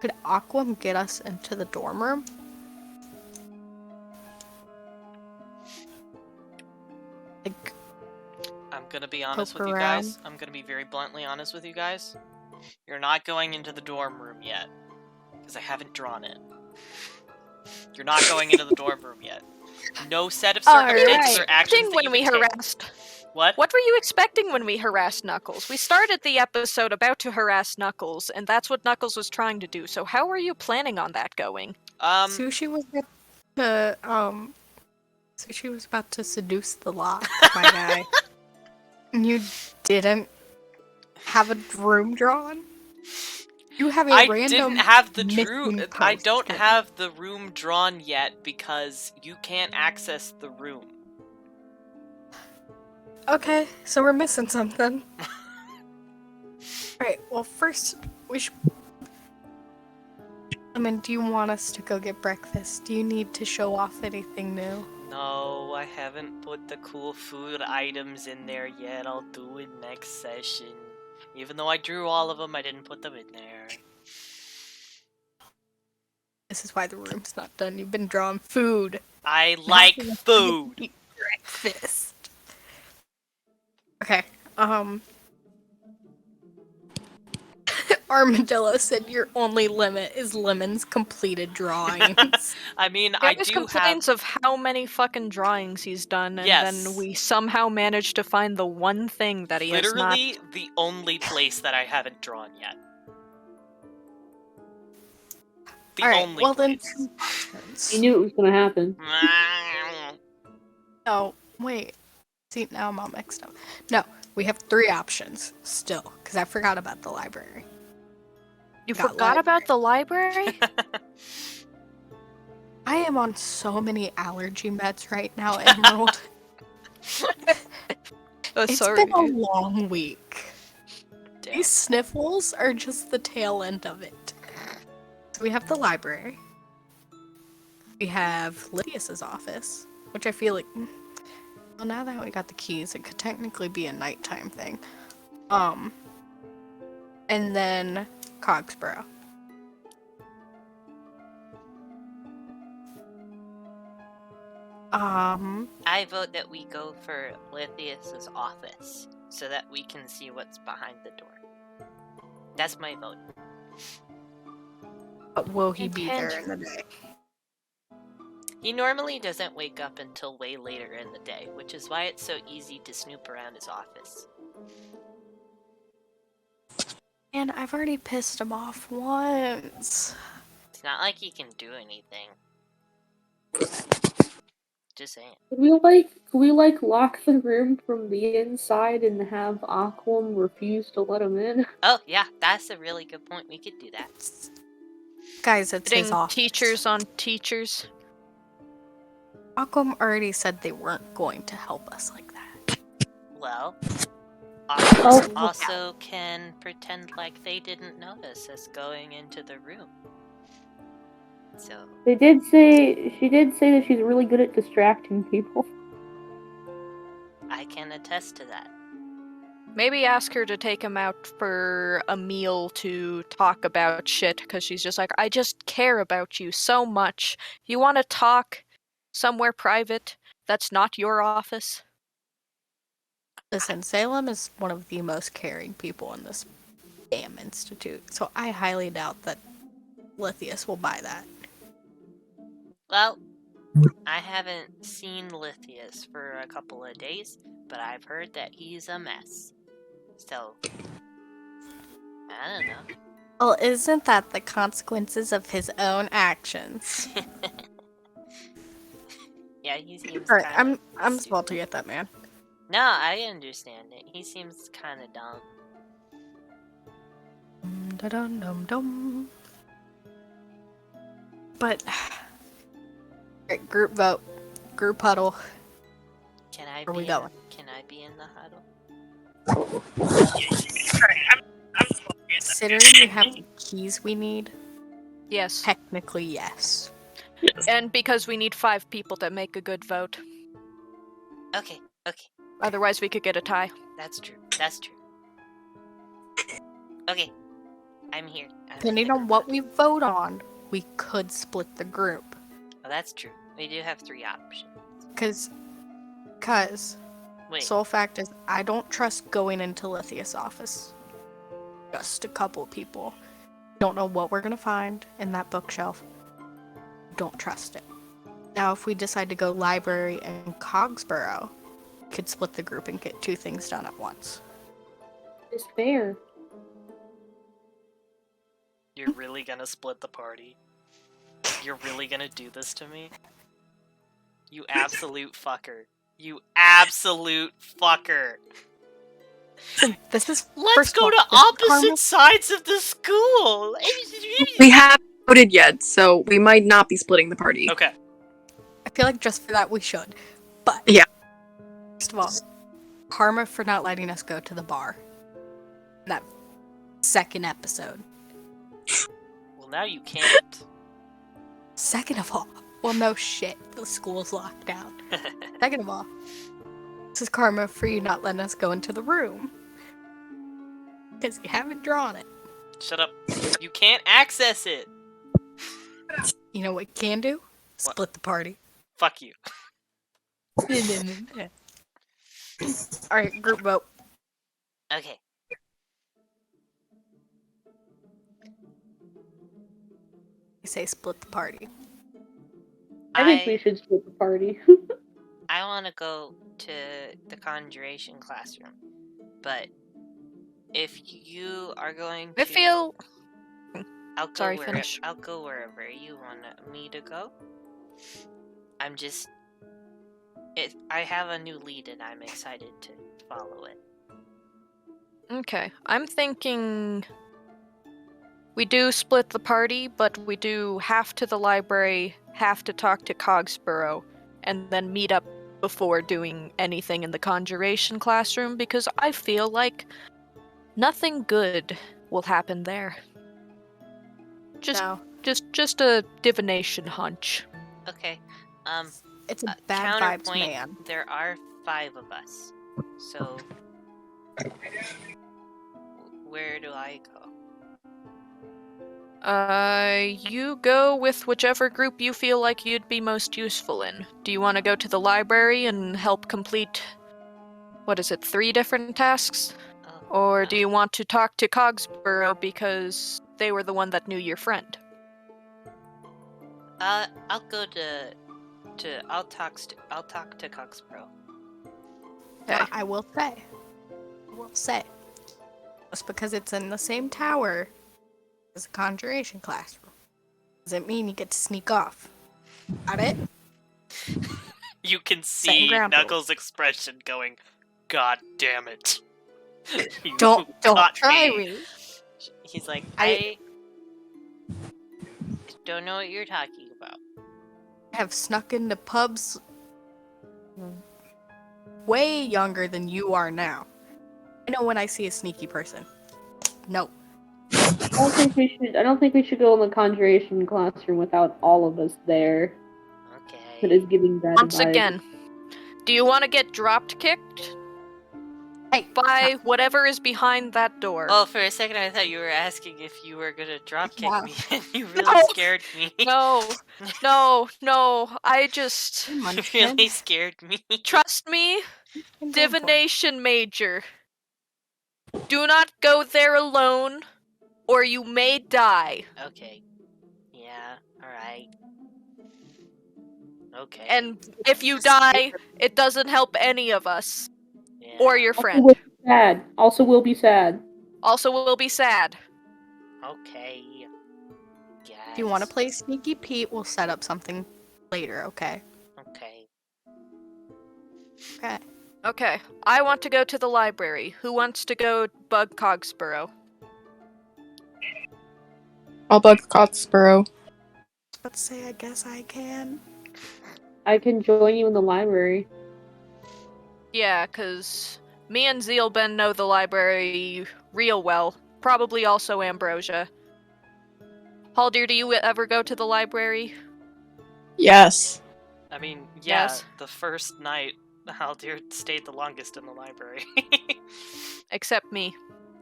could Aquam get us into the dorm room? Like, I'm gonna be honest Poke with you around. guys. I'm gonna be very bluntly honest with you guys. You're not going into the dorm room yet. Because I haven't drawn it. You're not going into the dorm room yet. No set of circumstances or actions that When you we can take. harassed. What? What were you expecting when we harassed Knuckles? We started the episode about to harass Knuckles, and that's what Knuckles was trying to do. So how are you planning on that going? Sushi was about to seduce the lock, my guy. And you didn't have a room drawn? You have a I random didn't have the missing Druid. I don't poster. have the room drawn yet because you can't access the room. Okay, so we're missing something. Alright, well first, we should... I mean, do you want us to go get breakfast? Do you need to show off anything new? No, I haven't put the cool food items in there yet. I'll do it next session. Even though I drew all of them, I didn't put them in there. This is why the room's not done. You've been drawing food. I like food. Eat breakfast. Okay, Armadillo said your only limit is Lemon's completed drawings. I mean, He I always do complains have... of how many fucking drawings he's done, and Yes. then we somehow manage to find the one thing that he has not. Literally the only place that I haven't drawn yet. The Alright, only well then place. two options. You knew it was gonna happen. Oh, wait. See, now I'm all mixed up. No, we have three options still, because I forgot about the library. You Got forgot about the library? I am on so many allergy meds right now, Emerald. It's been a long week. Damn. These sniffles are just the tail end of it. So we have the library. We have Lydia's office, which I feel like... Well, now that we got the keys, it could technically be a nighttime thing. And then Cogsborough. I vote that we go for Lithius's office so that we can see what's behind the door. That's my vote. But will he be there in the day? He normally doesn't wake up until way later in the day, which is why it's so easy to snoop around his office. And I've already pissed him off once. It's not like he can do anything. Just saying. Could we lock the room from the inside and have Aquam refuse to let him in? Oh, yeah, that's a really good point. We could do that. Guys, it's his Putting office. teachers on teachers. Aquam already said they weren't going to help us like that. Well, Oh. also can pretend like they didn't notice us going into the room. So, She did say that she's really good at distracting people. I can attest to that. Maybe ask her to take him out for a meal to talk about shit, because she's just like, I just care about you so much. You want to talk somewhere private that's not your office? Listen, Salem is one of the most caring people in this damn institute, so I highly doubt that Lithius will buy that. Well, I haven't seen Lithius for a couple of days, but I've heard that he's a mess. So, I don't know. Well, isn't that the consequences of his own actions? Yeah, he seems Alright, kind I'm salty at that man. No, I understand it. He seems kind of dumb. Dum-dum-dum-dum. But, alright, group vote, group huddle. Can I Where we be? going? Can I be in the huddle? Considering you have the keys we need, Yes. technically yes. And because we need 5 people to make a good vote. Okay. Otherwise, we could get a tie. That's true. Okay. I'm here. Depending on what we vote on, we could split the group. Oh, that's true. We do have 3 options. Cause Wait. sole fact is I don't trust going into Lithia's office. Just a couple people. Don't know what we're gonna find in that bookshelf. Don't trust it. Now if we decide to go library and Cogsborough, we could split the group and get 2 things done at once. It's fair. You're really gonna split the party? You're really gonna do this to me? You absolute fucker. You absolute fucker. This is Let's first of go all, to this is opposite Carmel- sides of the school! We haven't voted yet, so we might not be splitting the party. Okay. I feel like just for that we should. But Yeah. First of all, karma for not letting us go to the bar. That second episode. Well, now you can't. Second of all, well, no shit, the school's locked down. Second of all, this is karma for you not letting us go into the room. Because you haven't drawn it. Shut up. You can't access it! You know what you can do? Split the party. Fuck you. Alright, group vote. Okay. I say split the party. I think we should split the party. I want to go to the conjuration classroom, but if you are going to, I feel... I'll go Sorry, finish. I'll go wherever you want me to go. I'm just, I have a new lead and I'm excited to follow it. Okay, I'm thinking... We do split the party, but we do half to the library, half to talk to Cogsborough, and then meet up before doing anything in the conjuration classroom, because I feel like nothing good will happen there. Just a divination hunch. Okay. It's a bad vibes counterpoint, man. there are 5 of us, so where do I go? You go with whichever group you feel like you'd be most useful in. Do you want to go to the library and help complete, 3 different tasks? Or do you want to talk to Cogsborough because they were the one that knew your friend? I'll go I'll talk to Cogsborough. Well, I will say, just because it's in the same tower as a conjuration classroom doesn't mean you get to sneak off. Got it? You can Setting see ground Knuckles' expression going, God damn it. You Don't caught try me. He's like, I- I don't know what you're talking about. I have snuck into pubs way younger than you are now. I know when I see a sneaky person. No. I don't think we should go in the conjuration classroom without all of us there. It Okay. is giving bad Once vibes. again, do you want to get dropped kicked Hey, by whatever is behind that door? Oh, for a second I thought you were asking if you were gonna dropkick Yeah. me, and you really No. scared me. No, I just... You Munchkin. really scared me. Trust me, I'm going for it. divination major. Do not go there alone, or you may die. Okay. Yeah, alright. Okay. And if you die, it doesn't help any of us. Yeah. Or your Also friend. will be sad. Also will be sad. Also will be sad. Okay. If you want to Yes. play Sneaky Pete, we'll set up something later, okay? Okay. Okay. Okay, I want to go to the library. Who wants to go bug Cogsborough? I'll bug Cotsborough. Let's say I guess I can. I can join you in the library. Yeah, because me and Zeelbend know the library real well. Probably also Ambrosia. Haldir, do you ever go to the library? Yes. I mean, yeah, Yes. the first night, Haldir stayed the longest in the library. Except me.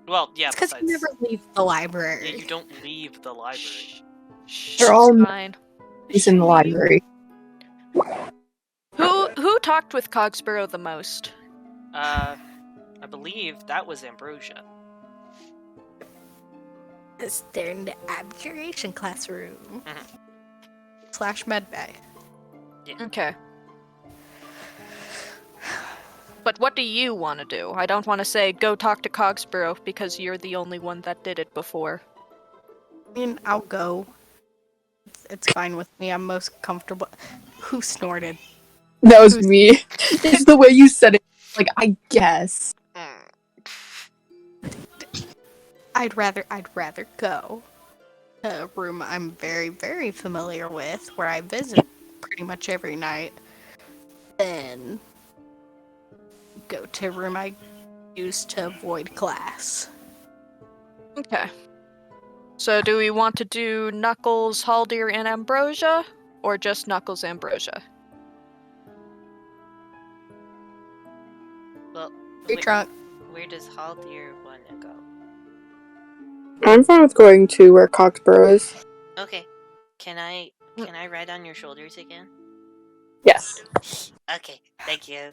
Well, yeah, It's because you besides... never leave the library. Yeah, you don't leave the library. Shh, They're all it's fine. He's in the library. Who talked with Cogsborough the most? I believe that was Ambrosia. Because they're in the abjuration classroom. Mhm. / medbay. Okay. But what do you want to do? I don't want to say go talk to Cogsborough because you're the only one that did it before. I mean, I'll go. It's fine with me. I'm most comfortable. Who snorted? That was me. It's the way you said it. Like, I guess. I'd rather go to a room I'm very, very familiar with, where I visit pretty much every night, than go to a room I use to avoid class. Okay. So do we want to do Knuckles, Haldir, and Ambrosia? Or just Knuckles, Ambrosia? Well, Free trunk. where does Haldir want to go? I'm fine with going to where Coxborough is. Okay. Can I ride on your shoulders again? Yes. Okay, thank you.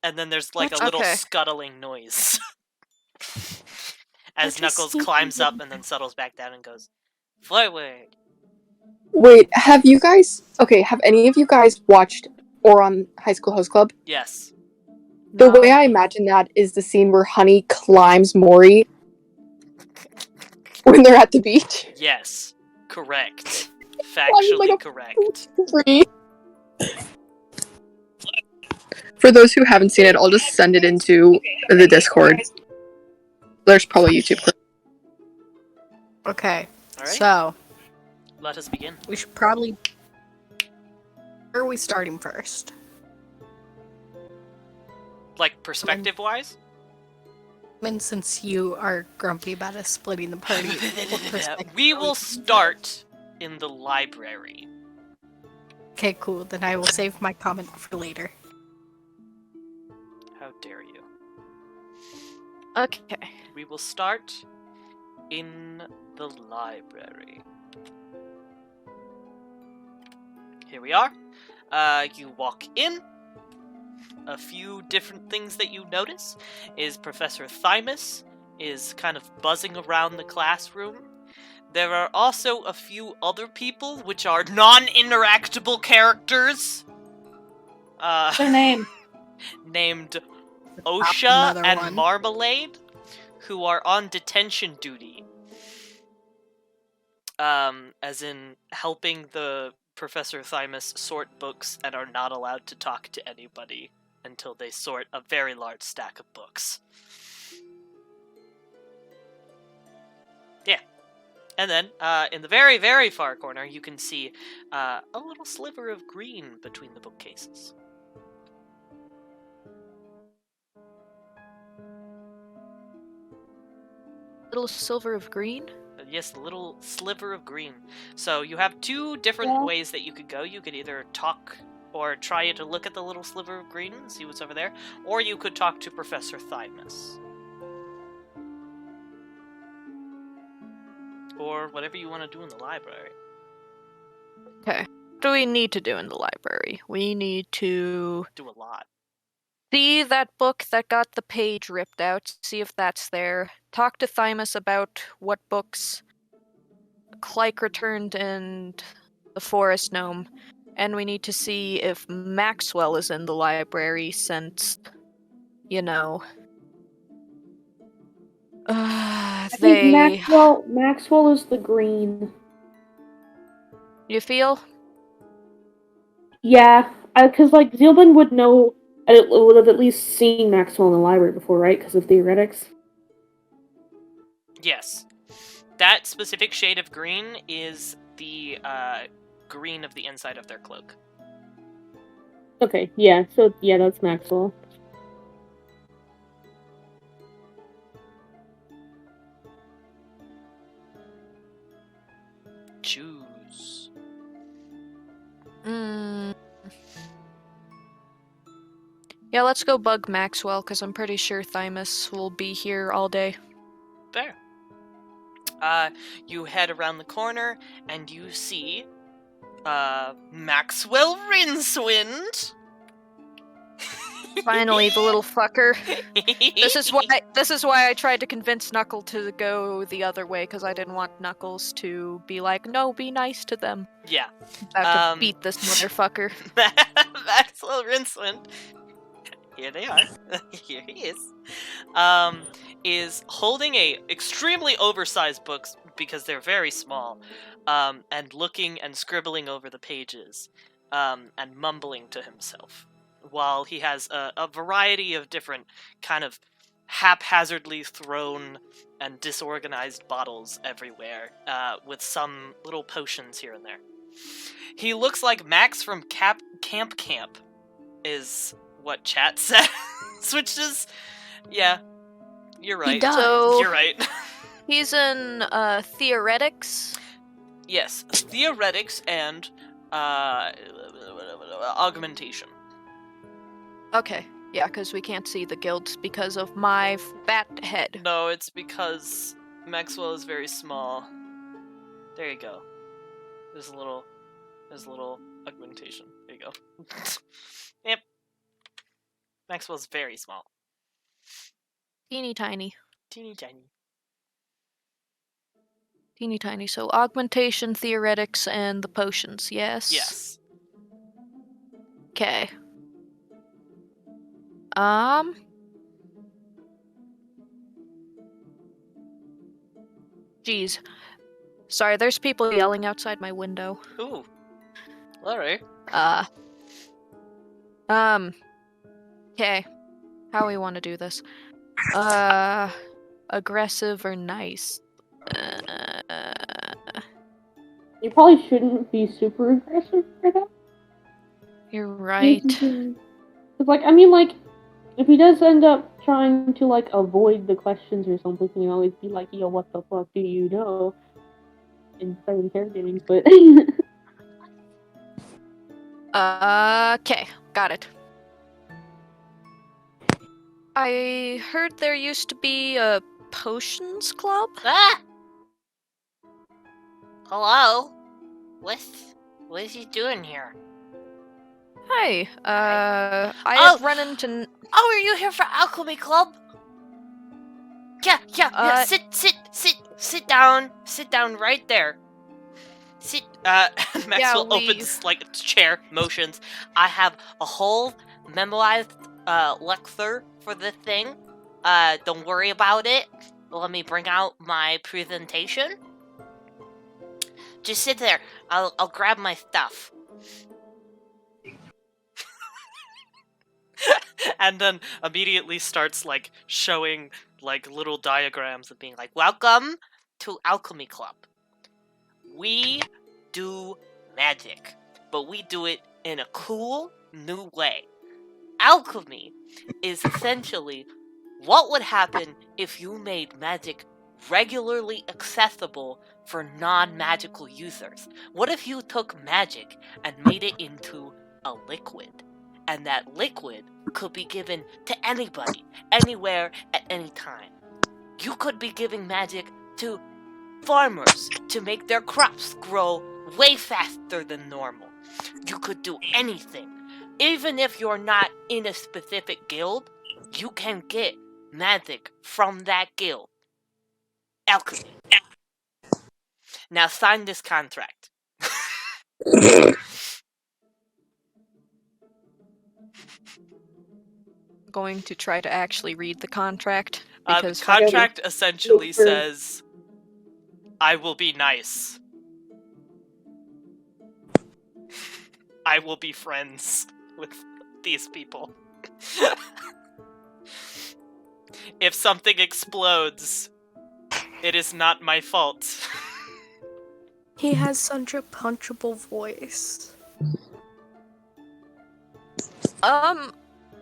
And then there's like a Let's- little Okay. scuttling noise. As Let's Knuckles sneak climbs in. up and then settles back down and goes, forward. Wait, have any of you guys watched Oron High School Host Club? Yes. The No. way I imagine that is the scene where Honey climbs Mori when they're at the beach. Yes. Correct. Climbing like Factually a correct. tree. For those who haven't seen it, I'll just send it into the Discord. There's probably YouTube clips. Okay, Alright, so let us begin. we should probably. Where are we starting first? Like, perspective-wise? I mean, since you are grumpy about us splitting the party, what perspective We are will start in the library. Okay, cool. Then I will save my comment for later. How dare you. Okay. We will start in the library. Here we are. You walk in. A few different things that you notice is Professor Thymus is kind of buzzing around the classroom. There are also a few other people which are non-interactable characters. What's their name? Named Osha Another and one. Marmalade, who are on detention duty. As in helping the Professor Thymus sort books and are not allowed to talk to anybody until they sort a very large stack of books. Yeah. And then, in the very, very far corner, you can see a little sliver of green between the bookcases. Little silver of green? Yes, a little sliver of green. So you have two different ways that you could go. You could either talk or try to look at the little sliver of green and see what's over there, or you could talk to Professor Thymus. Or whatever you want to do in the library. Okay. What do we need to do in the library? We need to Do a lot. see that book that got the page ripped out, see if that's there. Talk to Thymus about what books Cleric returned and the Forest Gnome. And we need to see if Maxwell is in the library since you know. I think They. Maxwell is the green. You feel? Yeah, because like Zeelbend would know, would have at least seen Maxwell in the library before, right? Because of theoretics. Yes. That specific shade of green is the green of the inside of their cloak. Okay, yeah. So yeah, that's Maxwell. Choose. Yeah, let's go bug Maxwell, because I'm pretty sure Thymus will be here all day. Fair. You head around the corner, and you see, Maxwell Rincewind. Finally, the little fucker. This is why I tried to convince Knuckle to go the other way, because I didn't want Knuckles to be like, no, be nice to them. Yeah. About to beat this motherfucker. Maxwell Rincewind. Here they are. Here he is holding a extremely oversized books because they're very small, and looking and scribbling over the pages, and mumbling to himself, while he has a variety of different kind of haphazardly thrown and disorganized bottles everywhere, with some little potions here and there. He looks like Max from Camp, is what chat says, which is, yeah, you're right. He does. So- You're right. He's in theoretics. Yes, theoretics and augmentation. Okay, yeah, because we can't see the guilds because of my fat head. No, it's because Maxwell is very small. There you go. There's a little augmentation. There you go. Yep. Maxwell's very small. Teeny tiny. Teeny tiny. Teeny tiny. So augmentation, theoretics, and the potions, yes? Yes. Okay. Jeez. Sorry, there's people yelling outside my window. Ooh. Alright. Okay. How we want to do this? Aggressive or nice? You probably shouldn't be super aggressive for that. You're right. Because, like, I mean, like, if he does end up trying to, like, avoid the questions or something, you can always be like, yo, what the fuck do you know? And start interrogating, but... Okay. Got it. I heard there used to be a potions club? Ah! Hello? What is he doing here? Hi. I Oh! had run into... Oh, are you here for alchemy club? Yeah. Sit down right there. Sit. Maxwell we- opens, like, chair, motions. I have a whole memorized, lecture for the thing. Don't worry about it. Let me bring out my presentation. Just sit there. I'll grab my stuff. And then immediately starts, like, showing, like, little diagrams of being like, welcome to Alchemy Club. We do magic, but we do it in a cool, new way. Alchemy is essentially what would happen if you made magic regularly accessible for non-magical users. What if you took magic and made it into a liquid? And that liquid could be given to anybody, anywhere, at any time. You could be giving magic to farmers to make their crops grow way faster than normal. You could do anything. Even if you're not in a specific guild, you can get magic from that guild. Alchemy. Now sign this contract. going to try to actually read the contract. The Because contract essentially Look for- says, I will be nice. I will be friends with these people. If something explodes, it is not my fault. He has such a punchable voice. I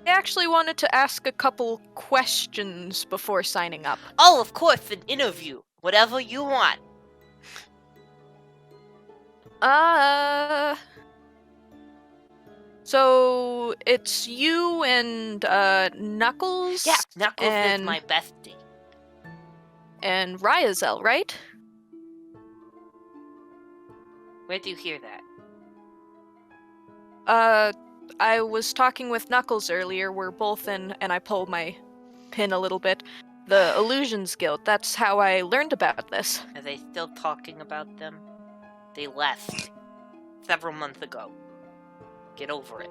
actually wanted to ask a couple questions before signing up. Oh, of course, an interview. Whatever you want. So it's you and Knuckles. Yeah, Knuckles and, is my bestie. And Ryazel, right? Where'd you hear that? I was talking with Knuckles earlier. We're both in, and I pulled my pin a little bit. The Illusions Guild. That's how I learned about this. Are they still talking about them? They left several months ago. Get over it.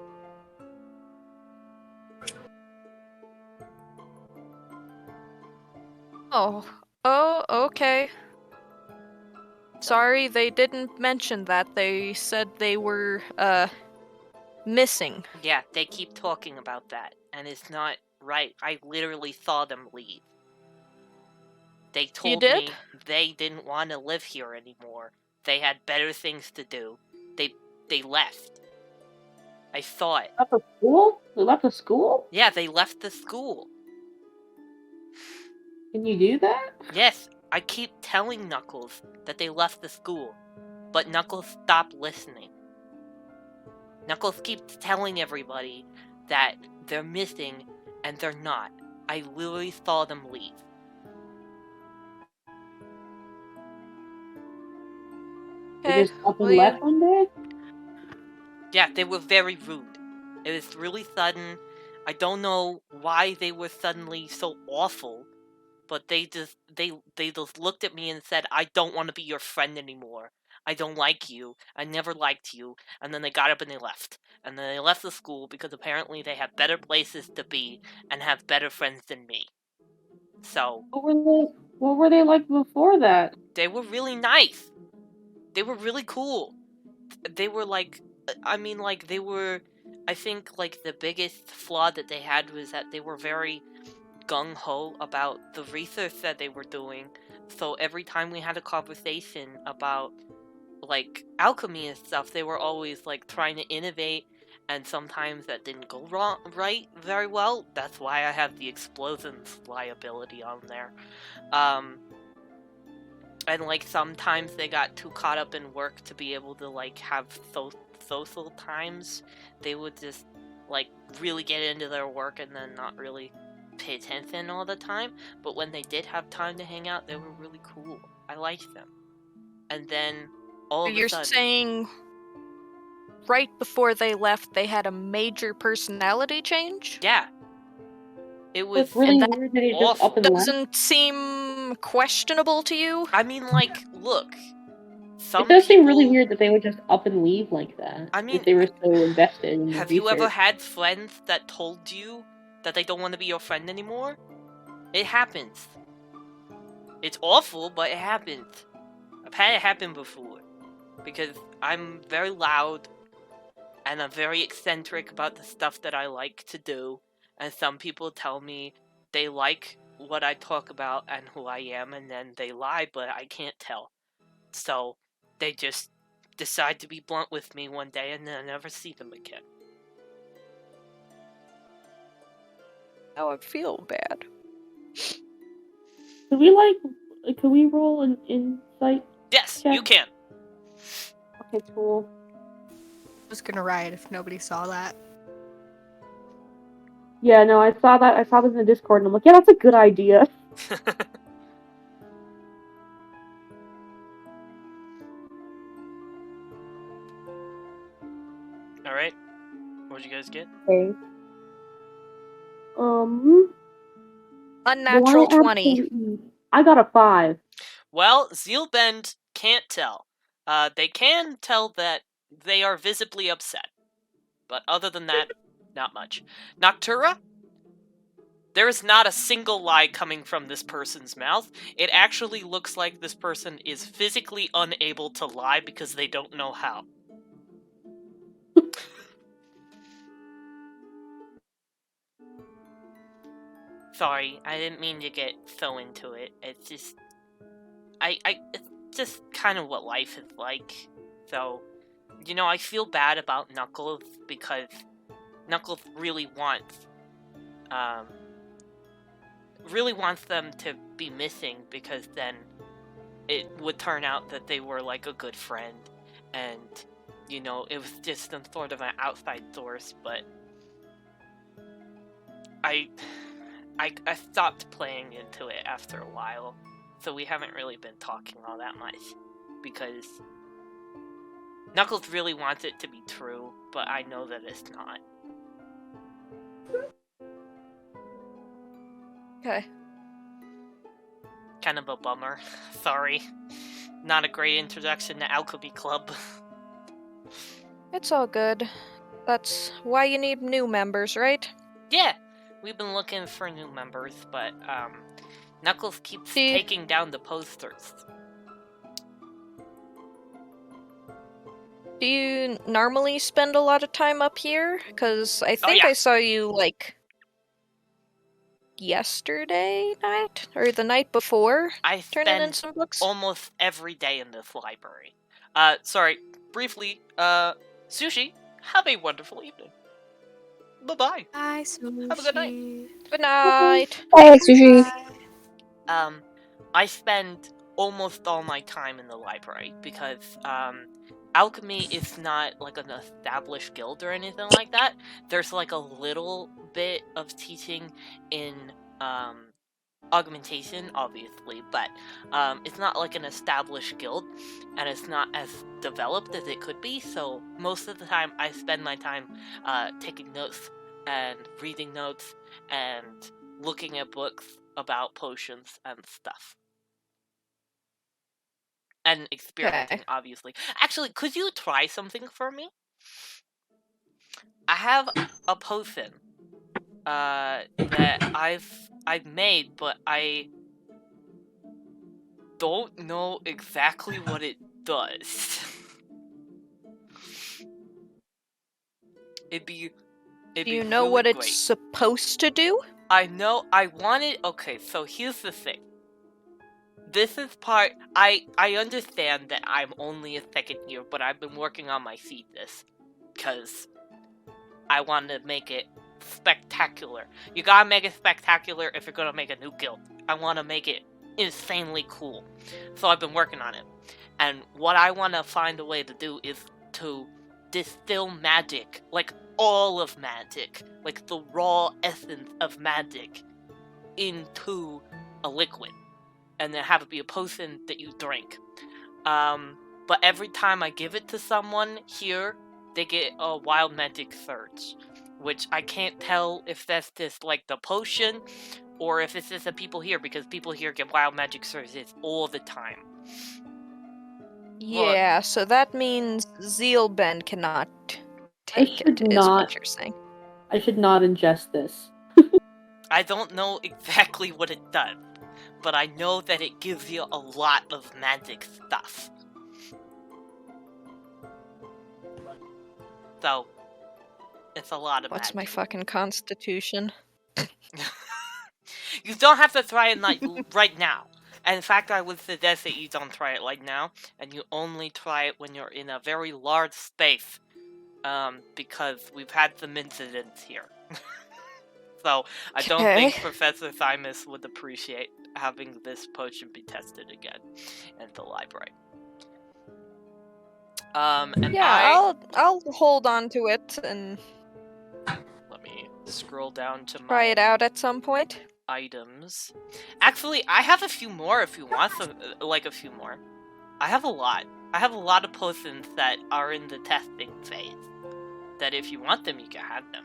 Oh, okay. Sorry, they didn't mention that. They said they were, missing. Yeah, they keep talking about that, and it's not right. I literally saw them leave. They told me they didn't want to live here anymore. They had better things to do. They left. I saw it. Left the school? They left the school? Yeah, they left the school. Can you do that? Yes, I keep telling Knuckles that they left the school, but Knuckles stopped listening. Knuckles keeps telling everybody that they're missing, and they're not. I literally saw them leave. They just up and left one day? Yeah, they were very rude. It was really sudden. I don't know why they were suddenly so awful, but they just looked at me and said, I don't want to be your friend anymore. I don't like you. I never liked you. And then they got up and they left. And then they left the school because apparently they have better places to be and have better friends than me. So What were they like before that? they were really nice. They were really cool. They were like, they were, I think, like, the biggest flaw that they had was that they were very gung-ho about the research that they were doing. So every time we had a conversation about, like, alchemy and stuff, they were always, like, trying to innovate, and sometimes that didn't go right very well. That's why I have the explosions liability on there. And, like, sometimes they got too caught up in work to be able to, like, have social times. They would just, like, really get into their work and then not really pay attention all the time. But when they did have time to hang out, they were really cool. I liked them. And then, all of a sudden... You're saying right before they left, they had a major personality change? Yeah. It was really weird that they just up and left. Doesn't seem questionable to you? I mean, like, look. It does seem really weird that they would just up and leave like that. I mean, if they were so invested in have the you ever research. had friends that told you that they don't want to be your friend anymore? It happens. It's awful, but it happens. I've had it happen before. Because I'm very loud, and I'm very eccentric about the stuff that I like to do. And some people tell me they like what I talk about and who I am, and then they lie, but I can't tell. So, they just decide to be blunt with me one day, and then I never see them again. Now I feel bad. Could we roll an insight? Yes, check? you can. Okay, cool. I was gonna riot if nobody saw that. Yeah, no, I saw that. I saw this in the Discord, and I'm like, yeah, that's a good idea. Alright. What'd you guys get? Okay. Unnatural 20. I got a 5. Well, Zeelbend can't tell. They can tell that they are visibly upset. But other than that, not much. Noctura? There is not a single lie coming from this person's mouth. It actually looks like this person is physically unable to lie because they don't know how. Sorry, I didn't mean to get so into it. It's just... it's just kind of what life is like. So, you know, I feel bad about Knuckles because Knuckles really wants them to be missing, because then it would turn out that they were like a good friend, and, you know, it was just some sort of an outside source, but I stopped playing into it after a while, so we haven't really been talking all that much, because Knuckles really wants it to be true, but I know that it's not. Okay. Kind of a bummer. Sorry. Not a great introduction to Alchemy Club. It's all good. That's why you need new members, right? Yeah, we've been looking for new members, but Knuckles keeps taking down the posters. Do you normally spend a lot of time up here? Because I think I saw you, like, yesterday night? Or the night before? I turning in spend some books? almost every day in this library. Sorry, briefly, Sushi, have a wonderful evening. Bye-bye. Bye, Sushi. Have a good night. Good night. Hey, Sushi. I spend almost all my time in the library because, alchemy is not like an established guild or anything like that. There's like a little bit of teaching in, augmentation, obviously, but, it's not like an established guild, and it's not as developed as it could be, so most of the time I spend my time, taking notes and reading notes and looking at books about potions and stuff. And experimenting, obviously. Actually, could you try something for me? I have a potion that I've made, but I don't know exactly what it does. Do you know what it's supposed to do? I know. I wanted... Okay, so here's the thing. This is part... I understand that I'm only a second year, but I've been working on my thesis. Because I want to make it spectacular. You gotta make it spectacular if you're gonna make a new guild. I want to make it insanely cool. So I've been working on it. And what I want to find a way to do is to distill magic. Like, all of magic. Like, the raw essence of magic into a liquid. And then have it be a potion that you drink. But every time I give it to someone here, they get a wild magic surge. Which I can't tell if that's just like the potion, or if it's just the people here, because people here get wild magic surges all the time. Yeah, so that means Zeelbend cannot take it, is what you're saying. I should not ingest this. I don't know exactly what it does, but I know that it gives you a lot of magic stuff. So, it's a lot of What's magic. my fucking constitution? You don't have to try it like right now. And in fact, I would suggest that you don't try it right now, and you only try it when you're in a very large space, because we've had some incidents here. So, I don't think Professor Thymus would appreciate having this potion be tested again in the library. And yeah, I'll hold on to it and let me scroll down to try it out at some point. Items. Actually, I have a few more if you want some, like a few more. I have a lot. I have a lot of potions that are in the testing phase. That if you want them, you can have them.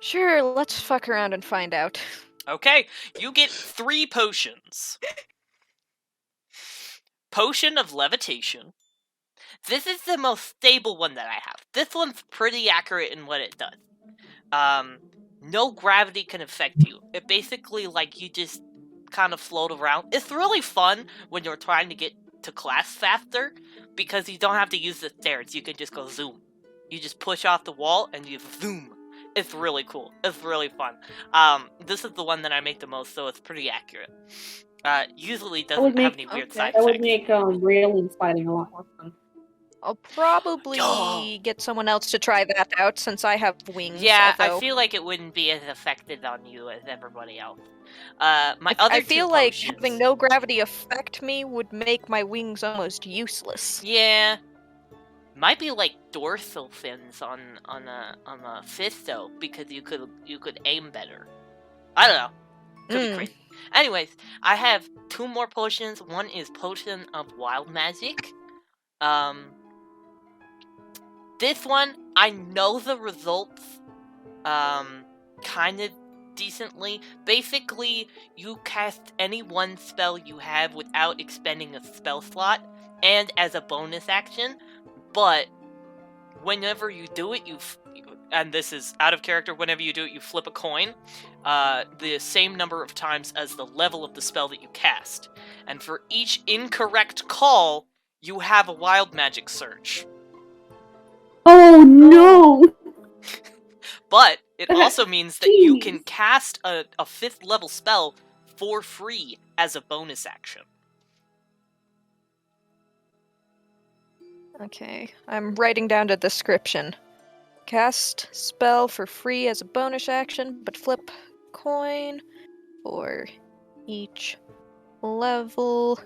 Sure, let's fuck around and find out. Okay, you get 3 potions. Potion of Levitation, This is the most stable one that I have. This one's pretty accurate in what it does. No gravity can affect you. It basically, like, you just kind of float around. It's really fun when you're trying to get to class faster, because you don't have to use the stairs. You can just go zoom. You just push off the wall and you zoom. It's really cool. It's really fun. This is the one that I make the most, so it's pretty accurate. Usually doesn't have any weird side That would effects. make railing fighting a lot more fun. I'll probably Yo. get someone else to try that out since I have wings. Yeah, although I feel like it wouldn't be as affected on you as everybody else. My other I feel two like potions, having no gravity affect me would make my wings almost useless. Yeah, might be like dorsal fins on a fisto, because you could aim better. I don't know. Could be crazy. Anyways, I have 2 more potions. One is Potion of Wild Magic. This one, I know the results kind of decently. Basically, you cast any one spell you have without expending a spell slot, and as a bonus action, but whenever you do it, and this is out of character, whenever you do it, you flip a coin, the same number of times as the level of the spell that you cast. And for each incorrect call, you have a wild magic surge. Oh no! But it also means that you can cast a 5th level spell for free as a bonus action. Okay, I'm writing down the description. Cast spell for free as a bonus action, but flip coin for each level.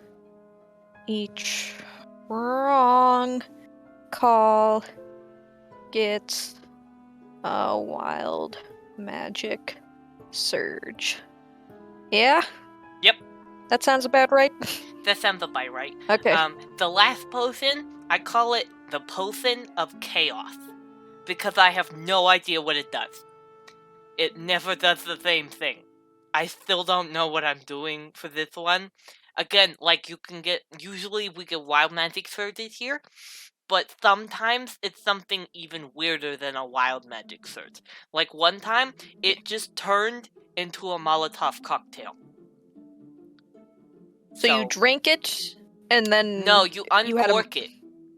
Each wrong call gets a wild magic surge. Yeah? Yep. That sounds about right. That sounds about right. Okay. The last potion, I call it the Potion of Chaos, because I have no idea what it does. It never does the same thing. I still don't know what I'm doing for this one. Again, like, usually we get wild magic surges here, but sometimes it's something even weirder than a wild magic surge. Like, one time, it just turned into a Molotov cocktail. So you drink it, and then... No, you you had uncork it.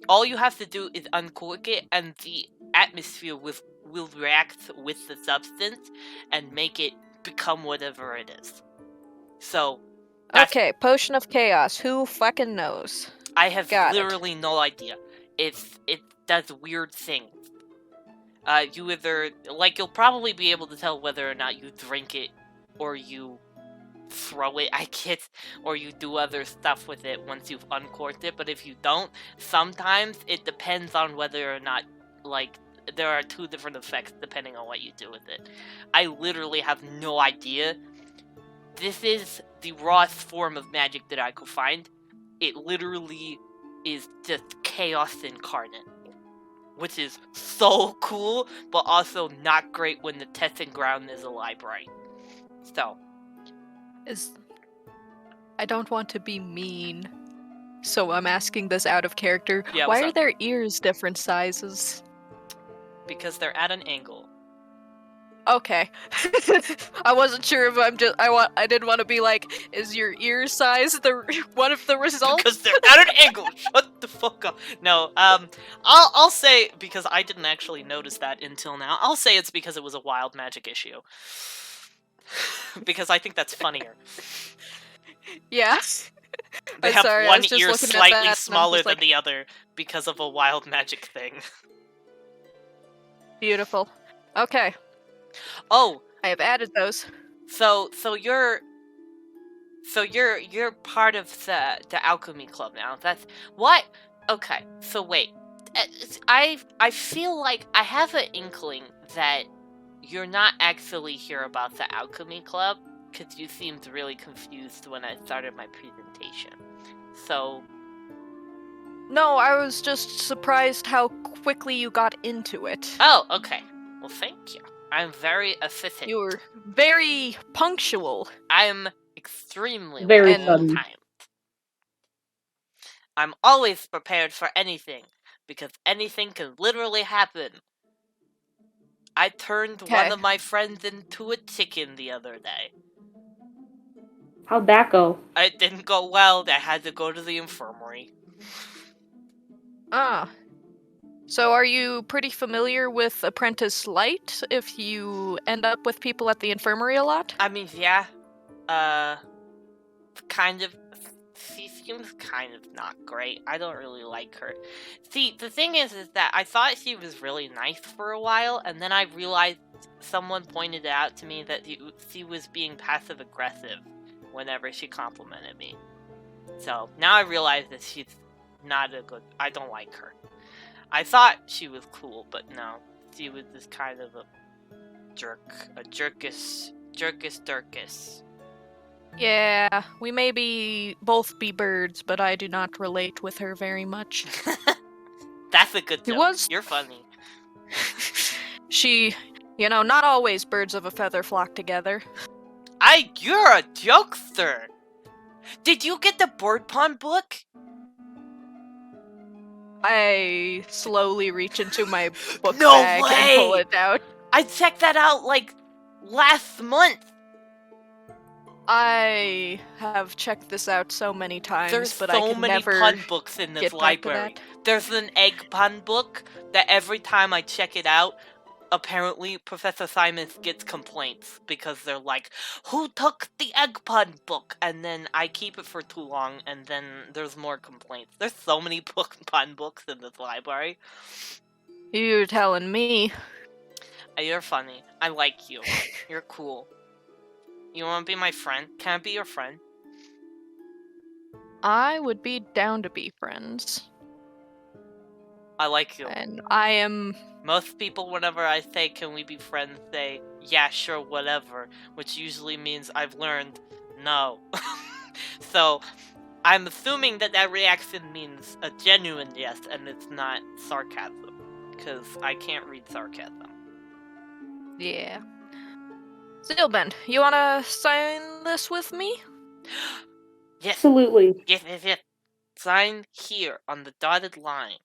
All you have to do is uncork it, and the atmosphere will react with the substance and make it become whatever it is. So... Okay, Potion of Chaos. Who fucking knows? I have Got literally no idea. It does weird things. You either... Like, you'll probably be able to tell whether or not you drink it, or you throw it, I guess, or you do other stuff with it once you've uncorked it, but if you don't, sometimes it depends on whether or not, like, there are 2 different effects depending on what you do with it. I literally have no idea. This is the rawest form of magic that I could find. It literally is just chaos incarnate, which is so cool, but also not great when the testing ground is a library. So, I don't want to be mean, so I'm asking this out of character. Yeah, why what's are up? their ears different sizes? because they're at an angle. Okay. I wasn't sure if I didn't want to be like, is your ear size one of the results? Because they're at an angle. Shut the fuck up. No, I'll say, because I didn't actually notice that until now, I'll say it's because it was a wild magic issue. Because I think that's funnier. Yeah. They I'm have sorry, I one was just ear looking at that, slightly and I'm smaller just than like- the other because of a wild magic thing. Beautiful. Okay, Oh, I have added those. so you're part of the alchemy club now. That's what? Okay, so wait. I feel like I have an inkling that you're not actually here about the alchemy club, because you seemed really confused when I started my presentation. So, No, I was just surprised how quickly you got into it. oh, okay. Well, thank you. I'm very efficient. You were very punctual. I'm extremely Very well sudden. timed. I'm always prepared for anything. because anything can literally happen. I turned one Okay. of my friends into a chicken the other day. How'd that go? It didn't go well. I had to go to the infirmary. Ah. So are you pretty familiar with Apprentice Light if you end up with people at the infirmary a lot? I mean, yeah. Kind of. She seems kind of not great. I don't really like her. See, the thing is that I thought she was really nice for a while, and then I realized someone pointed out to me that she was being passive-aggressive whenever she complimented me. So, now I realize that she's not a good... I don't like her. I thought she was cool, but no. She was just kind of a jerk. A jerkus durkus. Yeah, we may both be birds, but I do not relate with her very much. That's a good It joke. was- You're funny. She, not always birds of a feather flock together. You're a jokester! Did you get the Board Pond book? I slowly reach into my book No bag way! and pull it out. I checked that out, last month! I have checked this out so many times, There's but so I can many never pun books in this get back to library. that. There's an egg pun book that every time I check it out, apparently Professor Simons gets complaints because they're like, who took the egg pun book? And then I keep it for too long, and then there's more complaints. There's so many pun books in this library. You're telling me. You're funny. I like you. You're cool. You want to be my friend? Can I be your friend? I would be down to be friends. I like you. And I am... Most people, whenever I say, can we be friends, say, yeah, sure, whatever, which usually means I've learned no. So, I'm assuming that reaction means a genuine yes, and it's not sarcasm, because I can't read sarcasm. Yeah. Zeelbend, you wanna sign this with me? Yes, Absolutely. yes. Sign here on the dotted line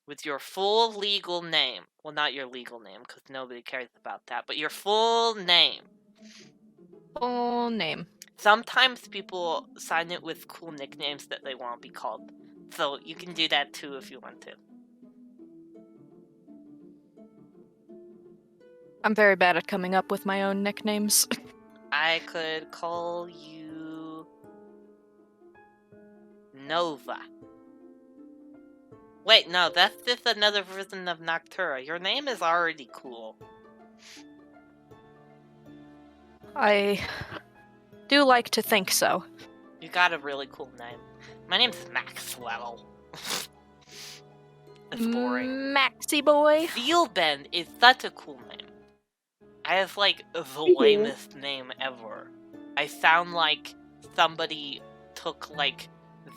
with your full legal name. Well, not your legal name, because nobody cares about that, but your full name. Full name. Sometimes people sign it with cool nicknames that they want to be called. So you can do that too if you want to. I'm very bad at coming up with my own nicknames. I could call you Nova. Wait, no, that's just another version of Noctura. Your name is already cool. I do like to think so. You got a really cool name. My name's Maxwell. That's boring. Maxi boy. Zeelbend is such a cool name. I have, the lamest name ever. I sound like somebody took,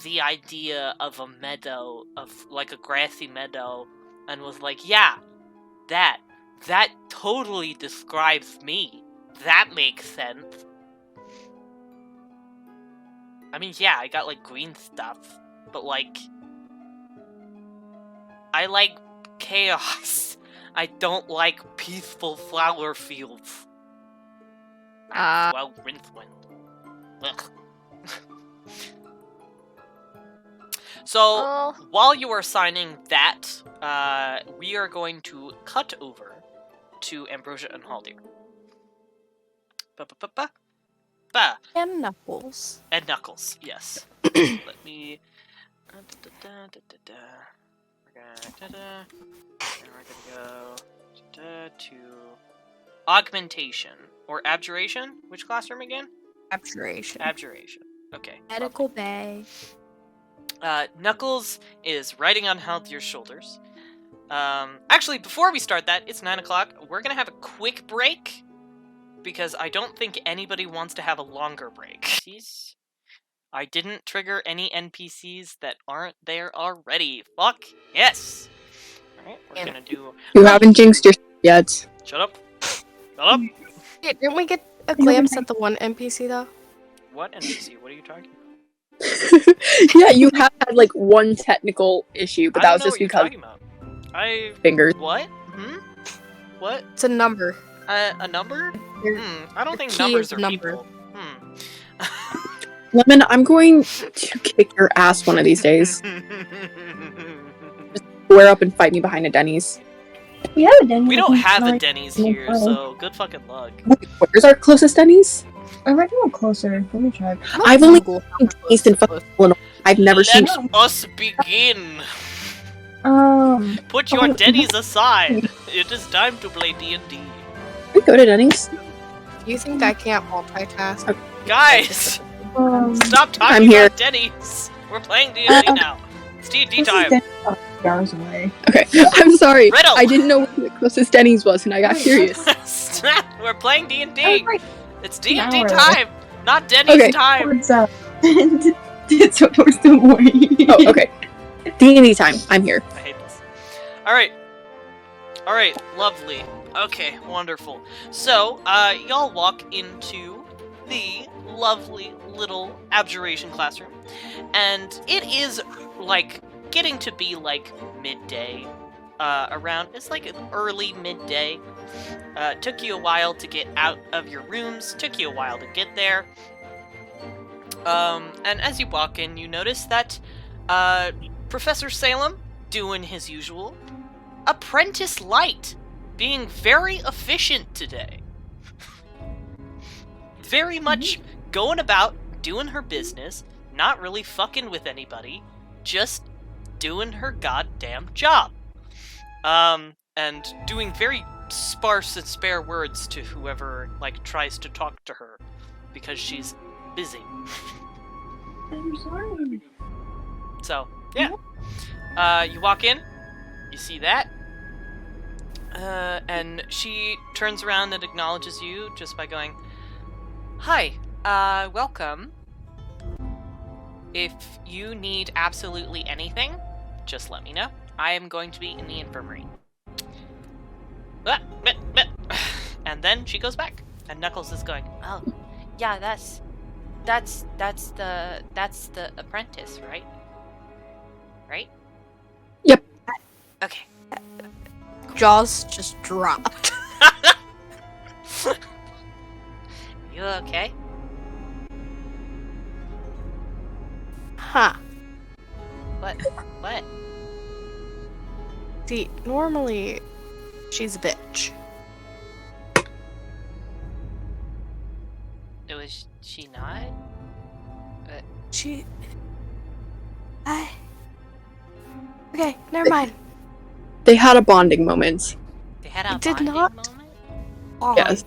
the idea of a meadow, of, a grassy meadow, and was like, yeah, that totally describes me. That makes sense. I mean, yeah, I got, green stuff, but, I like chaos. I don't like peaceful flower fields. Well, Rinthwind. Ugh. So, while you are signing that, we are going to cut over to Ambrosia and Haldir. Ba. And Knuckles. And Knuckles, yes. Let me... And we're gonna go to augmentation or abjuration. Which classroom again? Abjuration. Abjuration. Okay. Medical bay. Knuckles is riding on Haldir's shoulders. Actually, before we start that, it's 9 o'clock. We're gonna have a quick break because I don't think anybody wants to have a longer break. I didn't trigger any NPCs that aren't there already. Fuck yes. Alright, we're gonna do... You haven't jinxed yourself yet. Shut up. Shut up. Yeah, didn't we get a glimpse at the one NPC though? What NPC? What are you talking about? Yeah, you have had one technical issue, but I that don't was know just what you're because. talking fingers. What? What? It's a number. A number? Your I don't think key numbers is are a number. people. Lemon, I'm going to kick your ass one of these days. Square up and fight me behind a Denny's. We have a Denny's. We I don't think, have a like, Denny's in here, Florida. so good fucking luck. Where's our closest Denny's? I might go closer. Let me check. I've only Google seen Denny's in fucking Illinois. I've never seen. Let us begin. Put your Oh, Denny's aside. It is time to play D&D. Can we go to Denny's? You think I can't multitask? Guys, stop talking I'm here. about Denny's. We're playing D&D now. It's D&D time. Hours away. Okay, I'm sorry. Riddle. I didn't know where the closest Denny's was, and I got curious. We're playing D&D. Like, It's D&D hour. time, not Denny's Okay. time. it's supposed to wait. Oh, okay. D&D time. I'm here. I hate this. Alright, lovely. Okay, wonderful. So, y'all walk into the lovely little abjuration classroom, and it is, like, getting to be, like, midday. It's like an early midday. Took you a while to get out of your rooms, took you a while to get there. And as you walk in, you notice that, Professor Salem, doing his usual. Apprentice Light, being very efficient today. Very much going about, doing her business, not really fucking with anybody, just doing her goddamn job. And doing very sparse and spare words to whoever, like, tries to talk to her, because she's busy. I'm sorry. So, yeah. You walk in, you see that, and she turns around and acknowledges you just by going, "Hi, welcome. If you need absolutely anything, just let me know. I am going to be in the infirmary." And then she goes back, and Knuckles is going, Oh, yeah, that's the apprentice, right? Right? Yep. Okay. Jaws just dropped. You okay? Huh. What? See, normally she's a bitch. Was she not? She. Okay, never mind. They had a bonding moment, They had a It did bonding not. moment? Yes.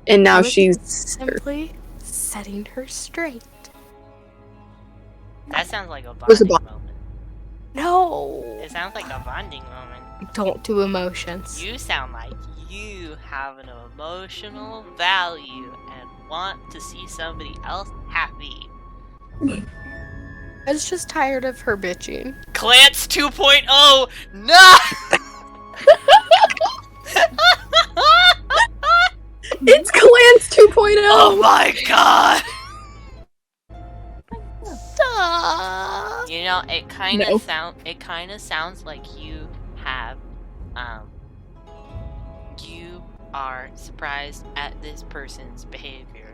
and now I was she's simply setting her straight. That sounds like a Was a bonding moment. No, It sounds like a bonding moment. don't do emotions. You sound like you have an emotional value and want to see somebody else happy. I was just tired of her bitching. Clance 2.0! No! It's Clance 2.0! Oh my god! Stop. You know, it kind of No. sounds like you have, you are surprised at this person's behavior,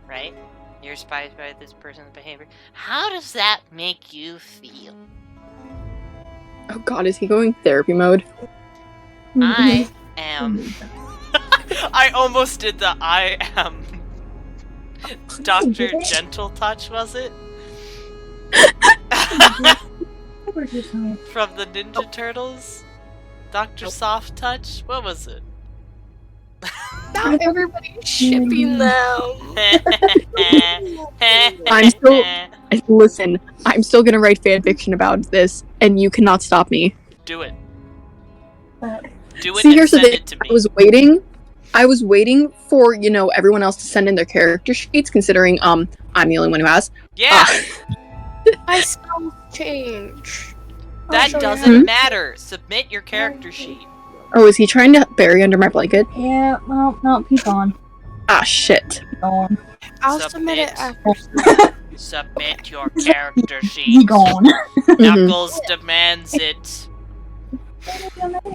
right? You're surprised by this person's behavior. How does that make you feel? Oh god, is he going therapy mode? I am. I almost did the I am Dr. Gentle Touch, was it? From the Ninja Turtles? Dr. Soft Touch? What was it? Now everybody's shipping them. Listen, I'm still gonna write fanfiction about this, and you cannot stop me. Do it. Do it See, and here's the send thing. it to I me. was waiting for, everyone else to send in their character sheets, considering, I'm the only one who has. Yeah! My spells change. That show you doesn't how. matter. Submit your character sheet. Oh, is he trying to bury under my blanket? Yeah, no, keep on. Ah, shit. Keep on. I'll submit it Submit. after. Submit your character He sheet. gone. Mhm. Knuckles demands it.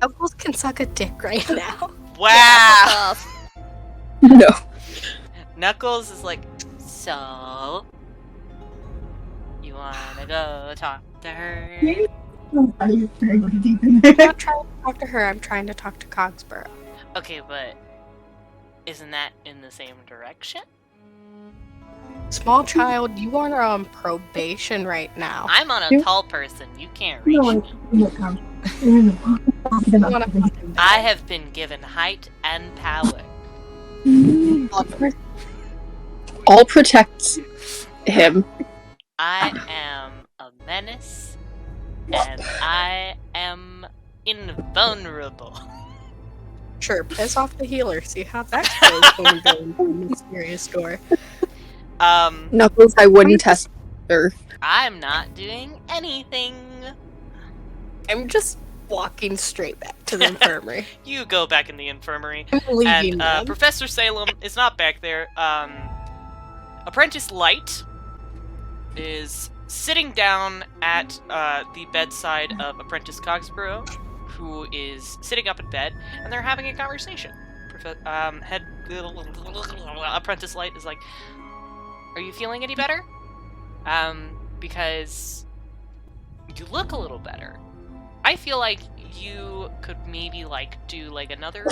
Knuckles can suck a dick right now. Wow. No. Knuckles is like, so you wanna go talk to her? I'm not trying to talk to her, I'm trying to talk to Cogsborough. Okay, but isn't that in the same direction? Small child, you are on probation right now. I'm on a tall person. You can't reach me. You wanna fucking die. I have been given height and power. All protects him. I am a menace, and I am invulnerable. Sure, piss off the healer, see how that goes when we go into the mysterious door. Knuckles, I wouldn't test her. I'm not doing anything. I'm just walking straight back to the infirmary. You go back in the infirmary. I'm leaving And them. Professor Salem is not back there. Apprentice Light is sitting down at the bedside of Apprentice Cogsborough, who is sitting up in bed, and they're having a conversation. Apprentice Light is like, "Are you feeling any better? Because you look a little better. I feel like you could maybe do another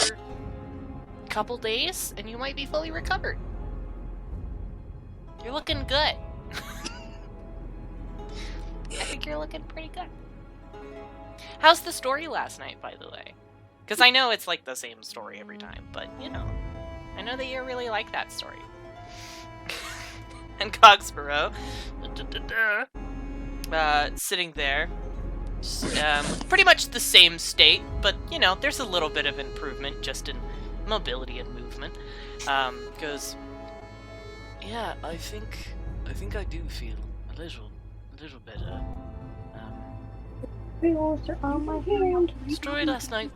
couple days, and you might be fully recovered. You're looking good." I think you're looking pretty good. How's the story last night, by the way? Because I know it's the same story every time, but I know that you really like that story. And Cogsborough, sitting there, pretty much the same state, but there's a little bit of improvement just in mobility and movement. Goes, "Yeah, I think I do feel a little better. The story last night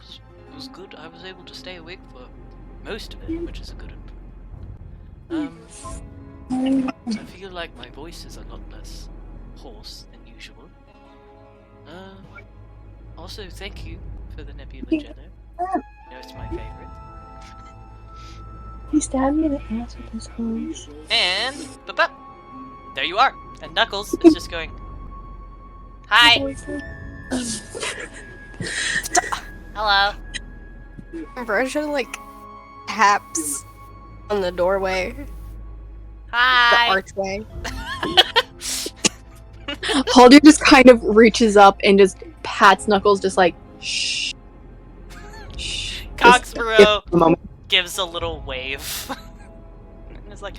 was good. I was able to stay awake for most of it, which is a good improvement. I feel like my voice is a lot less hoarse than usual. Also, thank you for the Nebula Jello. It's my favorite. He stabbed me in the ass with his horns. And there you are. And Knuckles is just going, "Hi. Hello." Ambrosia, taps on the doorway, the Hi. archway. Haldir just kind of reaches up and just pats Knuckles, just like, shh. Shh. Cogsborough A moment. gives a little wave. And it's like,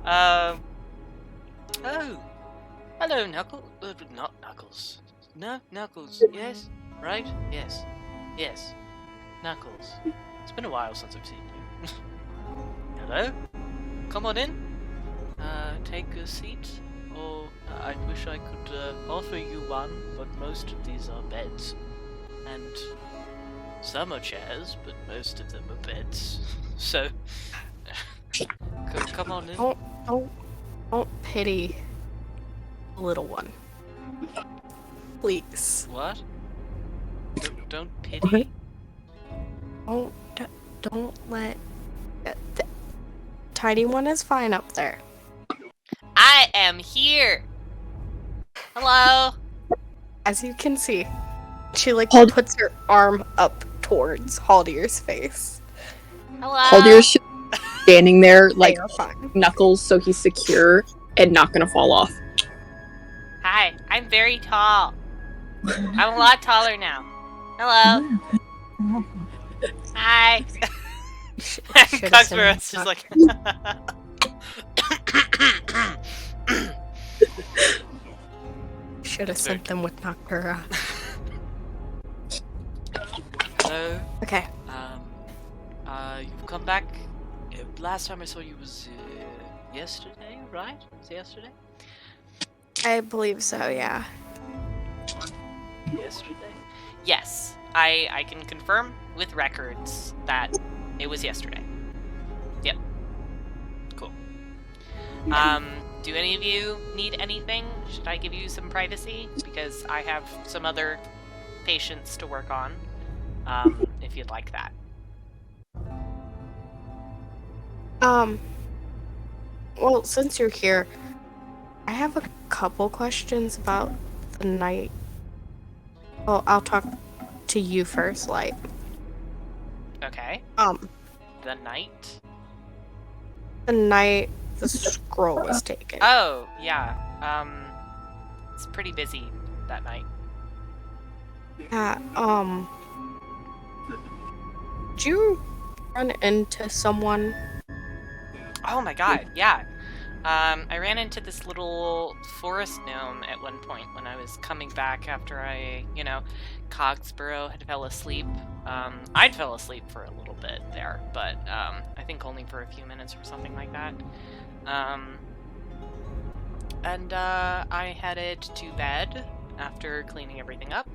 oh, hello, Knuckles. Not Knuckles. No, Knuckles. Yes, right? Yes. Knuckles. It's been a while since I've seen you. Hello? Come on in. Take a seat. Or I wish I could offer you one, but most of these are beds. And some are chairs, but most of them are beds. So, come on in. Don't pity the little one. Please. What? Don't pity? Don't let... The tiny one is fine up there. I am here! Hello? As you can see, she puts her arm up towards Haldir's face. Hello? Haldir's just standing there, They are fine. Knuckles, so he's secure and not gonna fall off. Hi, I'm very tall. I'm a lot taller now. Hello? Hi! Cogsborough's just like... Should have sent them with Noctura. Hello? Okay. You've come back. Last time I saw you was yesterday, right? Was it yesterday? I believe so, yeah. Yesterday? Yes. I can confirm with records that it was yesterday. Yep. Cool. Do any of you need anything? Should I give you some privacy? Because I have some other patience to work on, if you'd like that. Well, since you're here, I have a couple questions about the night. Well, I'll talk to you first, Light. Okay. The night? The night the scroll was taken. Oh, yeah. It's pretty busy that night. Yeah, did you run into someone? Oh my god, yeah. I ran into this little forest gnome at one point when I was coming back after I, Cogsborough had fell asleep. I'd fell asleep for a little bit there, but I think only for a few minutes or something like that. And I headed to bed after cleaning everything up,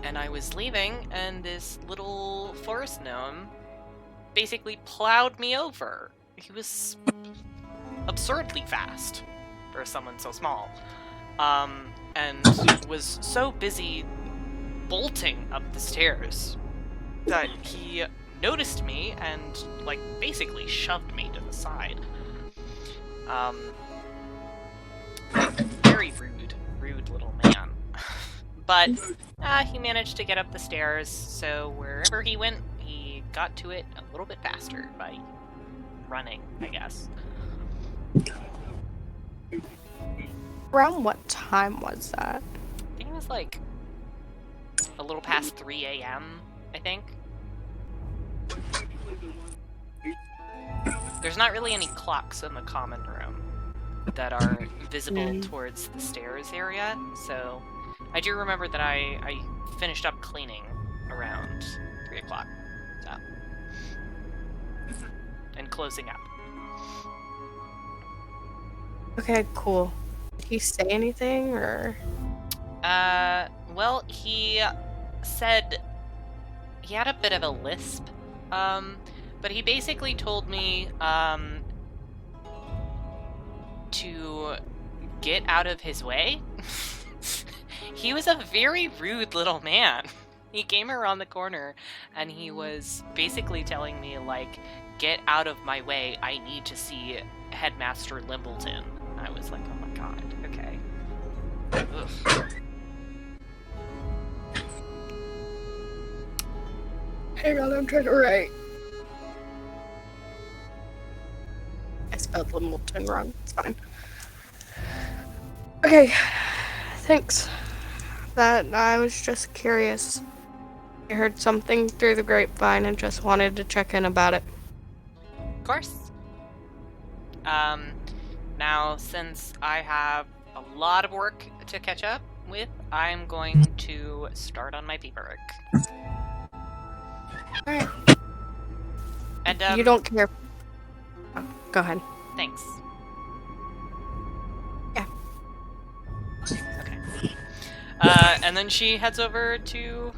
and I was leaving, and this little forest gnome basically plowed me over. He was absurdly fast for someone so small, and was so busy bolting up the stairs that he noticed me and, basically shoved me to the side. Very rude little man. But he managed to get up the stairs, so wherever he went, he got to it a little bit faster by running, I guess. Around what time was that? I think it was a little past 3 a.m., I think. There's not really any clocks in the common room that are visible towards the stairs area, so I do remember that I finished up cleaning around 3 o'clock, so. And closing up. Okay, cool. Did he say anything, or? Well, he said he had a bit of a lisp, but he basically told me, to get out of his way. He was a very rude little man. He came around the corner, and he was basically telling me, get out of my way, I need to see Headmaster Limbleton. I was like, oh my god, okay. Ugh. Hang on, I'm trying to write. I spelled Limbleton wrong, it's fine. Okay, thanks. I was just curious. I heard something through the grapevine and just wanted to check in about it. Of course. Now, since I have a lot of work to catch up with, I'm going to start on my paperwork. Alright. And, you don't care. Oh, go ahead. Thanks. Yeah. Okay. And then she heads over to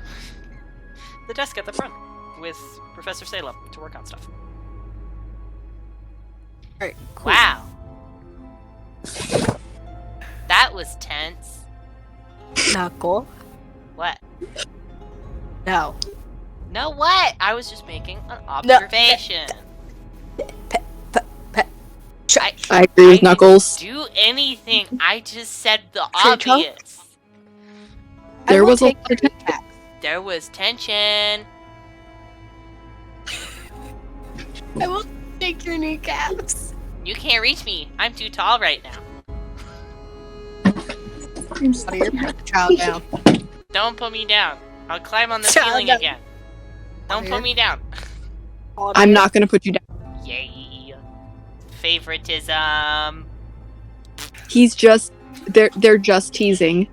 the desk at the front with Professor Salem to work on stuff. Alright, cool. Wow. That was tense. Knuckle. What? No. No, what? I was just making an observation. I agree with didn't Knuckles. do anything. I just said the Tree obvious. There was a lot of There was tension. I will take your kneecaps. You can't reach me. I'm too tall right now. Buddy, put the child down. Don't put me down. I'll climb on the Child ceiling down. again. Don't put me down. I'm not gonna put you down. Yay. Favoritism. He's just they're just teasing.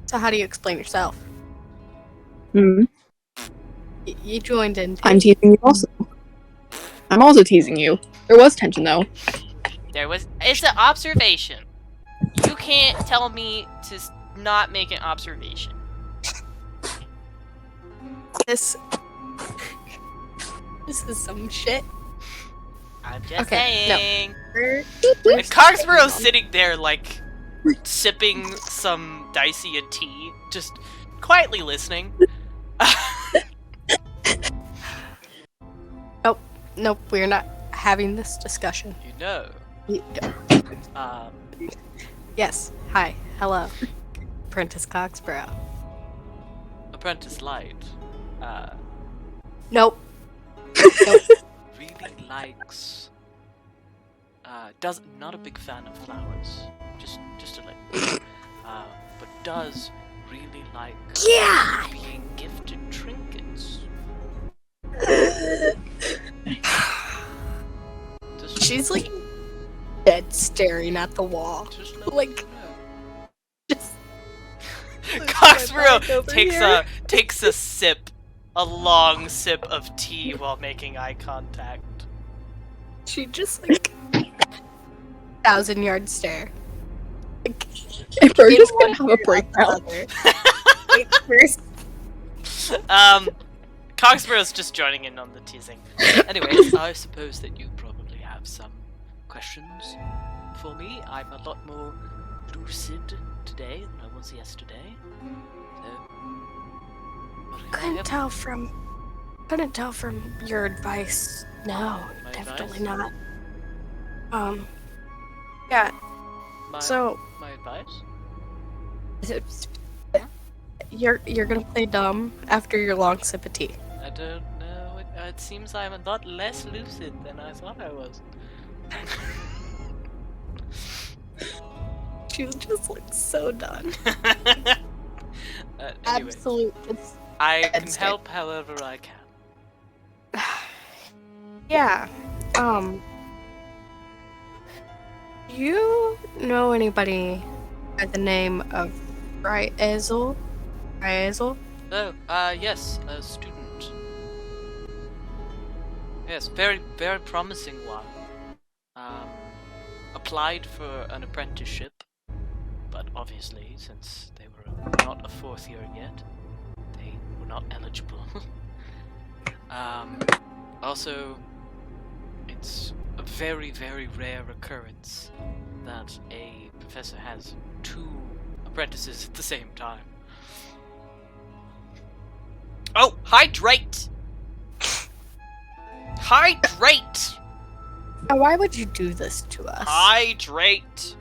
So how do you explain yourself? Hmm. You joined in. I'm teasing you also. I'm also teasing you. There was tension though. It's an observation. You can't tell me to not make an observation. This is some shit. I'm just Okay, saying. No. And Cogsborough's sitting there, sipping some Dicey tea, just quietly listening. Nope, we're not having this discussion. You know. Yes. Hi. Hello. Apprentice Coxborough. Apprentice Light. Nope. Really likes. Not a big fan of flowers. Just to let you know. But does really like being gifted trinkets. She's like dead staring at the wall. Like just Coxborough takes a sip, a long sip of tea while making eye contact. she just like 1,000-yard stare. Like, Ambrosia's gonna have a breakdown. Wait, first. Coxborough's just joining in on the teasing. Anyways, I suppose that you probably have some questions for me. I'm a lot more lucid today than I was yesterday. So, Couldn't tell from your advice. No, My definitely advice? not. Yeah. My advice? You're gonna play dumb after your long sip of tea. I don't know. It seems I'm a lot less lucid than I thought I was. She just looks so done. Anyways, Absolute. I can Headstand. help however I can. Yeah. You know anybody by the name of Ryazel? Ryazel? Oh, yes, a student. Yes, very, very promising one. Applied for an apprenticeship, but obviously, since they were not a fourth year yet, they were not eligible. Also, it's a very, very rare occurrence that a professor has 2 apprentices at the same time. Oh, hydrate! Hydrate! Why would you do this to us? Hydrate!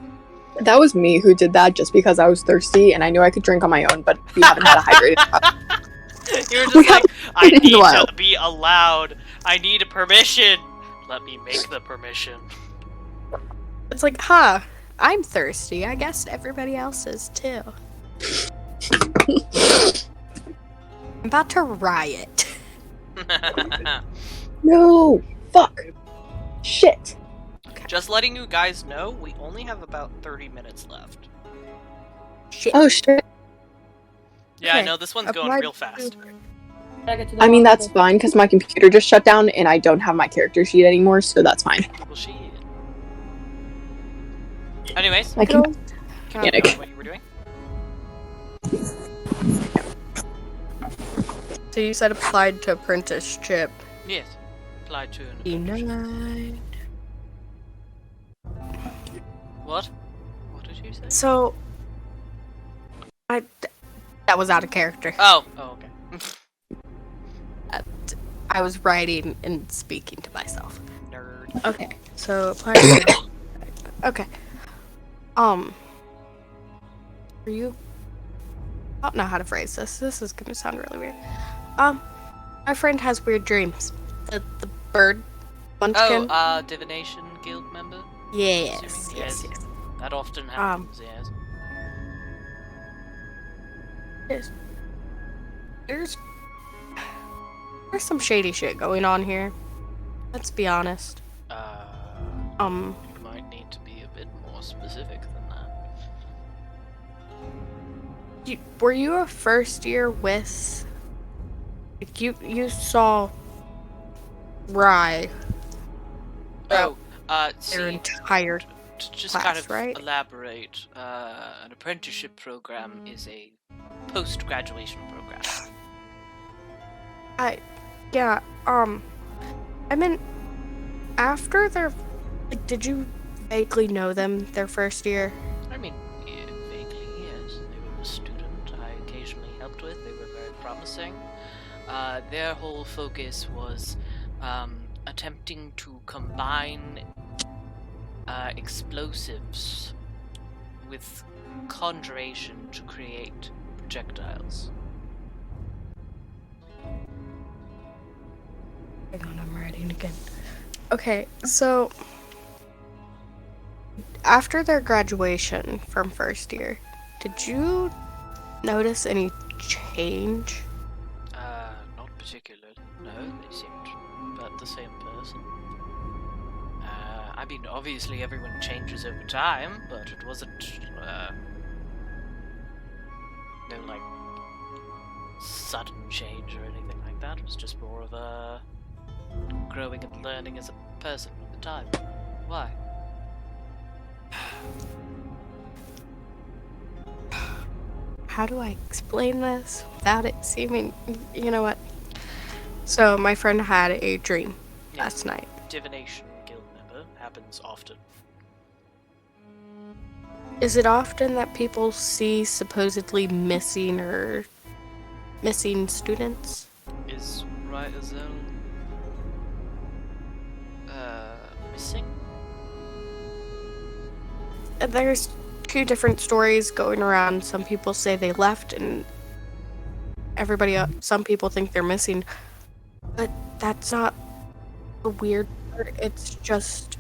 That was me who did that just because I was thirsty and I knew I could drink on my own, but we haven't had a hydrated cup. You were We just like, I in a need while. to be allowed. I need a permission. Let me make the permission. It's like, I'm thirsty. I guess everybody else is too. I'm about to riot. No! Fuck! Shit! Just letting you guys know, we only have about 30 minutes left. Shit. Oh shit. Yeah, I Okay. know, this one's going Why- real fast. I mean, that's fine because my computer just shut down and I don't have my character sheet anymore, so that's fine. Well, shit. Anyways, I can. can you Panic. know what you were doing? So you said applied to apprenticeship. Yes. Apply to an Denied. What? What did you say? So, that was out of character. Oh, okay. I was writing and speaking to myself. Nerd. Okay, so applied to... Okay. Are you... I don't know how to phrase this. This is gonna sound really weird. My friend has weird dreams. The bird munchkin. Oh, Divination Guild member? Yes, assuming? yes, Yes. yes. That often happens, yes. There's some shady shit going on here. Let's be honest. You might need to be a bit more specific than that. Were you a first year with? Like you saw Rye Oh, their see, entire. to just class, kind of right? elaborate, an apprenticeship program is a post-graduation program. Yeah. I mean, after their, like, did you vaguely know them their first year? I mean, yeah, vaguely, yes. They were a student. I occasionally Their whole focus was attempting to combine explosives with conjuration to create projectiles. Hang on, I'm writing again. Okay, so after their graduation from first year, did you notice any change? Not particularly. No, they seemed about the same person. I mean, obviously everyone changes over time, but it wasn't, no, like, sudden change or anything like that. It was just more of a growing and learning as a person at the time. Why? How do I explain this without it seeming... You know what? So, my friend had a dream last night. Divination guild member. Happens often. Is it often that people see supposedly missing students? Is Ryazel missing? There's two different stories going around. Some people say they left, and some people think they're missing. But that's not the weird part. It's just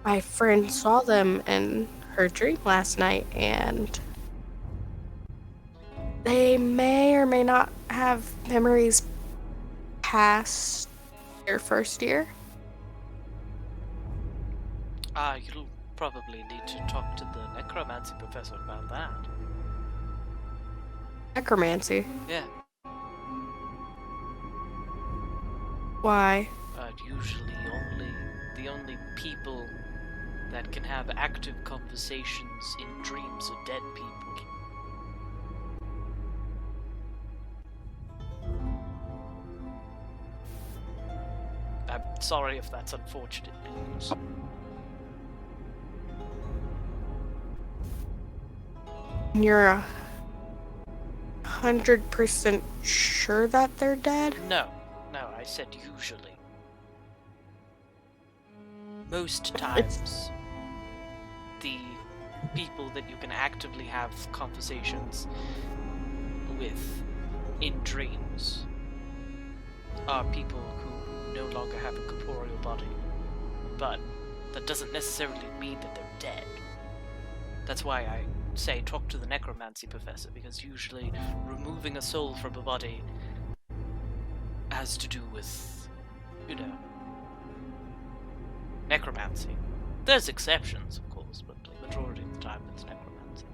my friend saw them in her dream last night, and they may or may not have memories past their first year. You'll probably need to talk to the necromancy professor about that. Necromancy? Yeah. Why? Usually the only people that can have active conversations in dreams are dead people. I'm sorry if that's unfortunate news. You're 100% sure that they're dead? No, I said usually. Most times, the people that you can actively have conversations with in dreams are people who no longer have a corporeal body. But that doesn't necessarily mean that they're dead. That's why I say talk to the necromancy professor, because usually removing a soul from a body has to do with, necromancy. There's exceptions, of course, but the majority of the time it's necromancy.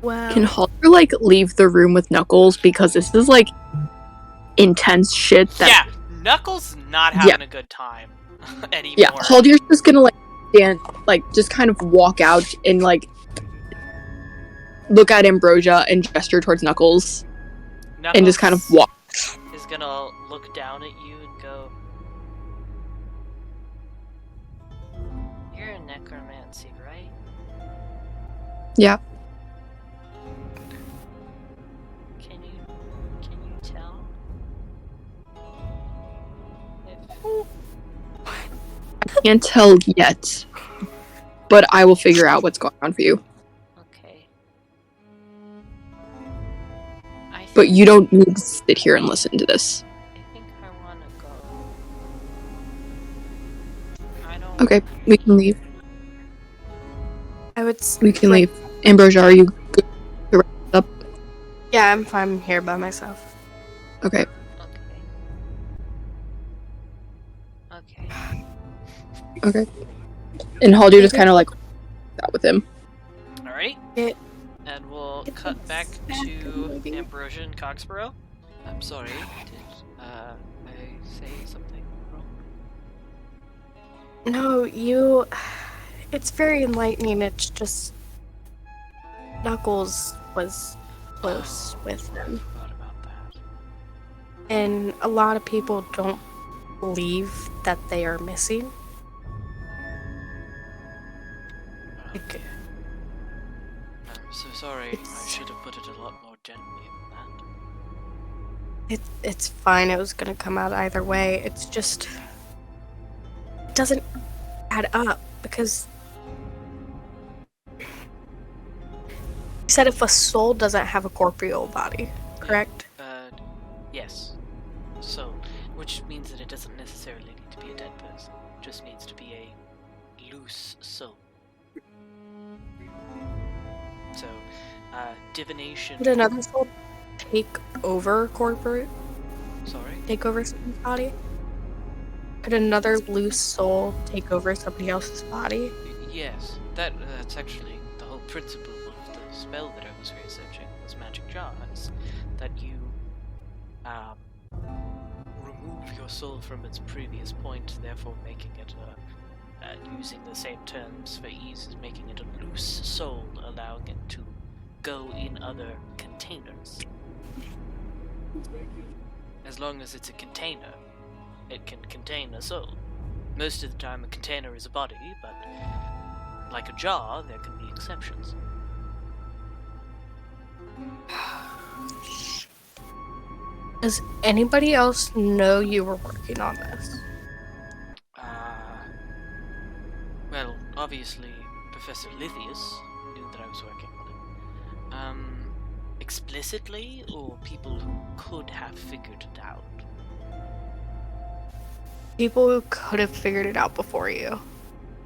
Well, Can Haldir, leave the room with Knuckles? Because this is, intense shit that... Yeah, Knuckles not having a good time anymore. Yeah, Haldir's just gonna, stand, just kind of walk out and, look at Ambrosia and gesture towards Knuckles. And just kind of walk. Is gonna look down at you and go, "You're a necromancy, right?" Yeah. Can you tell? I can't tell yet, but I will figure out what's going on for you. Okay. But you don't need to sit here and listen to this. I think I wanna go. I don't. Okay, we can leave. We can leave. Ambrosia, are you good to wrap it up? Yeah, I'm fine here by myself. Okay. Okay. And Haldir just kind of that with him. Alright. And we'll cut back to Ambrosia and Cogsborough. I'm sorry, did I say something wrong? No, it's very enlightening. It's just Knuckles was close with them. Forgot about that. And a lot of people don't believe that they are missing. I'm so sorry Sorry, I should have put it a lot more gently than that. It's fine. It was gonna come out either way. It's just it doesn't add up because you said if a soul doesn't have a corporeal body, correct? Yes. So, which means that it doesn't necessarily need to be a dead person. It just needs to be a loose soul. So, divination. Would another soul take over corporate? Sorry? Take over someone's body? Could another loose soul take over somebody else's body? Yes. That's actually the whole principle of the spell that I was researching, was magic jars. That you remove your soul from its previous point, therefore making it using the same terms for ease, is making it a loose soul, allowing it to go in other containers. As long as it's a container, it can contain a soul. Most of the time a container is a body, but like a jar, there can be exceptions. Does anybody else know you were working on this? Well, obviously, Professor Lithius knew that I was working on it. Explicitly, or people who could have figured it out? People who could have figured it out before you.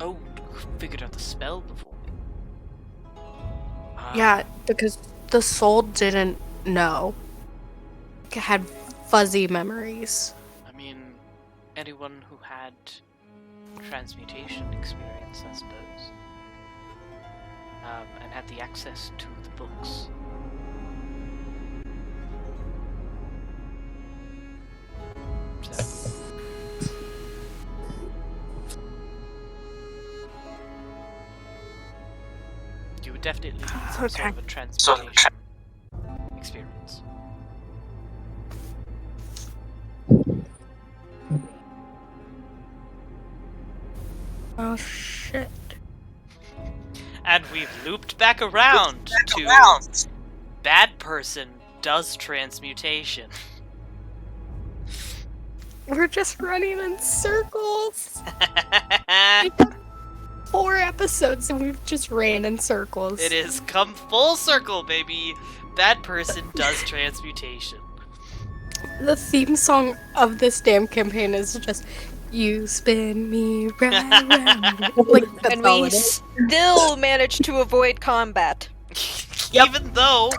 Oh, who figured out the spell before me? Yeah, because the soul didn't know. It had fuzzy memories. I mean, anyone who had transmutation experience, I suppose. And had the access to the books. So. You would definitely need some sort of a transmutation experience. Oh shit. And we've looped back around to bad person does transmutation. We're just running in circles. 4 episodes and we've just ran in circles. It has come full circle, baby. Bad person does transmutation. The theme song of this damn campaign is just "You spin me right round." Like, that's And all we it is. still managed to avoid combat. Yep. Even though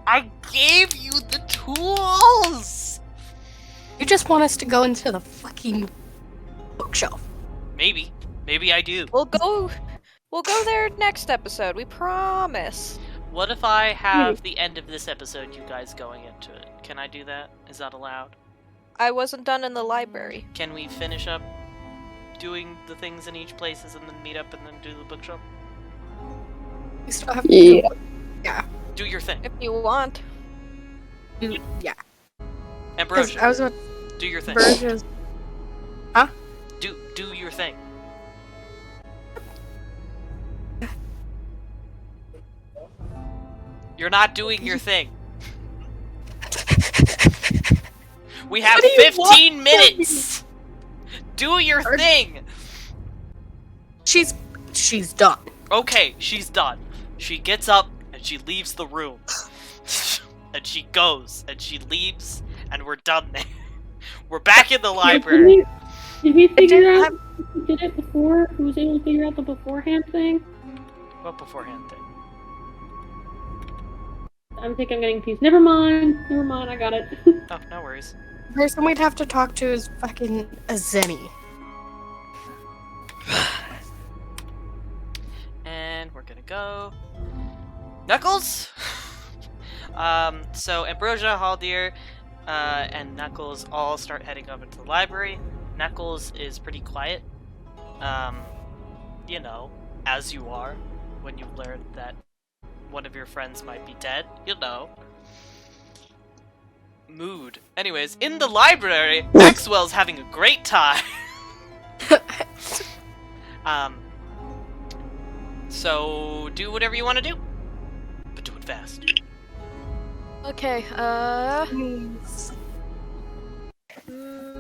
I gave you the tools. You just want us to go into the fucking bookshelf. Maybe I do. We'll go there next episode, we promise. What if I have the end of this episode, you guys going into it? Can I do that? Is that allowed? I wasn't done in the library. Can we finish up doing the things in each places and then meet up and then do the bookshop? We still have to Do your thing. If you want. yeah. Ambrosia, I was about do your thing. Ambrosia's. Do your thing. You're not doing your thing. We have 15 minutes. Do your thing. She's done. Okay, she's done. She gets up and she leaves the room. And she goes and she leaves and we're done there. We're back in the library. Did we figure out who did it before? Who was able to figure out the beforehand thing? What beforehand thing? I think I'm getting confused. Never mind, I got it. Oh, no worries. The person we'd have to talk to is fucking a Zenny. And we're gonna go. Knuckles? So Ambrosia, Haldir, and Knuckles all start heading over to the library. Knuckles is pretty quiet. You know, as you are when you learn that one of your friends might be dead, you know. Mood. Anyways, in the library, Maxwell's having a great time. So do whatever you want to do, but do it fast. Okay,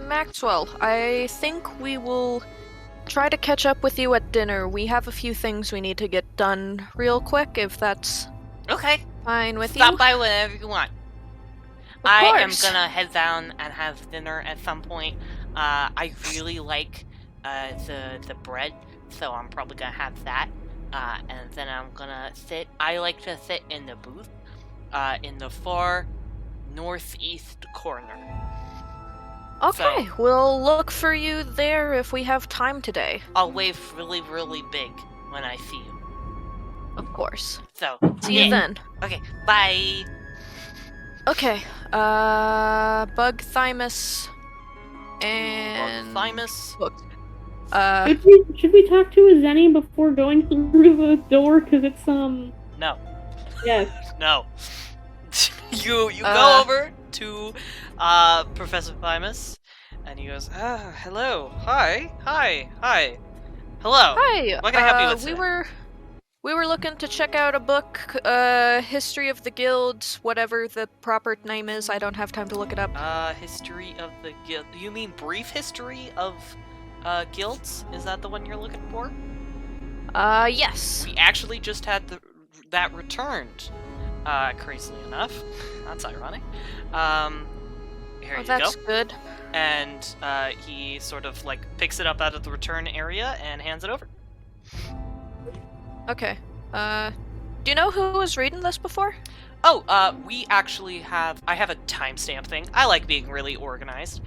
Maxwell, I think we will try to catch up with you at dinner. We have a few things we need to get done real quick, if that's Okay. fine with Stop you. by whenever you want. Of I am course. gonna head down and have dinner at some point. I really like the bread, so I'm probably gonna have that. And then I'm gonna sit. I like to sit in the booth, in the far northeast corner. Okay, we'll look for you there if we have time today. I'll wave really, really big when I see you. Of course. So, See you then. Okay, bye. Okay, Bug Thymus and Thymus. Book. Should we talk to a Zenny before going through the door? Cause it's No. Yes. No. you go over to Professor Thymus, and he goes, hello, hi. Hello. Hi. What can I help you with today? We were looking to check out a book, History of the Guilds, whatever the proper name is. I don't have time to look it up. History of the guild. You mean brief history of guilds? Is that the one you're looking for? Yes. We actually just had that returned. Crazily enough. That's ironic. Here you That's go. good. And he sort of like picks it up out of the return area and hands it over. Okay. Do you know who was reading this before? Oh, we actually have... I have a timestamp thing. I like being really organized.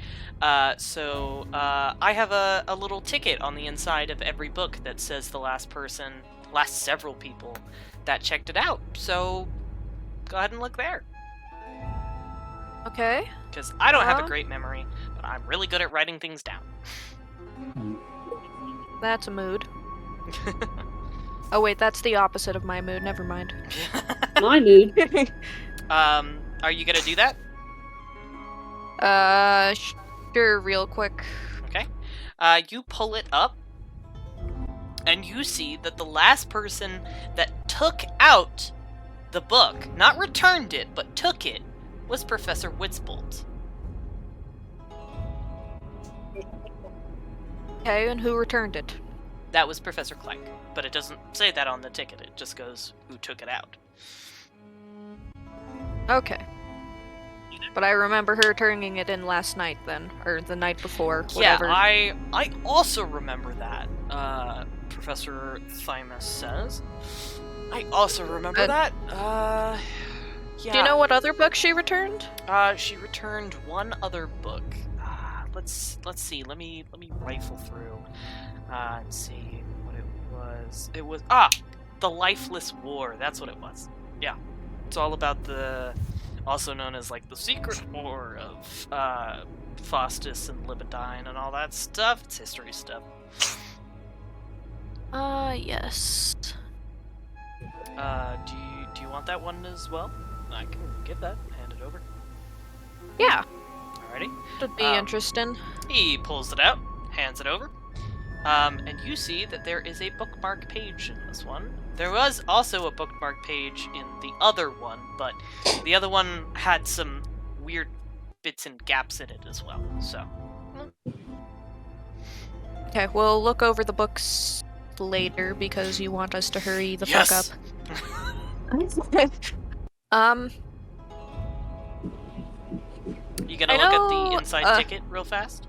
So I have a little ticket on the inside of every book that says the last several people that checked it out. So go ahead and look there. Okay. Because I don't have a great memory, but I'm really good at writing things down. That's a mood. Oh wait, that's the opposite of my mood. Never mind. my mood. Are you gonna do that? Sure, real quick. Okay. You pull it up, and you see that the last person that took out the book, not returned it, but took it, was Professor Witzbolt. Okay, and who returned it? That was Professor Cleric, but it doesn't say that on the ticket. It just goes, who took it out. Okay. But I remember her turning it in last night then, or the night before, whatever. Yeah, I also remember that, Professor Thymus says. I also remember that. Yeah. Do you know what other book she returned? She returned one other book. Let's see. Let me rifle through and see what it was. It was The Lifeless War. That's what it was. Yeah, it's all about the, also known as like the Secret War of Faustus and Limbleton and all that stuff. It's history stuff. Yes. Do you want that one as well? I can get that. Hand it over. Yeah. Alrighty. Would be interesting. He pulls it out, hands it over, and you see that there is a bookmark page in this one. There was also a bookmark page in the other one, but the other one had some weird bits and gaps in it as well, so. Okay, we'll look over the books later because you want us to hurry the fuck up. You gonna look at the inside ticket real fast?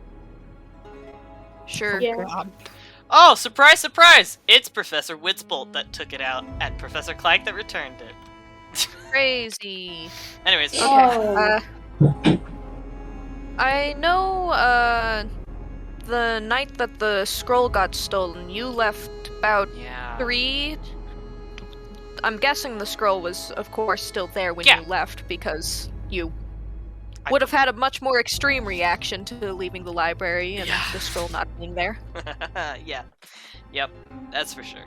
Sure. Yeah. Oh, surprise, surprise! It's Professor Witzbolt that took it out, and Professor Clyke that returned it. Crazy. Anyways, okay. I know, the night that the scroll got stolen, you left about 3. I'm guessing the scroll was, of course, still there when you left because you would have had a much more extreme reaction to leaving the library and the scroll not being there. Yeah. Yep, that's for sure.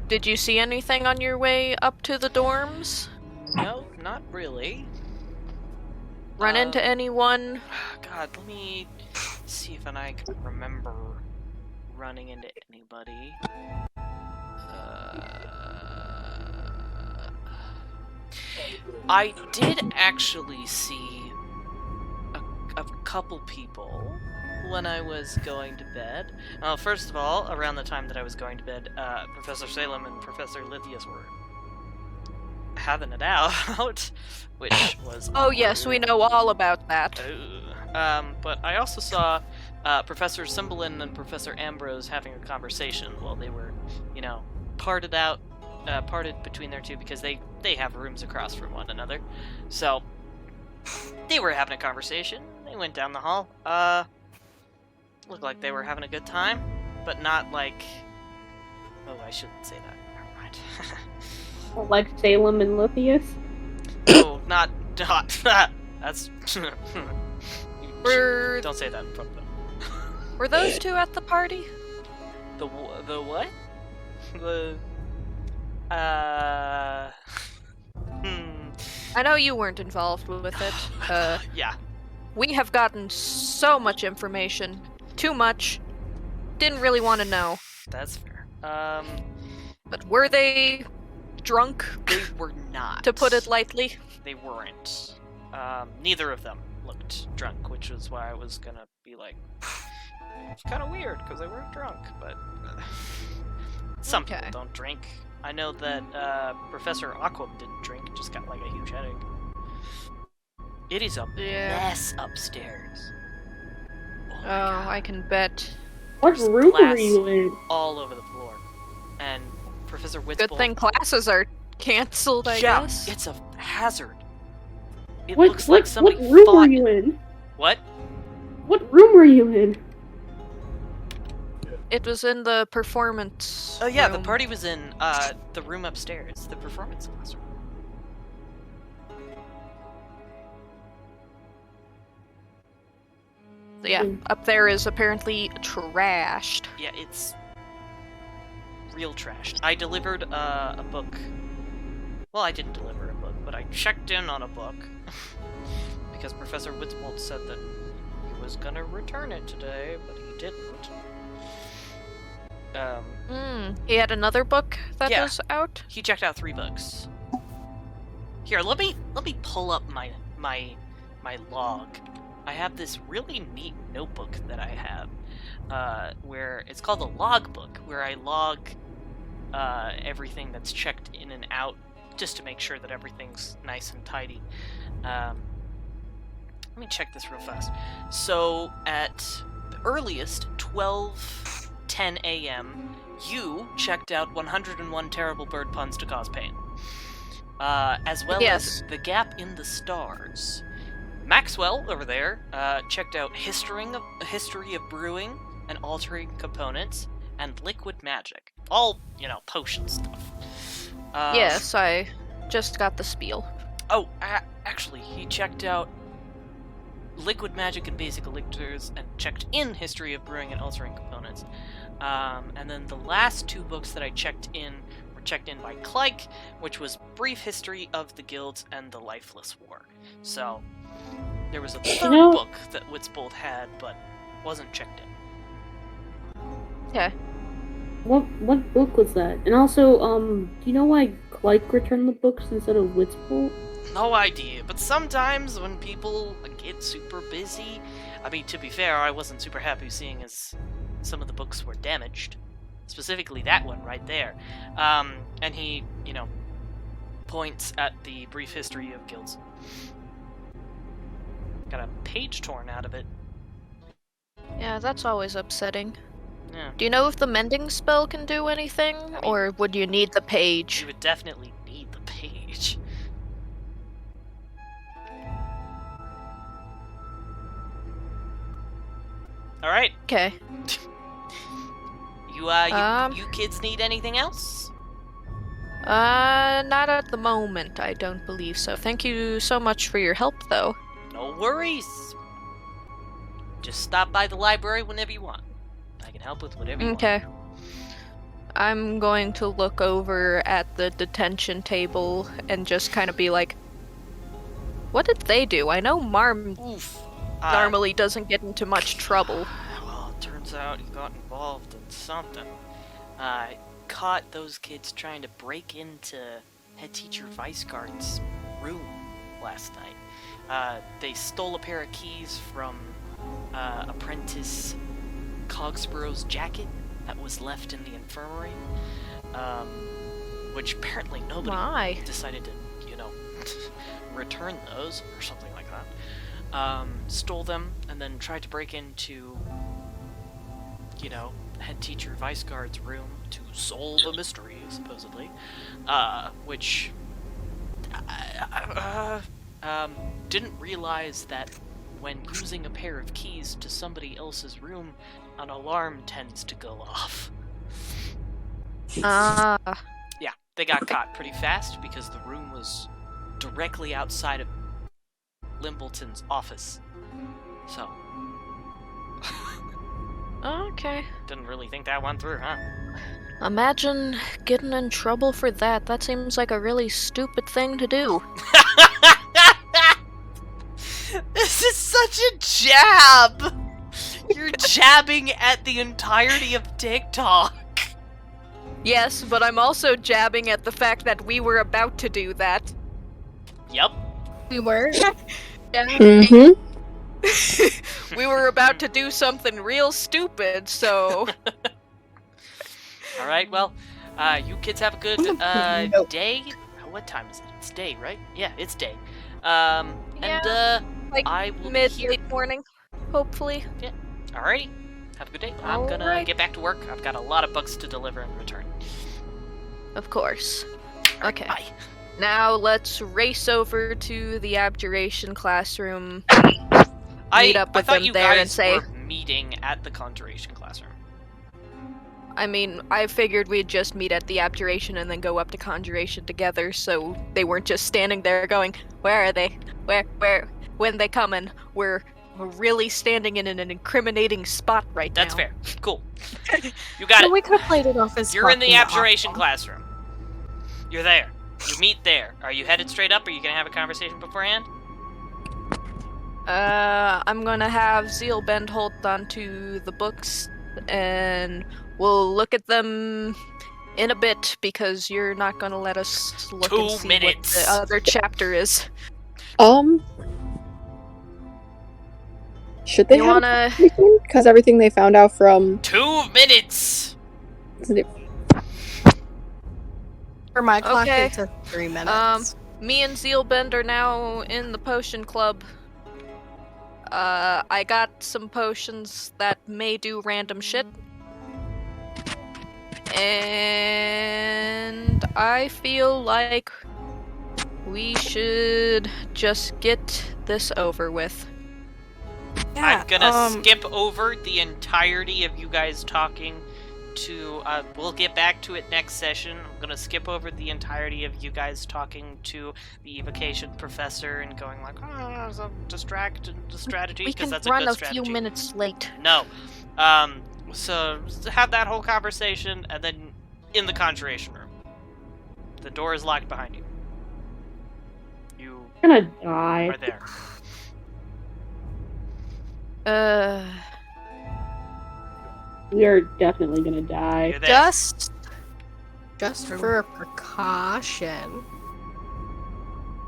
Did you see anything on your way up to the dorms? No, not really. Run into anyone? God, let me see if I can remember running into anybody. I did actually see a couple people when I was going to bed. First of all, around the time that I was going to bed, Professor Salem and Professor Lithius were having it out, which was Oh yes, we know all about that. but I also saw Professor Cymbalin and Professor Ambrose having a conversation while they were, parted between their two because they have rooms across from one another. So they were having a conversation. They went down the hall. Looked like they were having a good time, but not like. Oh, I shouldn't say that. Never mind. Like Salem and Lithius? No, not. That's. Don't say that in front of them. Were those two at the party? The what? The. I know you weren't involved with it. Yeah. We have gotten so much information. Too much. Didn't really want to know. That's fair. But were they drunk? They were not. To put it lightly. They weren't. Neither of them looked drunk, which was why I was gonna be like, it's kind of weird because they weren't drunk, but some people don't drink. I know that Professor Aquam didn't drink, just got like a huge headache. It is a mess upstairs. Oh, I can bet. What room were you in? All over the floor. And Professor Witzbold... Good thing classes are cancelled, I guess. It's a hazard. It What looks like somebody what room fought... were you in? What? What room were you in? It was in the performance Oh yeah, room. the party was in the room upstairs, the performance classroom. Yeah, up there is apparently trashed. Yeah, it's real trash. I delivered a book. Well, I didn't deliver a book, but I checked in on a book because Professor Witzbold said that he was gonna return it today, but he didn't. He had another book that Yeah. was out? He checked out 3 books. Here, let me pull up my log. I have this really neat notebook that I have, where it's called a log book, where I log everything that's checked in and out, just to make sure that everything's nice and tidy. Let me check this real fast. So at the earliest, 12:10 a.m., you checked out 101 terrible bird puns to cause pain, as well as The Gap in the Stars. Maxwell, over there, checked out History of Brewing and Altering Components, and Liquid Magic. All, potion stuff. Yes, I just got the spiel. Oh, actually, he checked out Liquid Magic and Basic Elixirs, and checked in History of Brewing and Altering Components. And then the last 2 books that I checked in were checked in by Cleric, which was Brief History of the Guilds and the Lifeless War. So... there was a 3rd book that Witzbold had, but wasn't checked in. Okay. What book was that? And also, do you know why Cleric returned the books instead of Witzbold? No idea, but sometimes when people get super busy... I mean, to be fair, I wasn't super happy seeing as some of the books were damaged. Specifically that one right there. And he, points at the Brief History of Guilds. Got a page torn out of it. Yeah, that's always upsetting. Yeah. Do you know if the mending spell can do anything, or would you need the page? You would definitely need the page. Alright. Okay. You kids need anything else? Not at the moment, I don't believe so. Thank you so much for your help, though. No worries. Just stop by the library whenever you want. I can help with whatever you want. Okay. I'm going to look over at the detention table and just kind of be like, what did they do? I know Marm normally doesn't get into much trouble. Well, it turns out he got involved in something. I caught those kids trying to break into Head Teacher Viceguard's room last night. They stole a pair of keys from apprentice Cogsborough's jacket that was left in the infirmary, which apparently nobody decided to, return those or something like that. Stole them and then tried to break into, head teacher Vice Guard's room to solve a mystery, supposedly, which didn't realize that when using a pair of keys to somebody else's room, an alarm tends to go off. Yeah, they got caught pretty fast because the room was directly outside of Limbleton's office. So. Okay. Didn't really think that one through, huh? Imagine getting in trouble for that. That seems like a really stupid thing to do. This is such a jab! You're jabbing at the entirety of TikTok. Yes, but I'm also jabbing at the fact that we were about to do that. Yep. We were. Yeah. Mm-hmm. We were about to do something real stupid, so... Alright, well, you kids have a good, day? What time is it? It's day, right? Yeah, it's day. Like I will be here. late morning, hopefully. Yeah. Alrighty. Have a good day. I'm gonna get back to work. I've got a lot of books to deliver and return. Of course. Okay. Bye. Now let's race over to the abjuration classroom. I up with thought them you there guys and say- were meeting at the conjuration classroom. I mean, I figured we'd just meet at the abjuration and then go up to conjuration together, so they weren't just standing there going, "Where are they? Where? When they coming?" We're really standing in an incriminating spot right That's now. fair. Cool. You got So it. we could have played it off as You're in the fucking abjuration awful. classroom. You're there. You meet there. Are you headed straight up? Or are you gonna have a conversation beforehand? I'm gonna have Zeelbend hold on to the books, and we'll look at them in a bit, because you're not gonna let us look 2 and see minutes. what the other chapter is. Should they You have wanna... because everything they found out from 2 minutes! For my clock, Okay. it's 3 minutes. Me and Zeelbend are now in the potion club. I got some potions that may do random shit. And I feel like we should just get this over with. I'm gonna skip over the entirety of you guys talking to, we'll get back to it next session. I'm gonna skip over the entirety of you guys talking to the evocation professor and going like, oh, so distract the strategy, We because can that's run a good a strategy. few minutes late. No. So have that whole conversation, and then in the conjuration room. The door is locked behind you. You I'm gonna die. are there. We are definitely gonna die. You're there. Just for a precaution,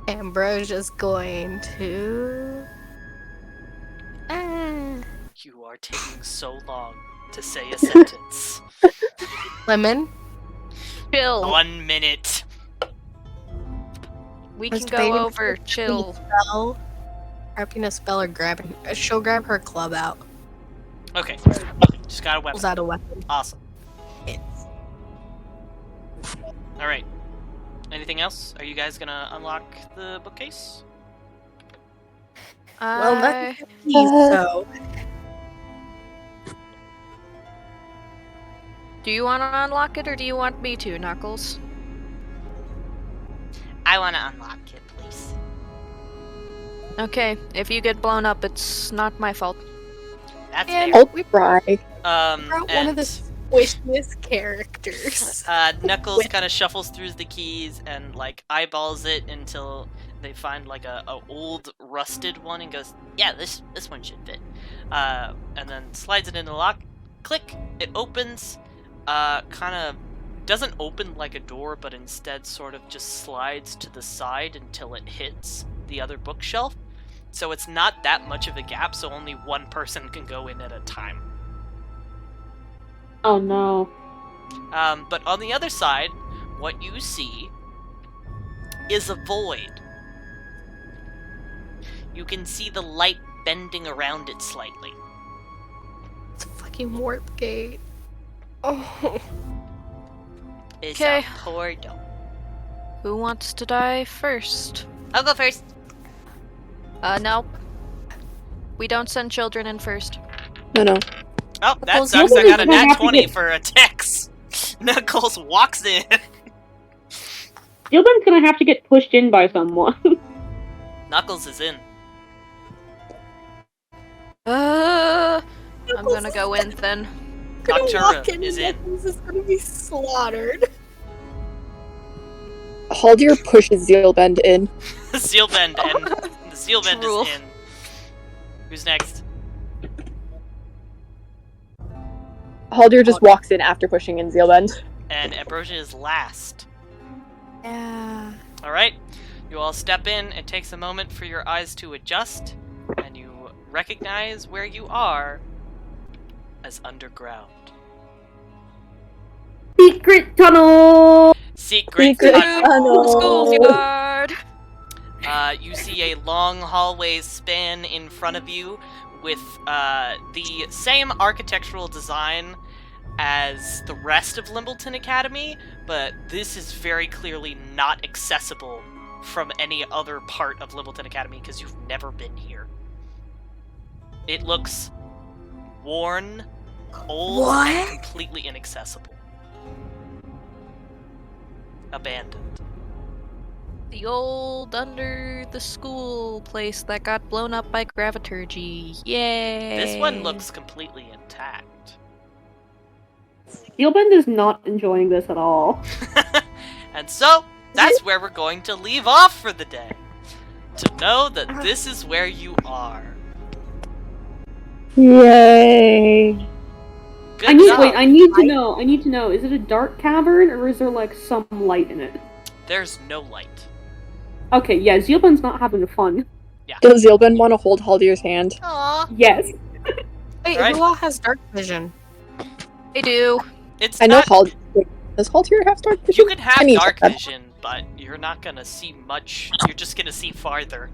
Ambrosia's going to... You are taking so long to say a sentence. Lemon? Chill. 1 minute. We Was can debating go over. between Chill. Grabbing a spell or grabbing... She'll grab her club out. Okay. Just got a weapon. Pulls out a weapon. Awesome. It's... Alright. Anything else? Are you guys gonna unlock the bookcase? Well, that's so... Do you want to unlock it, or do you want me to, Knuckles? I want to unlock it, please. Okay, if you get blown up, it's not my fault. That's And fair. we try. brought one of And the squishiest characters. Knuckles kind of shuffles through the keys and like eyeballs it until they find like a old rusted one and goes, yeah, this one should fit. And then slides it in the lock. Click. It opens. Kind of doesn't open like a door, but instead sort of just slides to the side until it hits the other bookshelf. So it's not that much of a gap, so only one person can go in at a time. Oh no. But on the other side, what you see is a void. You can see the light bending around it slightly. It's a fucking warp gate. Oh. It's Okay. a portal. Who wants to die first? I'll go first. No. We don't send children in first. No. Oh, that Knuckles, sucks. I Knuckles got a is gonna nat have to 20 get- for attacks. Knuckles walks in. Zeelbend's gonna have to get pushed in by someone. Knuckles is in. I'm gonna go in then. Noctura is in. This is gonna be slaughtered. Haldir pushes Zeelbend in. Zeelbend and the Zeelbend Drool. is in. Who's next? Haldir just walks in after pushing in Zeelbend. And Ambrosia is last. Yeah. Alright, you all step in. It takes a moment for your eyes to adjust, and you recognize where you are as underground. Secret tunnel! Secret Secret tunnel. tunnel. Schoolyard! You see a long hallway span in front of you with the same architectural design as the rest of Limbleton Academy, but this is very clearly not accessible from any other part of Limbleton Academy because you've never been here. It looks worn, old, and What? completely inaccessible. Abandoned. The old under the school place that got blown up by graviturgy. Yay! This one looks completely intact. Zeelbend is not enjoying this at all. And so, that's where we're going to leave off for the day. To know that this is where you are. Yay. Good I need to know, is it a dark cavern or is there like some light in it? There's no light. Okay, yeah, Zeelbend's not having fun. Does Zeelbend want to hold Haldir's hand? Aww. Yes. Wait, Right. who all has dark vision? I do. It's I know not, Haldir. Does Haldir have dark vision? you can have I need dark that. vision, but you're not gonna see much. You're just gonna see farther.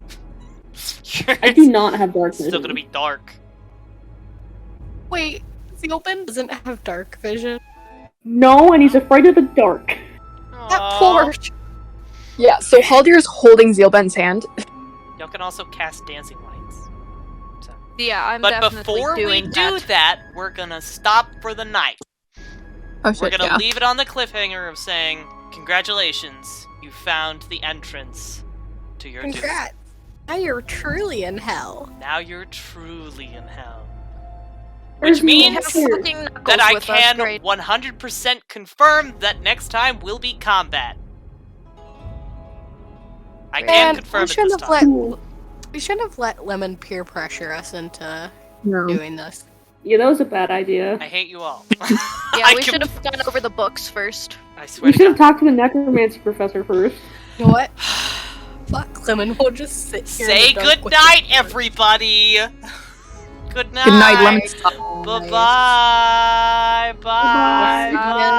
I do not have dark It's vision. still gonna be dark. Wait, Zeelbend doesn't have dark vision. No, and he's afraid of the dark. That Aw. poor. Yeah, so Haldir's holding Zeelbend's hand. Y'all can also cast dancing lights. So. Yeah, I'm But definitely before we doing do that, we're gonna stop for the night. Oh We're shit, gonna yeah. leave it on the cliffhanger of saying, congratulations, you found the entrance to your doom. Congrats. Now you're truly in hell. Now you're truly in hell. There's Which no means answer. fucking Knuckles that I with us, can great. 100% confirm that next time will be combat. I can Man, confirm we it this shouldn't have time. we shouldn't have let Lemon peer pressure us into No. doing this. Yeah, that was a bad idea. I hate you all. Yeah, I we can- should have gone over the books first. I We swear to should have God. talked to the necromancy professor first. You know what? Fuck Lemon, we'll just sit here. Say in the dark good with night, the- everybody. Good night. Good night, Lemon. Bye-bye. Bye. Bye. Bye.